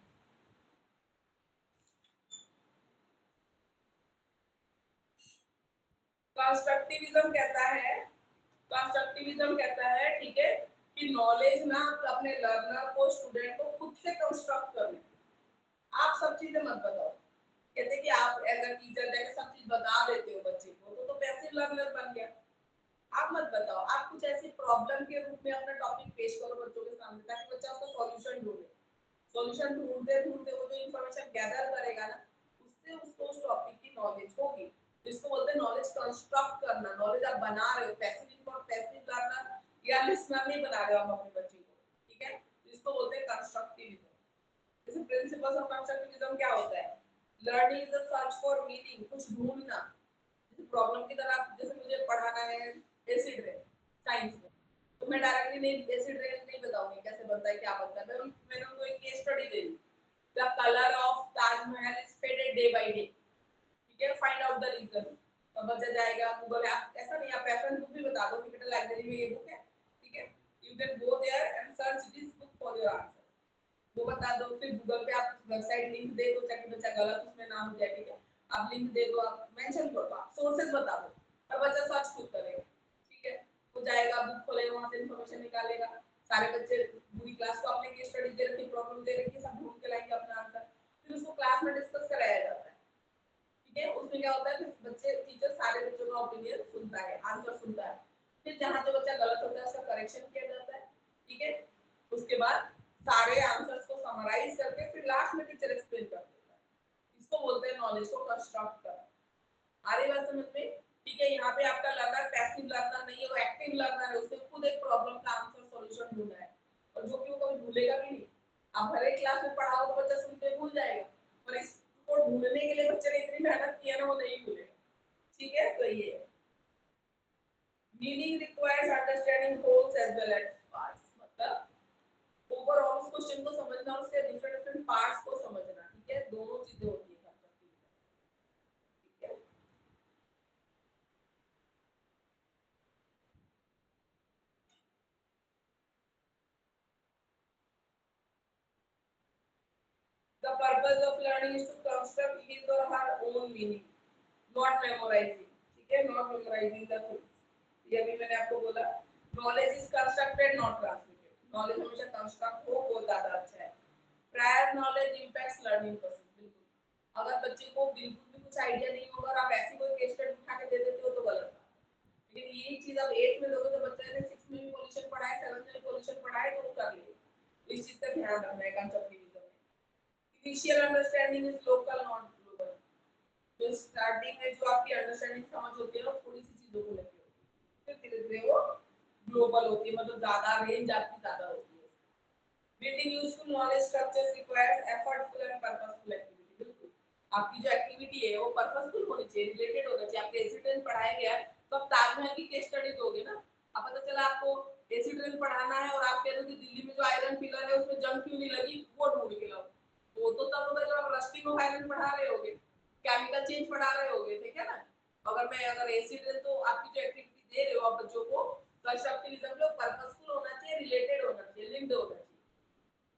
कंस्ट्रक्टिविज्म कहता है, ठीक है, कि नॉलेज ना अपने लर्नर को, स्टूडेंट को खुद से कंस्ट्रक्ट करना। आप सब चीजें मत बताओ। कहते कि आप एज अ टीचर जाके सब चीज बता देते हो बच्चे को, तो पैसिव लर्नर बन गया। आप मत बताओ, आप कुछ ऐसी प्रॉब्लम के रूप में अपना टॉपिक पेश करो बच्चों के सामने, ताकि बच्चा उसका सॉल्यूशन ढूंढे। सॉल्यूशन ढूंढते ढूंढते वो जो इंफॉर्मेशन गैदर करेगा ना, उससे उसको उस टॉपिक की नॉलेज होगी। जिसको बोलते हैं नॉलेज कंस्ट्रक्ट करना। नॉलेज आप बना रहे हो, पैसिव लर्नर या लिसनर नहीं बना रहे हो आप अपने बच्चे को। ठीक है, जिसको बोलते हैं कंस्ट्रक्टिविज्म। जैसे प्रिंसिपल्स ऑफ कंस्ट्रक्टिविज्म क्या होता है? Learning is the search for meaning, कुछ ढूंढना। जैसे प्रॉब्लम की तरह, जैसे मुझे पढ़ाना है एसिड रेन साइंस में, तो मैं डायरेक्टली नहीं एसिड रेन नहीं बताऊंगी कैसे बनता है, क्या बनता है। मैंने उनको एक case study they the, the colour of Taj Mahal is faded day by day. ठीक है, फाइंड आउट द रीजन। तो बच्चा जाएगा गूगल ऐप, ऐसा नहीं, आप रेफरेंस बुक भी बता दो कि बेटा लाइब्रेरी में ये बुक है, ठीक है, you can go there and search this book for your answer. वो बता दो। फिर गूगल पे आप वेबसाइट लिंक दे दो, ताकि बच्चा गलत उसमें ना हो जाए। ठीक है, आप लिंक दे दो, आप मेंशन कर दो, आप सोर्सेज बता दो, और बच्चा सर्च खुद करेगा। ठीक है, वो जाएगा, बुक खोलेगा, वहां से इंफॉर्मेशन निकालेगा। सारे बच्चे, पूरी क्लास को आपने केस स्टडी दे रखी, प्रॉब्लम दे रखी, सब ढूंढ के लाएंगे अपना आंसर। फिर उसको क्लास में डिस्कस कराया जाता है। ठीक है, उसमें क्या होता है, फिर बच्चे, टीचर सारे बच्चों का ओपिनियन सुनता है, आंसर सुनता है। फिर जहां जो बच्चा गलत होता है उसका करेक्शन किया जाता है। ठीक है, उसके बाद सारे आंसर्स को समराइज करके फिर लास्ट में टीचर एक्सप्लेन कर देता है। इसको बोलते हैं नॉलेज को कंस्ट्रक्ट करना। आ रही बात समझ में? ठीक है, यहाँ पे आपका लर्नर पैसिव लर्नर नहीं है, वो एक्टिव लर्नर है, उसने खुद एक प्रॉब्लम का आंसर सॉल्यूशन ढूंढना है और जो कि वो कभी भूलेगा भी नहीं। आप हर एक क्लास में पढ़ाओ तो बच्चा सुन के भूल जाएगा, पर इसको ढूंढने के लिए बच्चे ने इतनी मेहनत की है ना, वो नहीं भूलेगा। ठीक है, तो ये meaning requires understanding wholes as well as parts, मतलब ओवरऑल उस क्वेश्चन को समझना, उसके डिफरेंट डिफरेंट पार्ट्स को समझना। ठीक है, दोनों चीजें होती है। ठीक है, the purpose of learning is to construct his or her own meaning, not memorizing. ठीक है, not memorizing the things. ये भी मैंने आपको बोला, knowledge is constructed not transmitted. knowledge हमेशा construct हो, वो ज्यादा अच्छा है। prior knowledge impacts learning process. बिल्कुल, अगर बच्चे को बिल्कुल भी कुछ आइडिया नहीं होगा और आप ऐसी कोई केस स्टडी उठा के दे देते हो तो गलत है। लेकिन यही चीज आप 8 में दोगे तो बच्चे ने 6 में भी पोजीशन पढ़ा है, 7 में भी पोजीशन पढ़ा है तो वो कर लेगा। इस चीज का ध्यान रखना है concept. Initial understanding is local, not global. तो स्टार्टिंग में जो आपकी अंडरस्टैंडिंग समझ होती है ना, थोड़ी सी चीजों को लेके होती है, फिर धीरे धीरे वो ग्लोबल होती है, मतलब ज्यादा रेंज आपकी ज्यादा होती है। Building useful knowledge structures requires effortful and purposeful activity. बिल्कुल, आपकी जो एक्टिविटी है वो पर्पसफुल होनी चाहिए, रिलेटेड होना चाहिए। आपके एसिड पढ़ाया गया तो आप ताजमहल की केस स्टडी दोगे ना, अब पता चला आपको एसिड पढ़ाना है और आप कह रहे हो कि दिल्ली में जो आयरन पिलर है उसमें जंग क्यों नहीं लगी, वो ढूंढ के लाओ। वो तो तब होगा जब आप रस्टिंग ऑफ आयरन पढ़ा रहे होगे, केमिकल चेंज पढ़ा रहे होगे। ठीक है ना, अगर एसिड तो आपकी जो एक्टिविटी दे रहे हो आप बच्चों को, कंस्ट्रक्टिविज्म में पर्पसफुल होना चाहिए, रिलेटेड होना चाहिए, लिंक्ड होना चाहिए।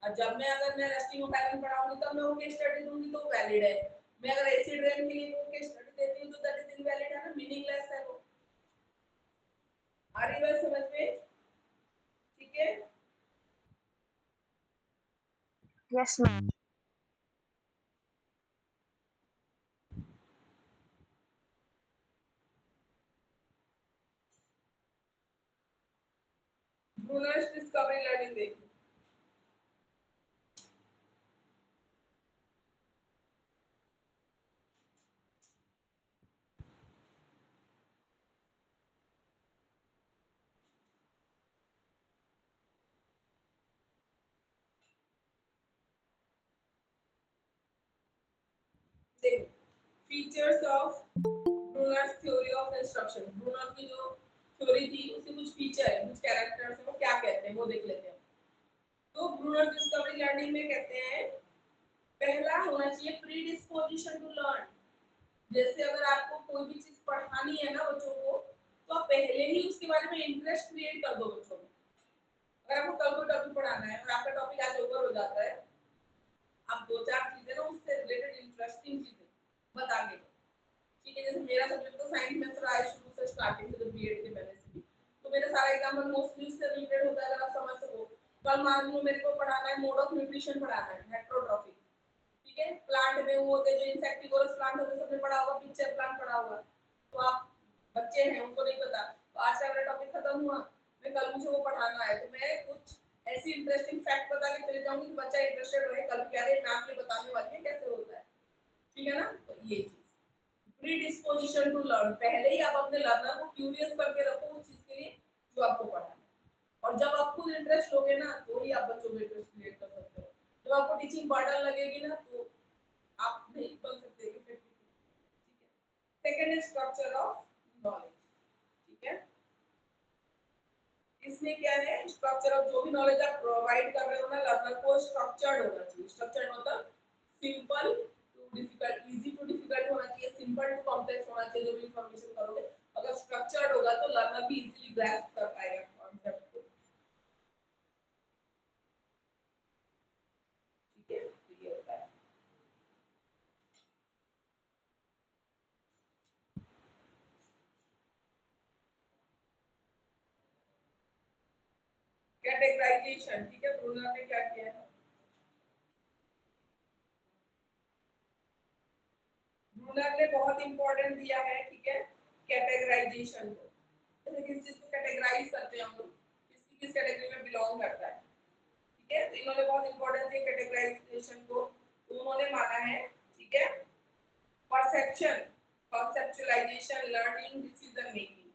और जब मैं रस्टिंग ऑफ आयरन पढ़ाऊंगी तब मैं वो केस स्टडी दूंगी तो वैलिड है। मैं अगर एसिड रेन के लिए वो केस स्टडी देती हूं तो दैट इज इनवैलिड है ना, मीनिंगलेस है वो। आ रही बात समझ में? ठीक है, yes ma'am. Bruner's discovery learning देखिए। Features of Bruner's theory of instruction. Bruner की जो थ्योरी थी उसके कुछ फीचर है, कुछ कैरेक्टर्स है, वो क्या कहते हैं वो देख लेते हैं। तो ब्रूनर डिस्कवरी लर्निंग में कहते हैं पहला होना चाहिए प्री डिस्पोजिशन टू लर्न। जैसे अगर आपको कोई भी चीज पढ़ानी है ना बच्चों को, तो आप पहले ही उसके बारे में इंटरेस्ट क्रिएट कर दो बच्चों में। अगर आपको कल कोई टॉपिक पढ़ाना है और आपका टॉपिक आज ओवर हो जाता है, आप 2-4 चीजें ना उससे रिलेटेड इंटरेस्टिंग चीजें बताएंगे। ठीक है, जैसे मेरा सब्जेक्ट तो साइंस में रहा है शुरू से, स्टार्टिंग से, बीएड के पहले से भी, तो मेरा सारा एग्जाम्पल मोस्टली उससे रिलेटेड होता है। अगर आप समझ सको, कल मान लो मेरे को पढ़ाना है मोड ऑफ न्यूट्रिशन पढ़ाना है, हेटेरोट्रॉफी। ठीक है, प्लांट में वो होते हैं जो इंसेक्टिवोरस प्लांट होते हैं, सबने पढ़ा होगा, पिक्चर प्लांट पढ़ा होगा। तो आप बच्चे हैं उनको नहीं पता, तो आज का मेरा टॉपिक खत्म हुआ, मैं कल मुझे वो पढ़ाना है तो मैं कुछ ऐसी इंटरेस्टिंग फैक्ट बता के चले जाऊंगी कि बच्चा इंटरेस्टेड रहे, कल क्या रे मैम ने बताने वाली है कैसे होता है। ठीक है ना, तो ये चीज प्रीडिस्पोजिशन टू लर्न, पहले ही आप अपने लर्नर को क्यूरियस करके रखो उस चीज के लिए जो आपको पढ़ाना है। और जब आप खुद इंटरेस्ट लोगे ना तो ही आप बच्चों में इंटरेस्ट क्रिएट कर सकते हो। जब आपको टीचिंग बर्डन लगेगी ना तो आप नहीं बन सकते। ठीक है, second is structure of knowledge. ठीक है, इसमें क्या है, स्ट्रक्चर ऑफ जो भी नॉलेज आप प्रोवाइड कर रहे हो ना लर्नर को, स्ट्रक्चर्ड होना चाहिए। स्ट्रक्चर्ड मतलब simple to difficult, easy to difficult होना चाहिए, सिंपल टू कॉम्प्लेक्स होना चाहिए। जो भी इंफॉर्मेशन करोगे अगर स्ट्रक्चर्ड होगा तो लर्नर भी इजीली ग्रैस्प कर पाएगा कॉन्सेप्ट को। ठीक है, तो ये होता है। कैटेगराइजेशन, ठीक है, ब्रूनर ने क्या किया है, ब्रूनर ने बहुत इंपॉर्टेंट दिया है। ठीक है, कैटेगराइजेशन को, जैसे किस चीज को कैटेगराइज करते हैं हम लोग, किसकी किस कैटेगरी में बिलोंग करता है। ठीक है। तो इन्होंने बहुत इंपॉर्टेंट है कैटेगराइजेशन को, तो उन्होंने माना है, ठीक है, perception, conceptualization, learning, decision making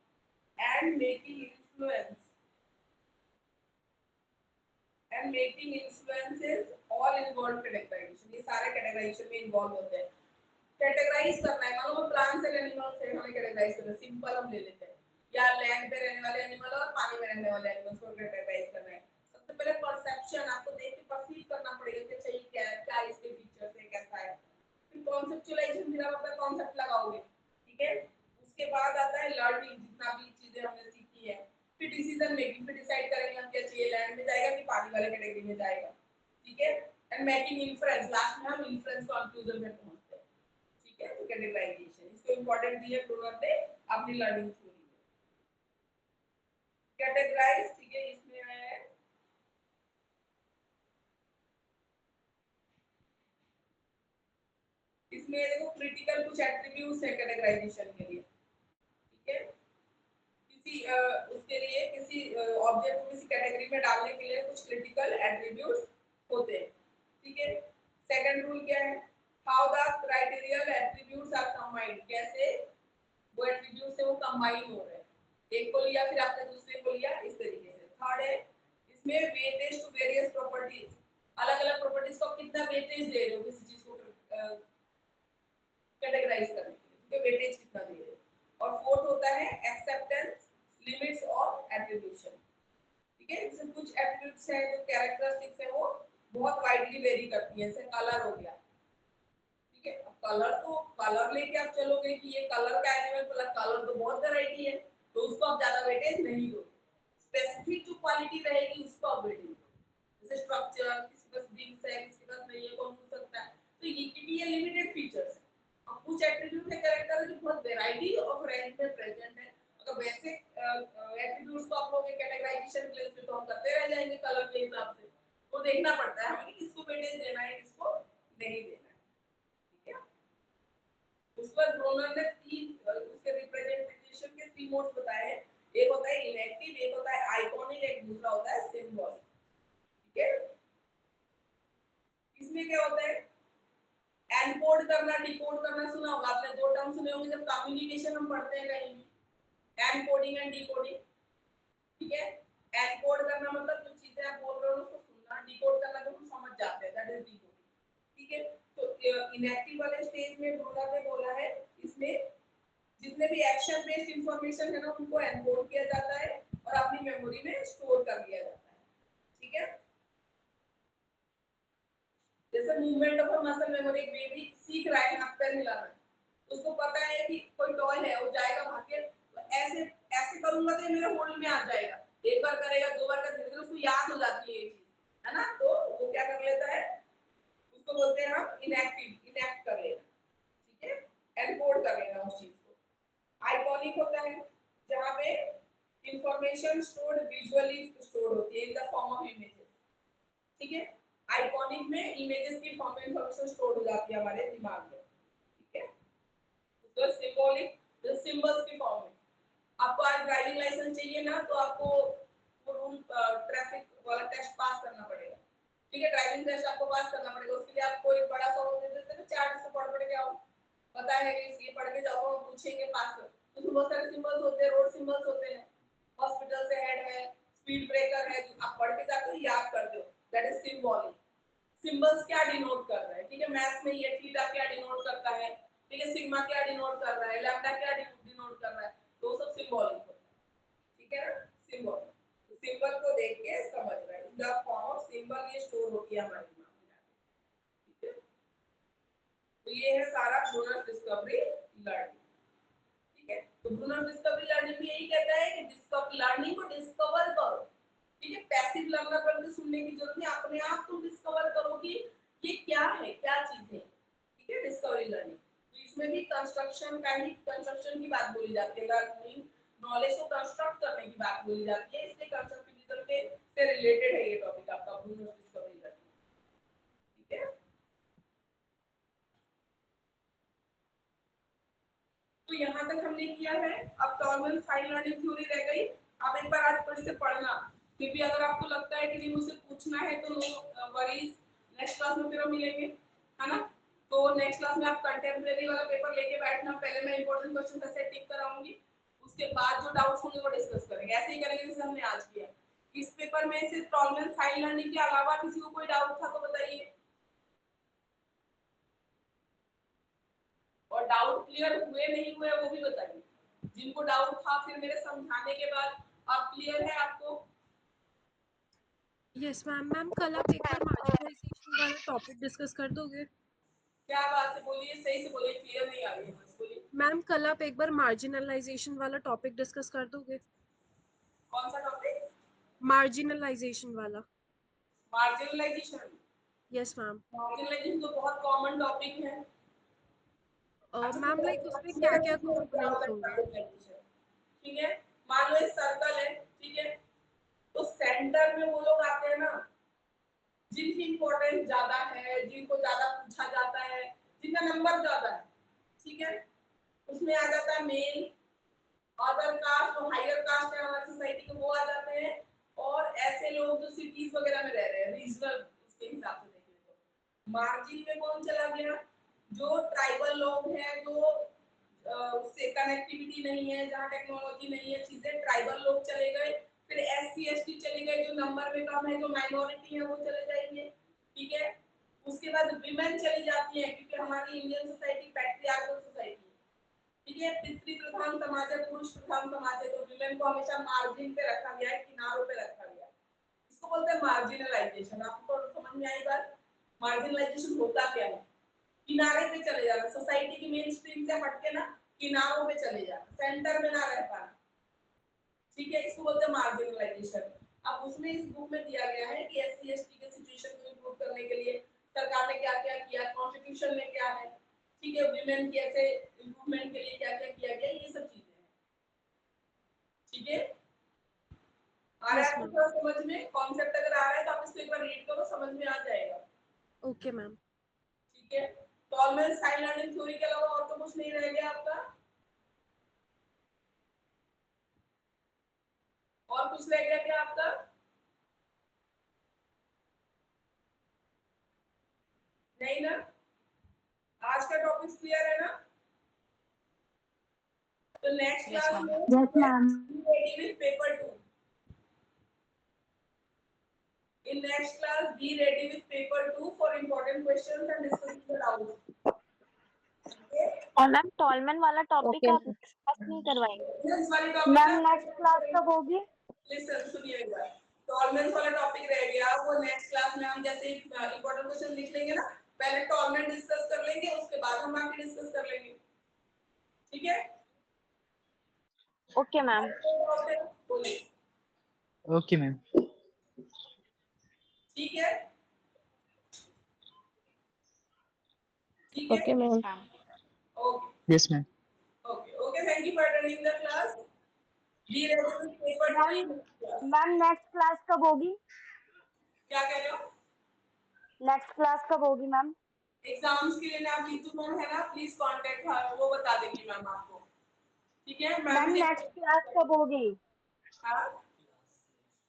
and making influences all involved categorization, ये सारे categorization में इन्वॉल्व होते हैं। कैटेगराइज करना है, मानो प्लांट्स एंड एनिमल्स है, हमें कैटेगराइज करना है, सिंपल हम ले लेते हैं, या लैंड पे रहने वाले एनिमल और पानी में रहने वाले एनिमल्स को कैटेगराइज करना है। सबसे पहले परसेप्शन, आपको देख के परसीव करना पड़ेगा कि चाहिए क्या है, क्या इसके फीचर्स है, कैसा है। फिर कॉन्सेप्चुअलाइजेशन, फिर आप अपना कॉन्सेप्ट लगाओगे, ठीक है। उसके बाद आता है लर्निंग, जितना भी चीजें हमने सीखी है। फिर डिसीजन मेकिंग, फिर डिसाइड करेंगे हम क्या चाहिए, लैंड में जाएगा कि पानी वाले कैटेगरी में जाएगा, ठीक है। एंड मेकिंग इन्फ्रेंस, लास्ट में हम इन्फ्रेंस कंक्लूजन में पहुंचते हैं, ठीक है। तो कैटेगराइजेशन इसको इंपॉर्टेंट दिया ब्रूनर ने अपनी लर्निंग थ्योरी में। कैटेगराइज, ठीक है, इसमें है इसमें देखो क्रिटिकल कुछ एट्रीब्यूट्स है कैटेगराइजेशन के लिए, ठीक है। किसी उसके लिए किसी ऑब्जेक्ट को किसी कैटेगरी में डालने के लिए कुछ क्रिटिकल एट्रीब्यूट्स होते हैं, ठीक है। सेकंड रूल क्या है, how the criterial attributes are combined, कैसे वो एट्रीब्यूट्स है वो कंबाइन हो रहे हैं, एक को लिया फिर आपने दूसरे को लिया, इस तरीके से। थर्ड है इसमें वेटेज टू वेरियस प्रॉपर्टीज, अलग-अलग प्रॉपर्टीज को कितना वेटेज दे रहे हो किसी चीज को कैटेगराइज करने के लिए, वेटेज कितना दे रहे हो। और फोर्थ होता है एक्सेप्टेंस, लिमिट्स और एट्रीब्यूशन, ठीक है। जैसे कुछ एट्रीब्यूट्स हैं जो कैरेक्टरिस्टिक्स है वो बहुत वाइडली वेरी करती है, जैसे कलर हो गया, ठीक है। अब कलर तो कलर लेके आप चलोगे कि ये कलर का एनिमल, मतलब कलर तो बहुत वैरायटी है, तो उसको आप ज्यादा वेटेज नहीं दो। स्पेसिफिक जो क्वालिटी रहेगी उसको आप वेटेज दो, जैसे स्ट्रक्चर, किसी के पास विंग्स है, किसी के पास नहीं है, कौन हो सकता है, तो ये लिमिटेड फीचर्स है। अब कुछ एट्रीब्यूट है कैरेक्टर जो बहुत वैरायटी ऑफ रेंज में प्रेजेंट है, अगर वैसे एट्रीब्यूट्स को आप लोग कैटेगराइजेशन के लिए तो हम करते रह जाएंगे कलर के हिसाब से, तो देखना पड़ता है हमें किसको वेटेज देना है, किसको नहीं देना है, ठीक है। उस पर ब्रोनर ने तीन उसके रिप्रेजेंटेशन के तीन मोड्स बताए हैं, एक होता है इनएक्टिव, एक होता है आइकॉनिक, एक दूसरा होता है सिंबल, ठीक है। इसमें क्या होता है, एनकोड करना, डिकोड करना सुना होगा आपने, दो टर्म सुने होंगे जब कम्युनिकेशन हम पढ़ते हैं कहीं भी, एनकोडिंग एंड डिकोडिंग, ठीक है। एनकोड करना मतलब जो चीजें आप बोल रहे हो उसको सुनना, डिकोड करना जो हम समझ जाते हैं, दैट इज डिकोडिंग, ठीक है। तो इनएक्टिव वाले स्टेज में ब्रोनर ने बोला है इसमें जितने भी एक्शन बेस्ड इंफॉर्मेशन है ना उनको एनकोड किया जाता है और अपनी मेमोरी में स्टोर कर लिया जाता है, ठीक है। जैसे मूवमेंट ऑफ मसल मेमोरी, एक बेबी सीख रहा है हाथ पैर हिलाना, उसको पता है कि कोई टॉय है वो जाएगा भाग के, तो ऐसे ऐसे करूंगा तो मेरे होल्ड में आ जाएगा, एक बार करेगा, दो बार करेगा, धीरे-धीरे उसको याद हो जाती है ये चीज, है ना। तो वो क्या कर लेता है, उसको बोलते हैं हम इनएक्टिव, इनएक्ट कर लेना, ठीक है, एनकोड कर लेना उस चीज को। आइकॉनिक होता है जहां पे इंफॉर्मेशन स्टोर्ड विजुअली स्टोर्ड होती है in the form of images, ठीक है। आइकॉनिक में इमेजेस की फॉर्म में इंफॉर्मेशन स्टोर हो जाती है हमारे दिमाग में, ठीक है। तो सिंबॉलिक, जो सिंबल्स की फॉर्म में, आपको आज ड्राइविंग लाइसेंस चाहिए ना, तो आपको वो रूल ट्रैफिक वाला टेस्ट पास करना पड़ेगा, ठीक है। ड्राइविंग टेस्ट आपको पास करना पड़ेगा, उसके लिए आपको एक बड़ा सा वो दे देते हैं, चार्ट से पढ़ के आओ, पता है कि ये पढ़ के जाओ, पूछेंगे पास कर, तो बहुत सारे सिंबल्स होते हैं, रोड सिंबल्स होते हैं, हॉस्पिटल से हेड है, स्पीड ब्रेकर है, आप पढ़ के जाते हो, याद कर दो, दैट इज सिंबॉलिक। सिंबल्स क्या डिनोट कर रहा है, ठीक है। मैथ्स में ये थीटा क्या डिनोट करता है, ठीक है, सिग्मा क्या डिनोट कर रहा है, लैम्डा क्या डिनोट कर रहा है, तो सब सिंबॉलिक होता है, ठीक है ना, सिंबल। तो सिंबल को देख के समझ रहा है, द फॉर्म ऑफ सिंबल ये स्टोर होती है हमारे दिमाग में, ठीक है। तो ये है सारा ब्रूनर डिस्कवरी लर्निंग, ठीक है। तो ब्रूनर डिस्कवरी लर्निंग यही कहता है कि डिस्कवर लर्निंग को डिस्कवर करो, ठीक है। पैसिव लर्नर बन के सुनने की जरूरत नहीं, अपने आप तुम डिस्कवर करो कि ये क्या है, क्या चीज है, ठीक है, डिस्कवरी लर्निंग। तो इसमें भी कंस्ट्रक्शन की बात बोली जाती है, लर्निंग नॉलेज को कंस्ट्रक्ट करने की बात बोली जाती है, इसलिए कंस्ट्रक्टिविज्म से रिलेटेड है ये टॉपिक आपका ब्रूनर डिस्कवरी लर्निंग, ठीक है। तो यहाँ तक हमने किया है, अब टॉलरेंस फाइन लर्निंग थ्योरी रह गई। अब एक बार आज फिर से पढ़ना, फिर भी अगर आपको लगता है कि नहीं मुझसे पूछना है तो नो वरीज, नेक्स्ट क्लास में फिर हम मिलेंगे, है ना। तो नेक्स्ट क्लास में आप कंटेम्परेरी वाला पेपर लेके बैठना, पहले मैं इंपॉर्टेंट क्वेश्चन ऐसे टिक कराऊंगी, उसके बाद जो डाउट्स होंगे वो डिस्कस करेंगे, ऐसे ही करेंगे जैसे हमने आज किया। इस पेपर में सिर्फ टॉलरेंस साइन लर्निंग के अलावा किसी को कोई डाउट था तो बताइए, और डाउट क्लियर हुए नहीं हुए वो भी बताइए। जिनको डाउट था फिर मेरे समझाने के बाद अब क्लियर है आपको? Yes ma'am. मैम कल आप एक बार मार्जिनलाइजेशन वाला टॉपिक डिस्कस कर दोगे? क्या बात है, बोलिए, सही से बोलिए, क्लियर नहीं आ रही है, बस बोलिए। मैम कल आप एक बार मार्जिनलाइजेशन वाला टॉपिक डिस्कस कर दोगे? कौन सा टॉपिक? मार्जिनलाइजेशन वाला। मार्जिनलाइजेशन? Yes ma'am. मार्जिनलाइजेशन तो बहुत कॉमन टॉपिक है। मैम लाइक उसमें क्या क्या कंपोनेंट्स होंगे? ठीक है, मान लो एक सर्कल है, ठीक है, तो सेंटर में वो लोग आते हैं ना जिनकी इंपॉर्टेंस ज्यादा है, जिनको ज्यादा पूछा जाता है, जिनका नंबर ज्यादा है, ठीक है, उसमें आ जाता है मेल, अदर कास्ट और हायर कास्ट है हमारी सोसाइटी के, वो आ जाते हैं, और ऐसे लोग जो सिटीज वगैरह में रह रहे हैं, रीजनल, उसके हिसाब से देखें तो मार्जिन में कौन चला गया? जो ट्राइबल लोग हैं, जो उससे कनेक्टिविटी नहीं है, जहाँ टेक्नोलॉजी नहीं है, चीजें, ट्राइबल लोग चले गए। फिर एससी एसटी चले गए, जो नंबर में कम है, जो माइनॉरिटी है वो चले जाएंगे, ठीक है। उसके बाद विमेन चली जाती है, क्योंकि हमारी इंडियन सोसाइटी पैट्रियार्कल सोसाइटी है, ठीक है, पितृ प्रधान समाज है, पुरुष प्रधान समाज है, तो विमेन को हमेशा मार्जिन पे रखा गया है, किनारों पे रखा गया है। इसको बोलते हैं मार्जिनलाइजेशन। आपको समझ में आई बात? मार्जिनलाइजेशन होता क्या है? किनारे पे चले जाना, सोसाइटी की मेन स्ट्रीम से हटके ना किनारों पे चले जाना, सेंटर में ना रह पाना, ठीक है, इसको बोलते हैं मार्जिनलाइजेशन। अब उसमें इस बुक में दिया गया है कि एससी एसटी के सिचुएशन को इंप्रूव करने के लिए सरकार ने क्या क्या किया, कॉन्स्टिट्यूशन में क्या है, ठीक है, वुमेन के ऐसे इंप्रूवमेंट के लिए क्या क्या किया गया, ये सब चीजें हैं, ठीक है। आ रहा है आपको थोड़ा समझ में? कॉन्सेप्ट अगर आ रहा है तो आप इसको एक बार रीड करो, समझ में आ जाएगा। Okay ma'am. ठीक है, टॉलरेंस साइन लर्निंग थ्योरी के अलावा और तो कुछ नहीं रह गया आपका? और कुछ रह गया क्या आपका? नहीं ना? आज का टॉपिक क्लियर है ना? तो नेक्स्ट क्लास में yes ma'am. Ready with paper 2। In next class, be ready with paper 2 for important questions and discussing the doubts. Okay? और मैम टॉलमैन वाला टॉपिक ओके आप डिस्कस नहीं करवाएंगे? This वाली topic मैम ना नेक्स्ट क्लास कब होगी? listen सुनिए एक बार। टॉलरेंस वाला टॉपिक रह गया, वो नेक्स्ट क्लास में हम जैसे इंपॉर्टेंट क्वेश्चन लिख लेंगे ना, पहले टॉलरेंस डिस्कस कर लेंगे, उसके बाद हम बाकी डिस्कस कर लेंगे, ठीक है? Okay ma'am. बोलिए। Okay ma'am. ठीक है, ठीक है, okay ma'am. Okay yes ma'am. Okay okay, thank you for attending the class. Be ready with paper 2। Ma'am next class कब होगी? क्या कह रहे हो? नेक्स्ट क्लास कब होगी मैम? एग्जाम्स के लिए आप नीतू मैम है ना, प्लीज कांटेक्ट हर, वो बता देंगी मैम आपको, ठीक है। मैम नेक्स्ट क्लास कब होगी? हाँ,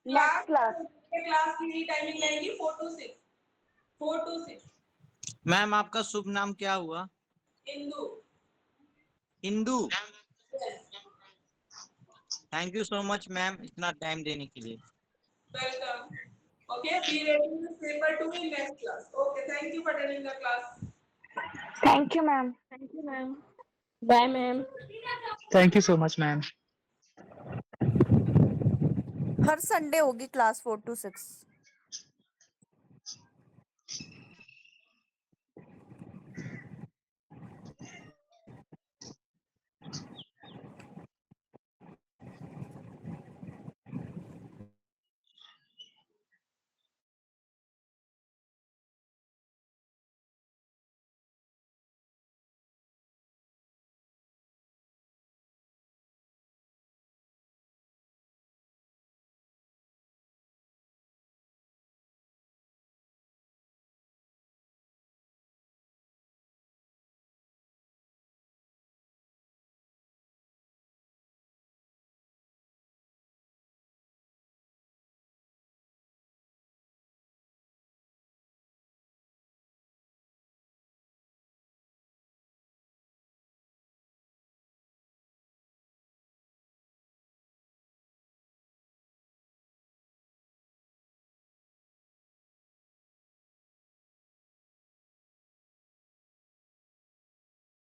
नेक्स्ट क्लास क्लास की टाइमिंग रहेगी 4 to 6, 4 to 6। मैम आपका शुभ नाम क्या हुआ? Indu. Indu. Yes, thank you so much ma'am इतना टाइम देने के लिए। Welcome. Okay, be ready with paper 2 in next class. Okay, thank you for attending the class. Thank you ma'am. Thank you ma'am. Bye ma'am. Thank you so much ma'am. हर Sunday होगी class 4 to 6।